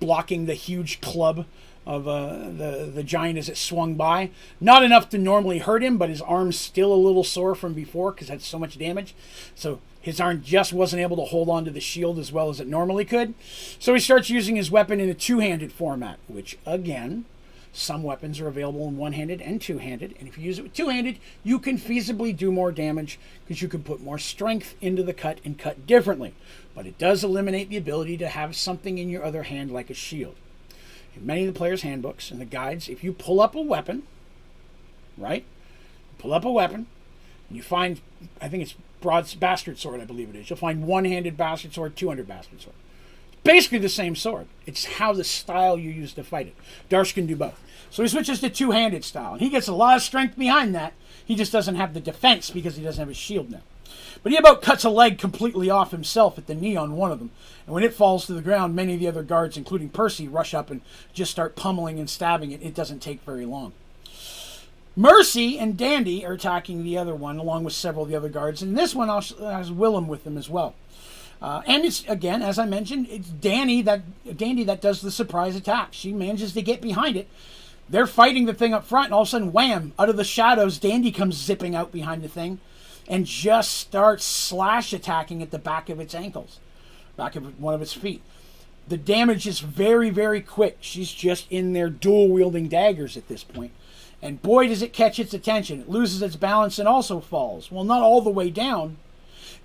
blocking the huge club of the giant as it swung by. Not enough to normally hurt him, but his arm's still a little sore from before because it had so much damage. So his arm just wasn't able to hold on to the shield as well as it normally could. So he starts using his weapon in a two-handed format, which, again, some weapons are available in one-handed and two-handed. And if you use it with two-handed, you can feasibly do more damage because you can put more strength into the cut and cut differently. But it does eliminate the ability to have something in your other hand like a shield. In many of the players' handbooks and the guides, if you pull up a weapon, right? Pull up a weapon, and you find, I think it's bastard sword, I believe it is. You'll find one-handed bastard sword, two-handed bastard sword. It's basically the same sword. It's how the style you use to fight it. Darsh can do both. So he switches to two-handed style, and he gets a lot of strength behind that. He just doesn't have the defense because he doesn't have his shield now. But he about cuts a leg completely off himself at the knee on one of them. And when it falls to the ground, many of the other guards, including Percy, rush up and just start pummeling and stabbing it. It doesn't take very long. Mercy and Dandy are attacking the other one, along with several of the other guards. And this one has Willem with them as well. And it's, again, as I mentioned, it's Dandy that does the surprise attack. She manages to get behind it. They're fighting the thing up front, and all of a sudden, wham, out of the shadows, Dandy comes zipping out behind the thing and just starts slash attacking at the back of its ankles, back of one of its feet. The damage is very, very quick. She's just in there dual-wielding daggers at this point. And boy, does it catch its attention. It loses its balance and also falls. Well, not all the way down.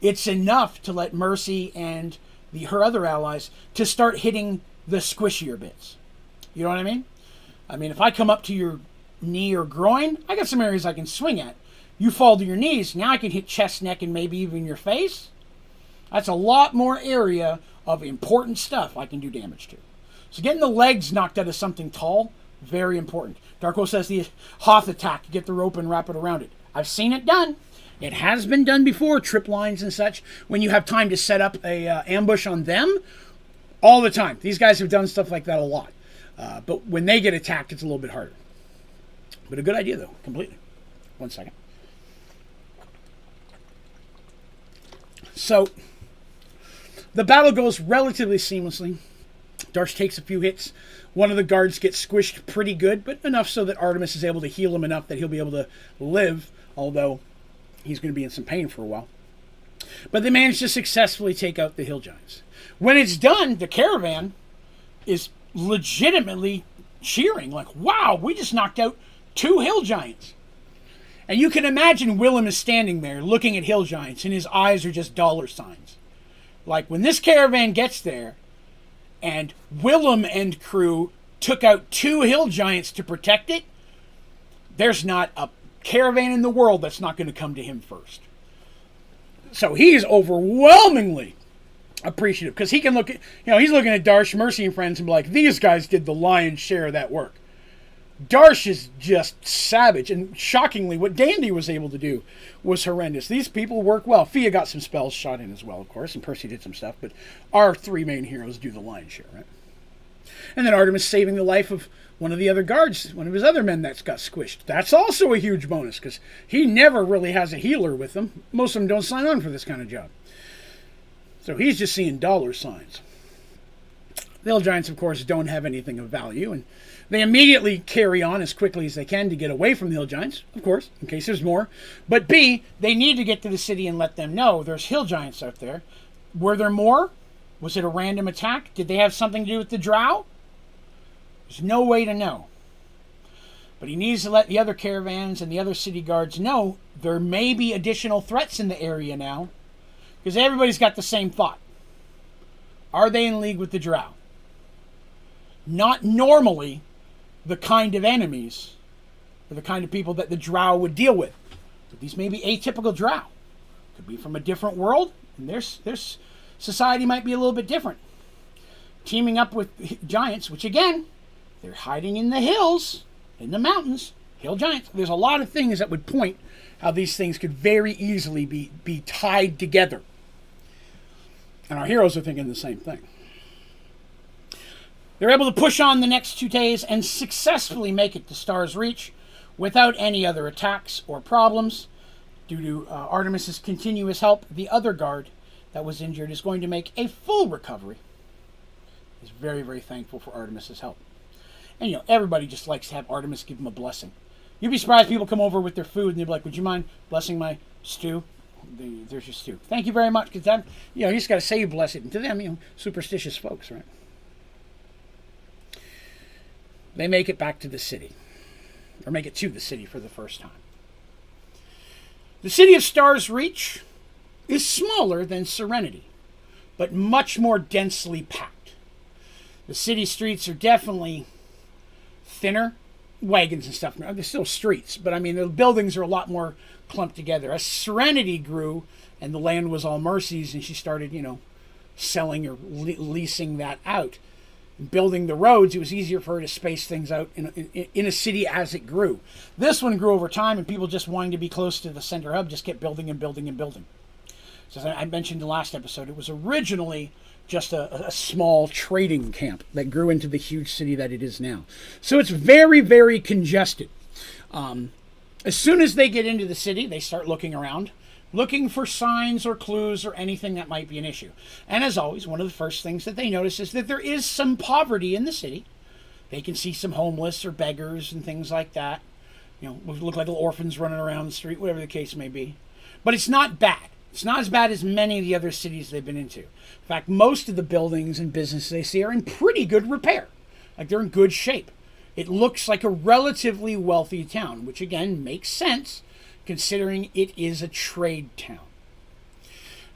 It's enough to let Mercy and her other allies to start hitting the squishier bits. You know what I mean? I mean, if I come up to your knee or groin, I got some areas I can swing at. You fall to your knees, now I can hit chest, neck, and maybe even your face. That's a lot more area of important stuff I can do damage to. So getting the legs knocked out of something tall, very important. Darko says the Hoth attack, you get the rope and wrap it around it. I've seen it done. It has been done before, trip lines and such, when you have time to set up a ambush on them all the time. These guys have done stuff like that a lot. But when they get attacked, it's a little bit harder. But a good idea, though, completely. One second. So, the battle goes relatively seamlessly. Darsh takes a few hits. One of the guards gets squished pretty good, but enough so that Artemis is able to heal him enough that he'll be able to live, although he's going to be in some pain for a while. But they manage to successfully take out the hill giants. When it's done, the caravan is legitimately cheering, like, wow, we just knocked out 2 hill giants. And you can imagine Willem is standing there looking at hill giants, and his eyes are just dollar signs. Like, when this caravan gets there, and Willem and crew took out 2 hill giants to protect it, there's not a caravan in the world that's not going to come to him first. So he's overwhelmingly appreciative, because he can look at, he's looking at Darsh, Mercy, and friends and be like, these guys did the lion's share of that work. Darsh is just savage, and shockingly, what Dandy was able to do was horrendous. These people work well. Fia got some spells shot in as well, of course, and Percy did some stuff, but our 3 main heroes do the lion's share, right? And then Artemis saving the life of one of the other guards, one of his other men that's got squished. That's also a huge bonus, because he never really has a healer with him. Most of them don't sign on for this kind of job. So he's just seeing dollar signs. The hill giants, of course, don't have anything of value, and they immediately carry on as quickly as they can to get away from the hill giants, of course, in case there's more. But B, they need to get to the city and let them know there's hill giants out there. Were there more? Was it a random attack? Did they have something to do with the drow? There's no way to know. But he needs to let the other caravans and the other city guards know there may be additional threats in the area now, because everybody's got the same thought. Are they in league with the drow? Not normally the kind of enemies or the kind of people that the drow would deal with. But these may be atypical drow. Could be from a different world, and their society might be a little bit different. Teaming up with giants, which again, they're hiding in the hills, in the mountains, hill giants. There's a lot of things that would point how these things could very easily be tied together. And our heroes are thinking the same thing. They're able to push on the next 2 days and successfully make it to Star's Reach without any other attacks or problems. Due to Artemis's continuous help, the other guard that was injured is going to make a full recovery. He's very, very thankful for Artemis's help. And, you know, everybody just likes to have Artemis give them a blessing. You'd be surprised people come over with their food and they'd be like, would you mind blessing my stew? There's your stew. Thank you very much. Because that, you know, you just got to say you bless it. And to them, you know, superstitious folks, right? They make it back to the city. Or make it to the city for the first time. The city of Star's Reach is smaller than Serenity, but much more densely packed. The city streets are definitely thinner. Wagons and stuff. They're still streets, but I mean, the buildings are a lot more clumped together. As Serenity grew and the land was all Mercy's and she started, you know, selling or leasing that out, building the roads, it was easier for her to space things out in a city as it grew. This one grew over time, and people just wanting to be close to the center hub just kept building and building and building. So as I mentioned in the last episode, it was originally just a small trading camp that grew into the huge city that it is now. So it's very, very congested. As soon as they get into the city, they start looking around, looking for signs or clues or anything that might be an issue. And as always, one of the first things that they notice is that there is some poverty in the city. They can see some homeless or beggars and things like that. You know, look like little orphans running around the street, whatever the case may be. But it's not bad. It's not as bad as many of the other cities they've been into. In fact, most of the buildings and businesses they see are in pretty good repair. Like, they're in good shape. It looks like a relatively wealthy town, which again makes sense considering it is a trade town.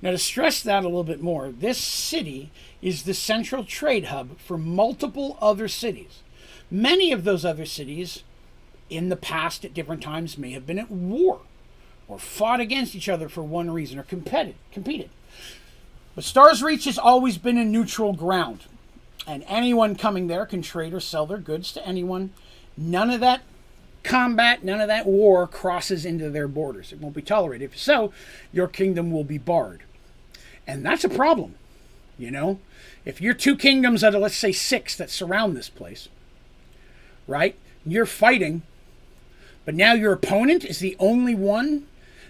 Now, to stress that a little bit more, this city is the central trade hub for multiple other cities. Many of those other cities in the past at different times may have been at war or fought against each other for one reason or competed. But Star's Reach has always been a neutral ground, and anyone coming there can trade or sell their goods to anyone. None of that combat, none of that war crosses into their borders. It won't be tolerated. If so, your kingdom will be barred. And that's a problem, you know? If you're 2 kingdoms out of, let's say, 6 that surround this place, right? You're fighting, but now your opponent is the only one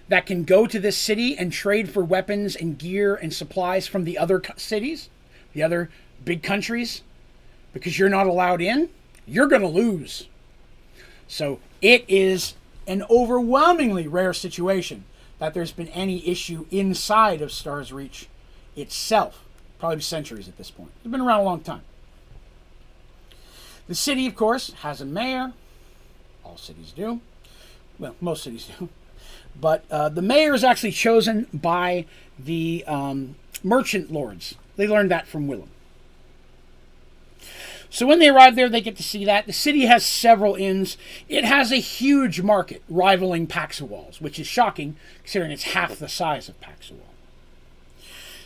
that can go to this city and trade for weapons and gear and supplies from the other cities, the other big countries, because you're not allowed in, you're going to lose. So it is an overwhelmingly rare situation that there's been any issue inside of Star's Reach itself. Probably centuries at this point. It's been around a long time. The city, of course, has a mayor. All cities do. Well, most cities do. But the mayor is actually chosen by the merchant lords. They learned that from Willem. So when they arrive there, they get to see that. The city has several inns. It has a huge market, rivaling Paxawal's, which is shocking, considering it's half the size of Paxawal.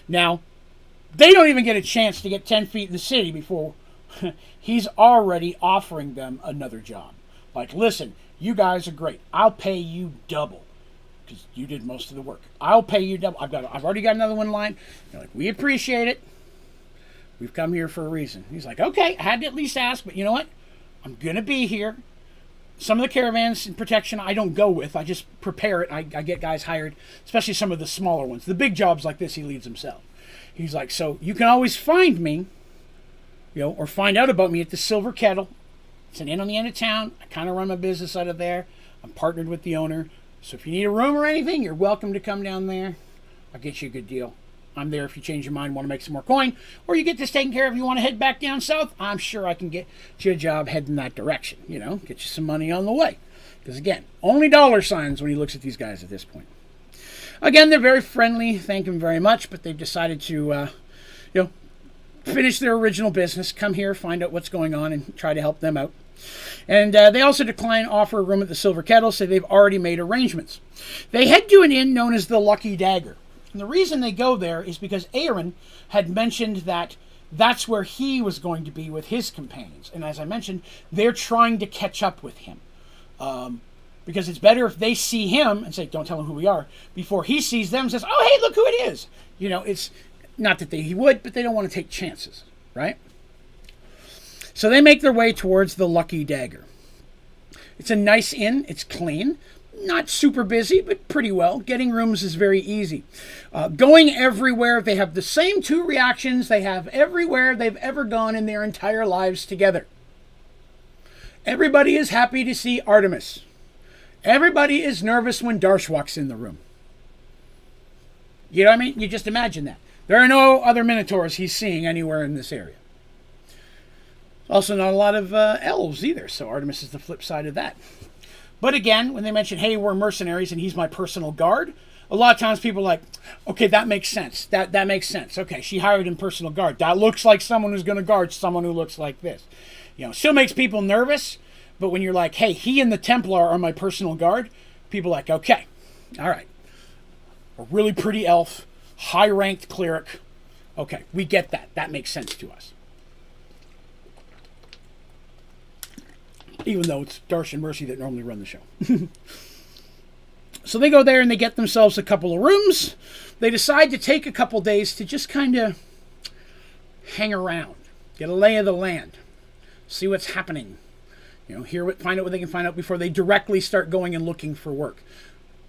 Now, they don't even get a chance to get 10 feet in the city before he's already offering them another job. Like, listen, you guys are great. I'll pay you double, because you did most of the work. I'll pay you double. I've already got another one lined. They're like, we appreciate it. We've come here for a reason. He's like, okay, I had to at least ask, but you know what? I'm going to be here. Some of the caravans in protection I don't go with. I just prepare it. I get guys hired, especially some of the smaller ones. The big jobs like this, he leads himself. He's like, so you can always find me, or find out about me at the Silver Kettle. It's an inn on the end of town. I kind of run my business out of there. I'm partnered with the owner. So if you need a room or anything, you're welcome to come down there. I'll get you a good deal. I'm there if you change your mind, want to make some more coin, or you get this taken care of, you want to head back down south, I'm sure I can get you a job heading that direction, get you some money on the way. Because again, only dollar signs when he looks at these guys at this point. Again, they're very friendly, thank him very much, but they've decided to, finish their original business, come here, find out what's going on, and try to help them out. And they also decline offer a room at the Silver Kettle, so they've already made arrangements. They head to an inn known as the Lucky Dagger. And the reason they go there is because Aaron had mentioned that that's where he was going to be with his companions. And as I mentioned, they're trying to catch up with him. Because it's better if they see him and say, don't tell him who we are, before he sees them and says, oh, hey, look who it is. It's not that he would, but they don't want to take chances, right? So they make their way towards the Lucky Dagger. It's a nice inn. It's clean. Not super busy, but pretty well. Getting rooms is very easy. Going everywhere, they have the same 2 reactions they have everywhere they've ever gone in their entire lives together. Everybody is happy to see Artemis. Everybody is nervous when Darsh walks in the room. You know what I mean? You just imagine that. There are no other Minotaurs he's seeing anywhere in this area. Also not a lot of elves either, so Artemis is the flip side of that. But again, when they mention, hey, we're mercenaries and he's my personal guard, a lot of times people are like, okay, that makes sense. That makes sense. Okay, she hired him personal guard. That looks like someone who's going to guard someone who looks like this. Still makes people nervous, but when you're like, hey, he and the Templar are my personal guard, people are like, okay, all right. A really pretty elf, high-ranked cleric. Okay, we get that. That makes sense to us. Even though it's Darsh and Mercy that normally run the show. So they go there and they get themselves a couple of rooms. They decide to take a couple days to just kind of hang around, get a lay of the land, see what's happening. Find out what they can find out before they directly start going and looking for work.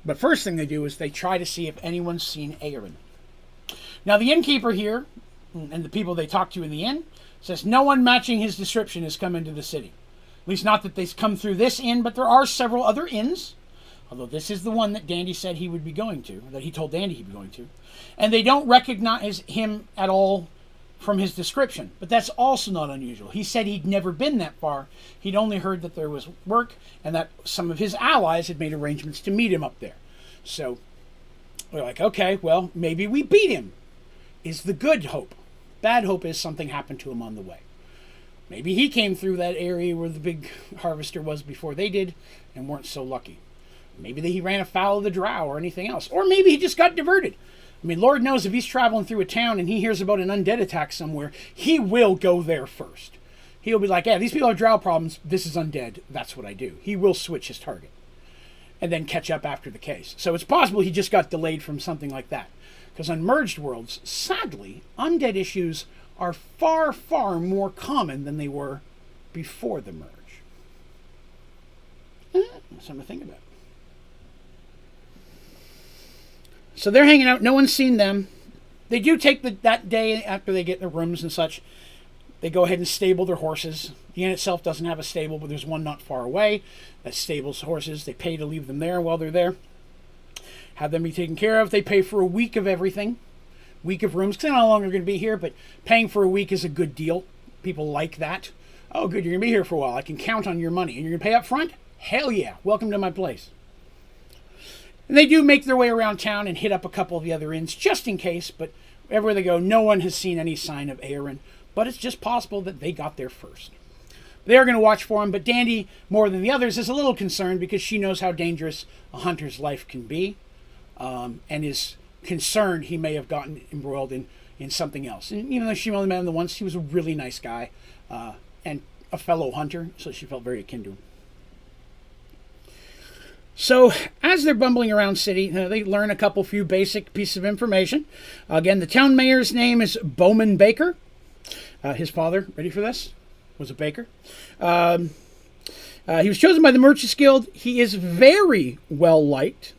But first thing they do is they try to see if anyone's seen Aaron. Now the innkeeper here, and the people they talk to in the inn, says no one matching his description has come into the city. At least not that they've come through this inn, but there are several other inns. Although this is the one that Dandy said he would be going to, that he told Dandy he'd be going to. And they don't recognize him at all from his description. But that's also not unusual. He said he'd never been that far. He'd only heard that there was work and that some of his allies had made arrangements to meet him up there. So we're like, okay, well, maybe we beat him, is the good hope. Bad hope is something happened to him on the way. Maybe he came through that area where the big harvester was before they did and weren't so lucky. Maybe he ran afoul of the drow or anything else. Or maybe he just got diverted. I mean, Lord knows if he's traveling through a town and he hears about an undead attack somewhere, he will go there first. He'll be like, yeah, these people have drow problems. This is undead. That's what I do. He will switch his target and then catch up after the case. So it's possible he just got delayed from something like that. Because on Mergedworlds, sadly, undead issues are far, far more common than they were before the merge. Something to think about. So they're hanging out. No one's seen them. They do take that day after they get their rooms and such. They go ahead and stable their horses. The inn itself doesn't have a stable, but there's one not far away that stables horses. They pay to leave them there while they're there. Have them be taken care of. They pay for a week of everything. Week of rooms, because I don't know how long they're going to be here, but paying for a week is a good deal. People like that. Oh, good, you're going to be here for a while. I can count on your money. And you're going to pay up front? Hell yeah. Welcome to my place. And they do make their way around town and hit up a couple of the other inns, just in case, but everywhere they go, no one has seen any sign of Aaron. But it's just possible that they got there first. They are going to watch for him, but Dandy, more than the others, is a little concerned because she knows how dangerous a hunter's life can be, and is concerned he may have gotten embroiled in something else. And even though she only met him the once, he was a really nice guy and a fellow hunter, so she felt very akin to him. So as they're bumbling around city, they learn a few basic pieces of information. Again, the town mayor's name is Bowman Baker. His father, ready for this, was a baker. He was chosen by the Merchants Guild. He is very well liked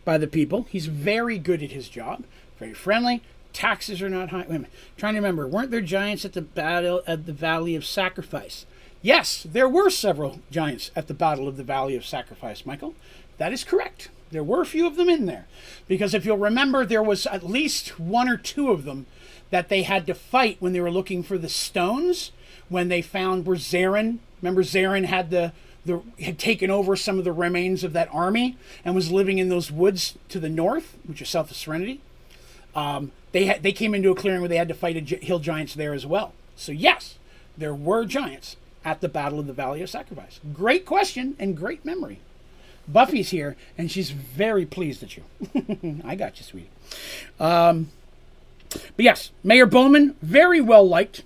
by the people. He's very good at his job, very friendly, taxes are not high. Wait a minute. Trying to remember. Weren't there giants at the battle at the Valley of Sacrifice? Yes, there were several giants at the Battle of the Valley of Sacrifice, Michael. That is correct. There were a few of them in there. Because if you'll remember, there was at least one or two of them that they had to fight when they were looking for the stones, when they found where Zarin, remember Zarin had had taken over some of the remains of that army and was living in those woods to the north, which is south of Serenity. They came into a clearing where they had to fight hill giants there as well. So yes, there were giants at the Battle of the Valley of Sacrifice. Great question and great memory. Buffy's here, and she's very pleased at you. I got you, sweetie. But yes, Mayor Bowman, very well liked.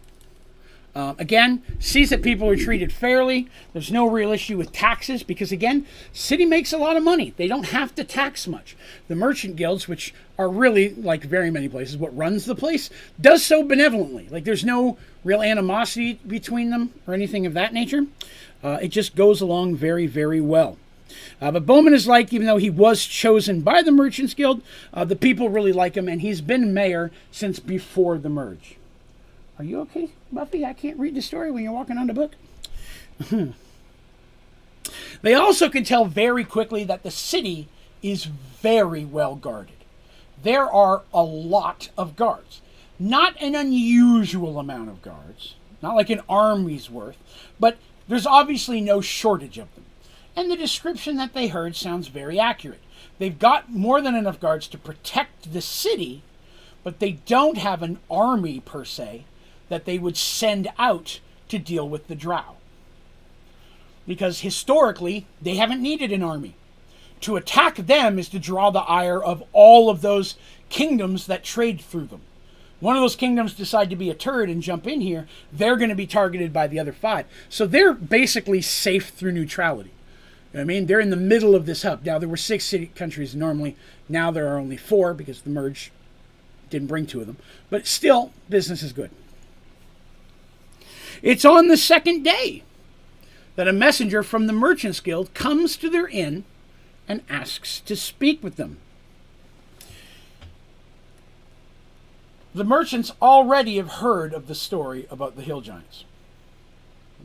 Again, sees that people are treated fairly. There's no real issue with taxes because, again, city makes a lot of money. They don't have to tax much. The merchant guilds, which are really, like very many places, what runs the place, does so benevolently. Like, there's no real animosity between them or anything of that nature. It just goes along very, very well. But Bowman is liked, even though he was chosen by the Merchants Guild. The people really like him, and he's been mayor since before the merge. Are you okay, Buffy? I can't read the story when you're walking on the book. They also can tell very quickly that the city is very well guarded. There are a lot of guards. Not an unusual amount of guards. Not like an army's worth. But there's obviously no shortage of them. And the description that they heard sounds very accurate. They've got more than enough guards to protect the city, but they don't have an army per se that they would send out to deal with the drow. Because historically, they haven't needed an army. To attack them is to draw the ire of all of those kingdoms that trade through them. One of those kingdoms decide to be a turd and jump in here, they're going to be targeted by the other 5. So they're basically safe through neutrality. You know what I mean? They're in the middle of this hub. Now, there were 6 city countries normally. Now there are only 4 because the merge didn't bring 2 of them. But still, business is good. It's on the second day that a messenger from the Merchants Guild comes to their inn and asks to speak with them. The merchants already have heard of the story about the hill giants.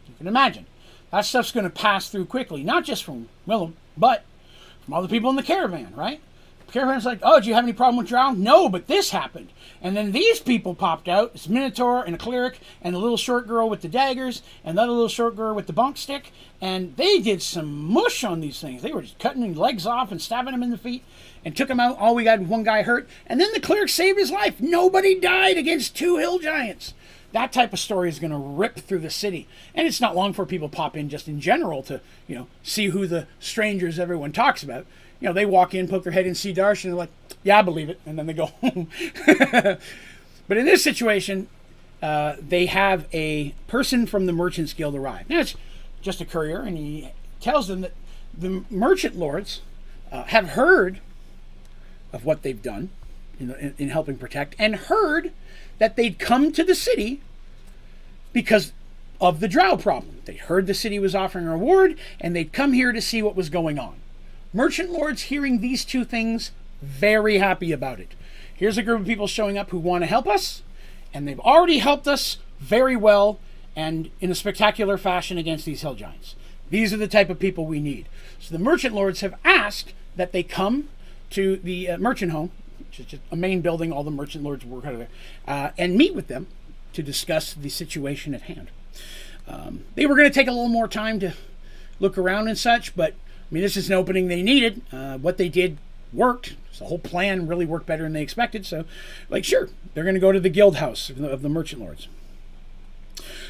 You can imagine. That stuff's going to pass through quickly, not just from Willem, but from all the people in the caravan, right? The caravan's like, oh, do you have any problem with drow? No, but this happened. And then these people popped out. It's Minotaur and a cleric and a little short girl with the daggers and another little short girl with the bonk stick. And they did some mush on these things. They were just cutting legs off and stabbing them in the feet and took them out. All we got was one guy hurt. And then the cleric saved his life. Nobody died against 2 hill giants. That type of story is going to rip through the city. And it's not long for people pop in just in general to, see who the strangers everyone talks about. They walk in, poke their head in, see Darsh, and they're like, yeah, I believe it. And then they go home. But in this situation, they have a person from the Merchants Guild arrive. Now, it's just a courier, and he tells them that the merchant lords have heard of what they've done in helping protect, and heard that they'd come to the city because of the drow problem. They heard the city was offering a reward, and they'd come here to see what was going on. Merchant lords hearing these 2 things, very happy about it. Here's a group of people showing up who want to help us, and they've already helped us very well and in a spectacular fashion against these hill giants. These are the type of people we need. So the merchant lords have asked that they come to the merchant home, which is just a main building, all the merchant lords work out of there, and meet with them to discuss the situation at hand. They were going to take a little more time to look around and such, but this is an opening they needed. What they did worked. So the whole plan really worked better than they expected. So, sure, they're going to go to the guild house of the merchant lords.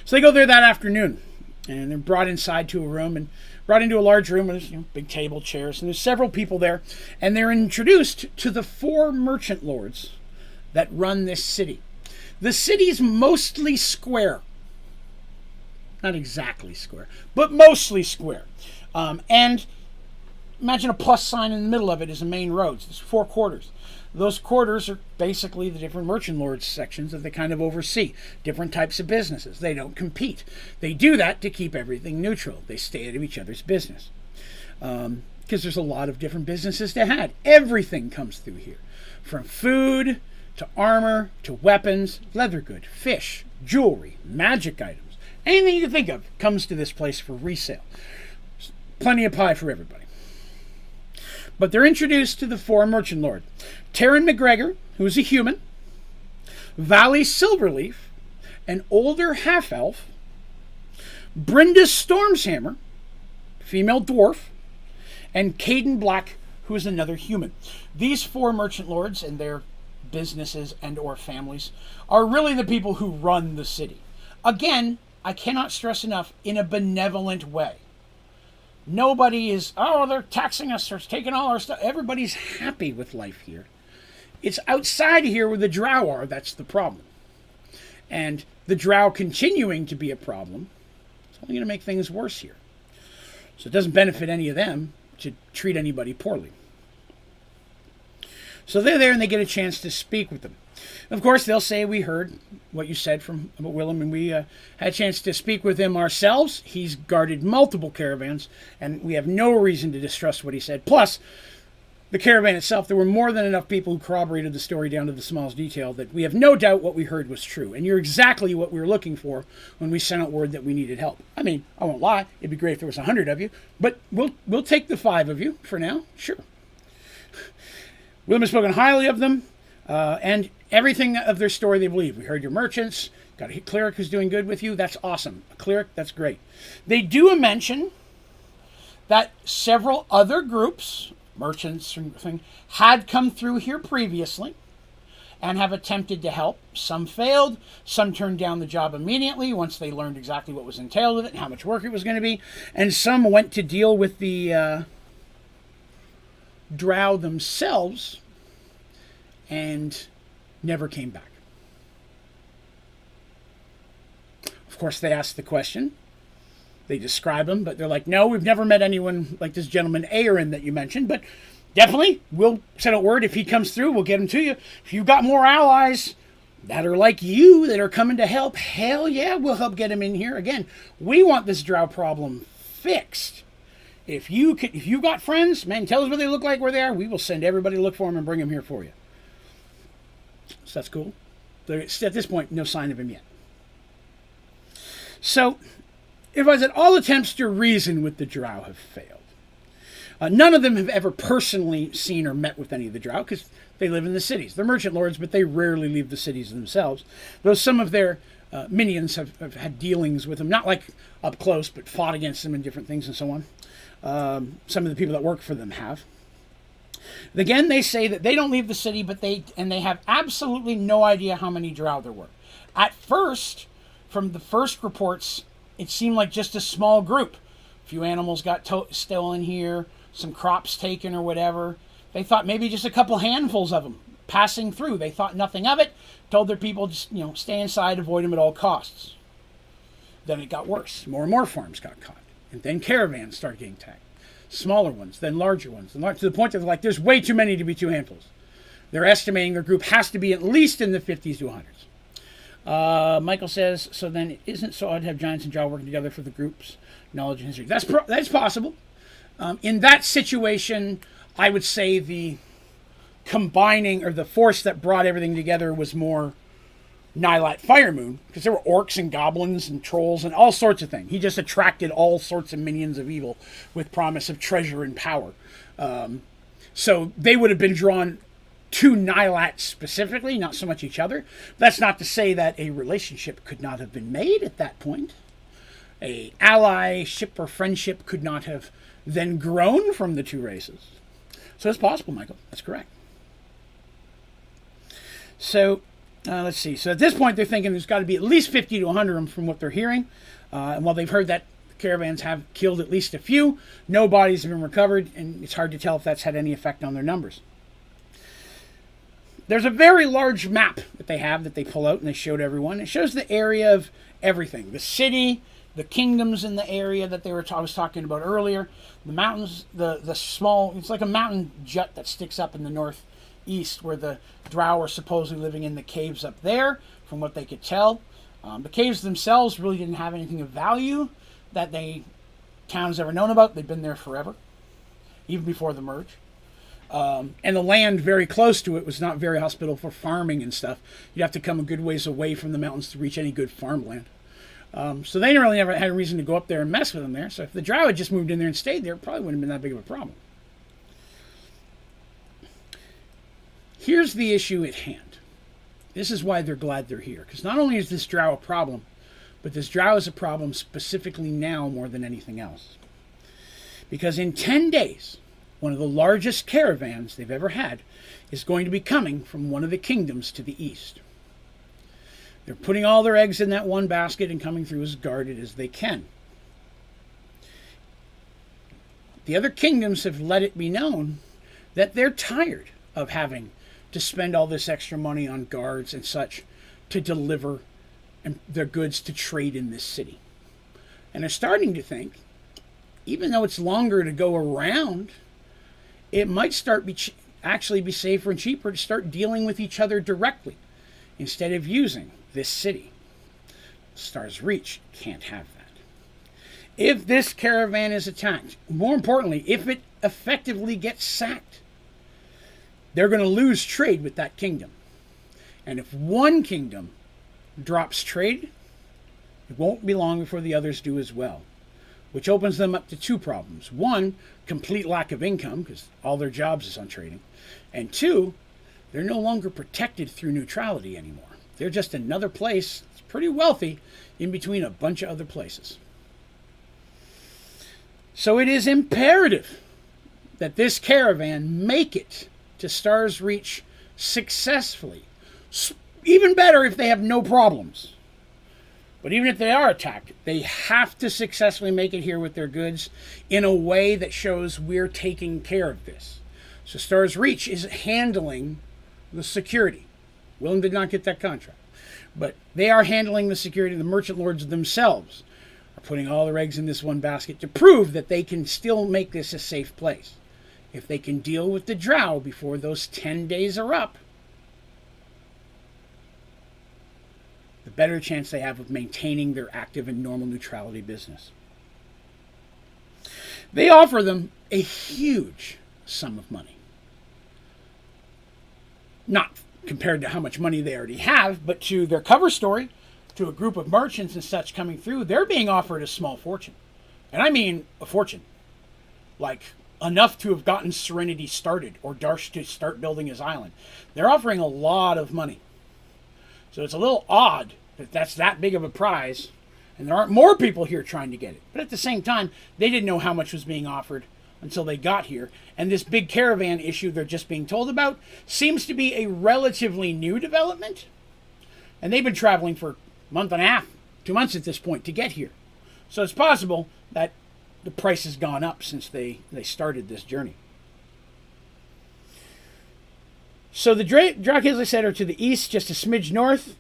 So they go there that afternoon, and they're brought inside to a room, and brought into a large room with big table, chairs, and there's several people there, and they're introduced to the 4 merchant lords that run this city. The city's mostly square. Not exactly square, but mostly square. And imagine a plus sign in the middle of it is the main roads. There's 4 quarters. Those quarters are basically the different merchant lords sections that they kind of oversee. Different types of businesses. They don't compete. They do that to keep everything neutral. They stay out of each other's business. Because there's a lot of different businesses to have. Everything comes through here. From food to armor, to weapons, leather goods, fish, jewelry, magic items. Anything you can think of comes to this place for resale. Plenty of pie for everybody. But they're introduced to the four merchant lords. Taryn McGregor, who's a human, Valley Silverleaf, an older half-elf, Brenda Stormshammer, female dwarf, and Caden Black, who is another human. These four merchant lords and their businesses and or families are really the people who run the city. Again, I cannot stress enough, in a benevolent way. Nobody is, oh, they're taxing us or taking all our stuff. Everybody's happy with life here. It's outside here where the drow are that's the problem. And the drow continuing to be a problem, it's only going to make things worse here. So it doesn't benefit any of them to treat anybody poorly. So they're there and they get a chance to speak with them. Of course, they'll say, we heard what you said from Willem, and we had a chance to speak with him ourselves. He's guarded multiple caravans, and we have no reason to distrust what he said. Plus, the caravan itself, there were more than enough people who corroborated the story down to the smallest detail that we have no doubt what we heard was true. And you're exactly what we were looking for when we sent out word that we needed help. I mean, I won't lie, it'd be great if there was 100 of you, but we'll take the 5 of you for now, sure. Willem has spoken highly of them, and everything of their story they believe. We heard your merchants, got a cleric who's doing good with you, that's awesome. A cleric, that's great. They do mention that several other groups, merchants and thing, had come through here previously and have attempted to help. Some failed, some turned down the job immediately once they learned exactly what was entailed with it and how much work it was going to be, and some went to deal with the drow themselves and never came back. Of course, they asked the question. They describe him, but they're like, no, we've never met anyone like this gentleman Aaron that you mentioned, but definitely we'll send out word. If he comes through, we'll get him to you. If you've got more allies that are like you that are coming to help, hell yeah, we'll help get him in here. Again, we want this drow problem fixed. If you got friends, man, tell us what they look like, where they are. We will send everybody to look for them and bring them here for you. So that's cool. There's, at this point, no sign of him yet. So, if I said all attempts to reason with the drow have failed. None of them have ever personally seen or met with any of the drow because they live in the cities. They're merchant lords, but they rarely leave the cities themselves. Though some of their minions have had dealings with them, not like up close, but fought against them and different things and so on. Some of the people that work for them have. Again, they say that they don't leave the city, but they have absolutely no idea how many drow there were. At first, from the first reports, it seemed like just a small group. A few animals got stolen here, some crops taken or whatever. They thought maybe just a couple handfuls of them passing through. They thought nothing of it, told their people just, stay inside, avoid them at all costs. Then it got worse. More and more farms got caught. And then caravans started getting tagged. Smaller ones, then larger ones. And to the point that they're like, there's way too many to be two handfuls. They're estimating their group has to be at least in the 50s to 100s. Michael says, so then it isn't so odd to have giants and drow working together for the group's knowledge and history. That's possible. In that situation, I would say the combining or the force that brought everything together was more Nylat Firemoon, because there were orcs and goblins and trolls and all sorts of things. He just attracted all sorts of minions of evil with promise of treasure and power. So they would have been drawn to Nylat specifically, not so much each other. That's not to say that a relationship could not have been made at that point. A allyship or friendship could not have then grown from the two races. So it's possible, Michael. That's correct. So let's see. So at this point, they're thinking there's got to be at least 50 to 100 of them from what they're hearing. And while they've heard that caravans have killed at least a few, no bodies have been recovered, and it's hard to tell if that's had any effect on their numbers. There's a very large map that they have that they pull out and they showed everyone. It shows the area of everything. The city, the kingdoms in the area that I was talking about earlier, the mountains, the small, it's like a mountain jut that sticks up in the northeast where the drow are supposedly living in the caves up there, from what they could tell. The caves themselves really didn't have anything of value that town's ever known about. They've been there forever, even before the merge. and the land very close to it was not very hospitable for farming and stuff. You'd have to come a good ways away from the mountains to reach any good farmland. So they really never had a reason to go up there and mess with them there. So if the drow had just moved in there and stayed there, it probably wouldn't have been that big of a problem. Here's the issue at hand. This is why they're glad they're here. Because not only is this drow a problem, but this drow is a problem specifically now more than anything else. Because in 10 days, one of the largest caravans they've ever had is going to be coming from one of the kingdoms to the east. They're putting all their eggs in that one basket and coming through as guarded as they can. The other kingdoms have let it be known that they're tired of having to spend all this extra money on guards and such to deliver their goods to trade in this city. And they're starting to think, even though it's longer to go around, it might actually be safer and cheaper to start dealing with each other directly instead of using this city. Star's Reach can't have that. If this caravan is attacked, more importantly, if it effectively gets sacked, they're going to lose trade with that kingdom. And if one kingdom drops trade, it won't be long before the others do as well, which opens them up to two problems. One, complete lack of income, because all their jobs is on trading. And two, they're no longer protected through neutrality anymore. They're just another place that's pretty wealthy in between a bunch of other places. So it is imperative that this caravan make it to Star's Reach successfully. Even better if they have no problems. But even if they are attacked, they have to successfully make it here with their goods in a way that shows we're taking care of this. So Star's Reach is handling the security. Willem did not get that contract. But they are handling the security. The merchant lords themselves are putting all their eggs in this one basket to prove that they can still make this a safe place. If they can deal with the drow before those 10 days are up, the better chance they have of maintaining their active and normal neutrality business. They offer them a huge sum of money. Not compared to how much money they already have, but to their cover story, to a group of merchants and such coming through, they're being offered a small fortune. And I mean a fortune. Like enough to have gotten Serenity started or Darsh to start building his island. They're offering a lot of money. So it's a little odd that that's that big of a prize, and there aren't more people here trying to get it. But at the same time, they didn't know how much was being offered until they got here. And this big caravan issue they're just being told about seems to be a relatively new development. And they've been traveling for a month and a half, 2 months at this point to get here. So it's possible that the price has gone up since they started this journey. So the Drak, as I said, are to the east, just a smidge north.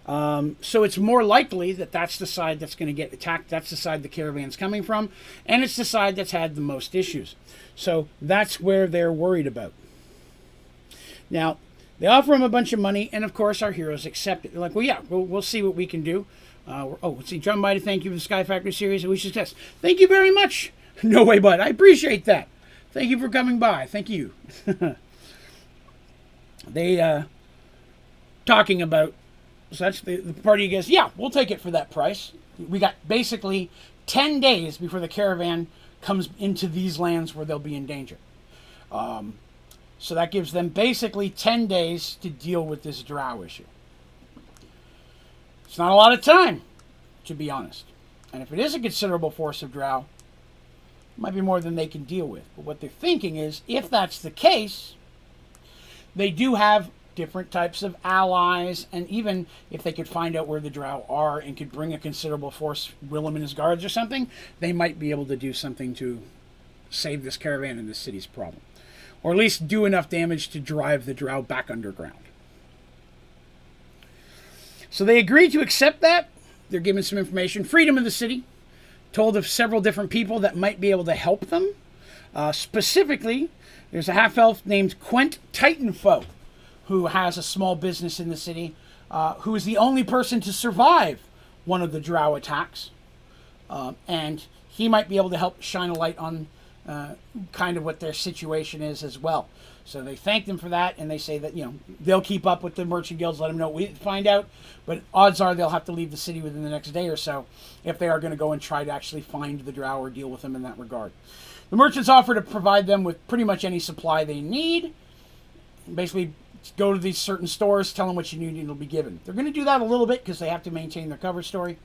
So it's more likely that that's the side that's going to get attacked. That's the side the caravan's coming from. And it's the side that's had the most issues. So that's where they're worried about. Now, they offer him a bunch of money, and of course our heroes accept it. They're like, well, yeah, we'll see what we can do. Let's see, John Biden, thank you for the Sky Factory series. I wish you success. Thank you very much. No way, bud. I appreciate that. Thank you for coming by. Thank you. They, talking about such, the party goes, yeah, we'll take it for that price. We got basically 10 days before the caravan comes into these lands where they'll be in danger. So that gives them basically 10 days to deal with this drow issue. It's not a lot of time, to be honest. And if it is a considerable force of drow, it might be more than they can deal with. But what they're thinking is, if that's the case, they do have different types of allies, and even if they could find out where the drow are and could bring a considerable force, Willem and his guards or something, they might be able to do something to save this caravan and this city's problem. Or at least do enough damage to drive the drow back underground. So they agreed to accept that. They're given some information. Freedom of the city. Told of several different people that might be able to help them. Specifically, there's a half-elf named Quent Titanfoe, who has a small business in the city, who is the only person to survive one of the drow attacks. And he might be able to help shine a light on kind of what their situation is as well. So they thank them for that, and they say that, they'll keep up with the merchant guilds, let them know what we find out, but odds are they'll have to leave the city within the next day or so if they are going to go and try to actually find the drow or deal with them in that regard. The merchants offer to provide them with pretty much any supply they need. Basically, go to these certain stores, tell them what you need, and it'll be given. They're going to do that a little bit because they have to maintain their cover story.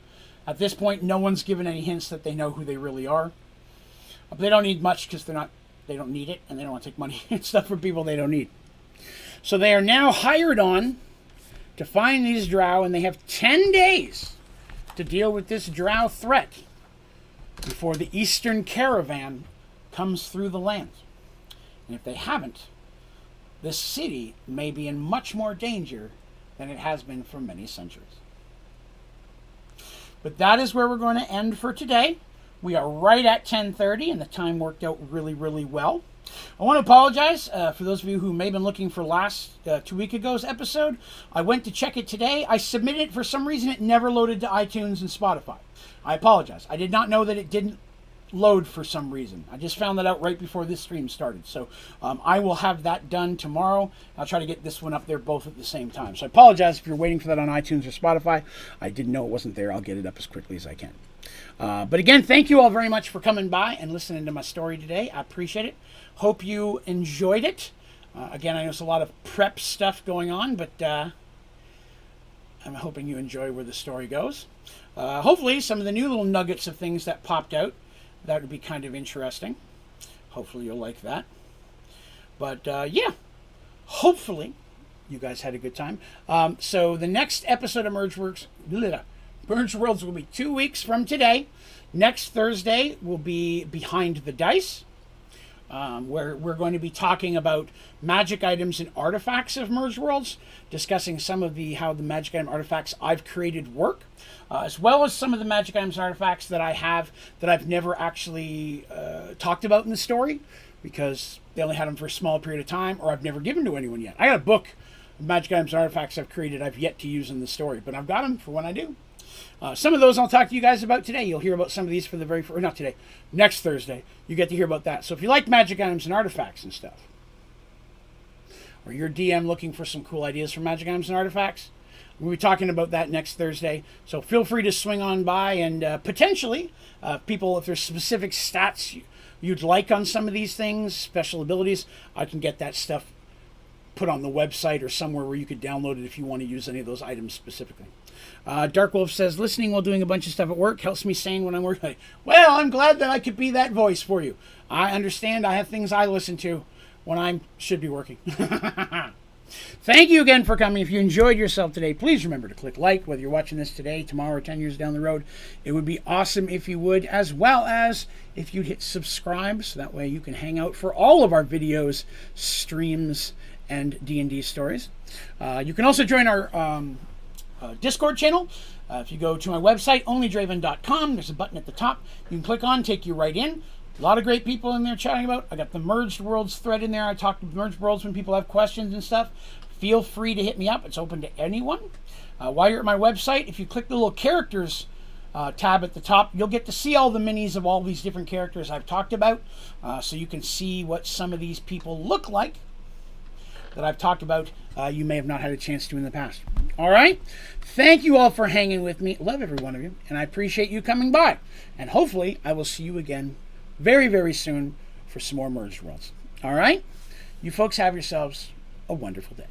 At this point, no one's given any hints that they know who they really are. But they don't need much because they don't need it, and they don't want to take money and stuff from people they don't need. So they are now hired on to find these drow, and they have 10 days to deal with this drow threat before the Eastern Caravan comes through the land. And if they haven't, this city may be in much more danger than it has been for many centuries. But that is where we're going to end for today. We are right at 10:30, and the time worked out really, really well. I want to apologize for those of you who may have been looking for last 2 weeks ago's episode. I went to check it today. I submitted it. For some reason, it never loaded to iTunes and Spotify. I apologize. I did not know that it didn't load for some reason. I just found that out right before this stream started. So I will have that done tomorrow. I'll try to get this one up there both at the same time. So I apologize if you're waiting for that on iTunes or Spotify. I didn't know it wasn't there. I'll get it up as quickly as I can. But again, thank you all very much for coming by and listening to my story today. I appreciate it. Hope you enjoyed it. Again, I know there's a lot of prep stuff going on, but I'm hoping you enjoy where the story goes. Hopefully, some of the new little nuggets of things that popped out, that would be kind of interesting. Hopefully, you'll like that. But yeah, hopefully, you guys had a good time. So the next episode of Mergeworlds will be 2 weeks from today. Next Thursday will be Behind the Dice, where we're going to be talking about magic items and artifacts of Mergeworlds, discussing some of how the magic item artifacts I've created work, as well as some of the magic items and artifacts that I have that I've never actually talked about in the story, because they only had them for a small period of time, or I've never given to anyone yet. I got a book of magic items and artifacts I've created I've yet to use in the story, but I've got them for when I do. Some of those I'll talk to you guys about today. You'll hear about some of these for the very first, not today, next Thursday. You get to hear about that. So if you like magic items and artifacts and stuff, or you're DM looking for some cool ideas for magic items and artifacts, we'll be talking about that next Thursday. So feel free to swing on by, and potentially, people, if there's specific stats you'd like on some of these things, special abilities, I can get that stuff put on the website or somewhere where you could download it if you want to use any of those items specifically. Dark Wolf says, listening while doing a bunch of stuff at work helps me sane when I'm working. Well, I'm glad that I could be that voice for you. I understand I have things I listen to when I should be working. Thank you again for coming. If you enjoyed yourself today, please remember to click like, whether you're watching this today, tomorrow, or 10 years down the road. It would be awesome if you would, as well as if you'd hit subscribe, so that way you can hang out for all of our videos, streams, and D&D stories. You can also join our Discord channel. If you go to my website, Onlydraven.com, there's a button at the top. You can click on, take you right in. A lot of great people in there chatting about. I got the Mergeworlds thread in there. I talk to Mergeworlds when people have questions and stuff. Feel free to hit me up. It's open to anyone. While you're at my website, if you click the little characters tab at the top, you'll get to see all the minis of all these different characters I've talked about, so you can see what some of these people look like that I've talked about you may have not had a chance to in the past. All right? Thank you all for hanging with me. Love every one of you, and I appreciate you coming by. And hopefully, I will see you again very, very soon for some more Mergeworlds. All right? You folks have yourselves a wonderful day.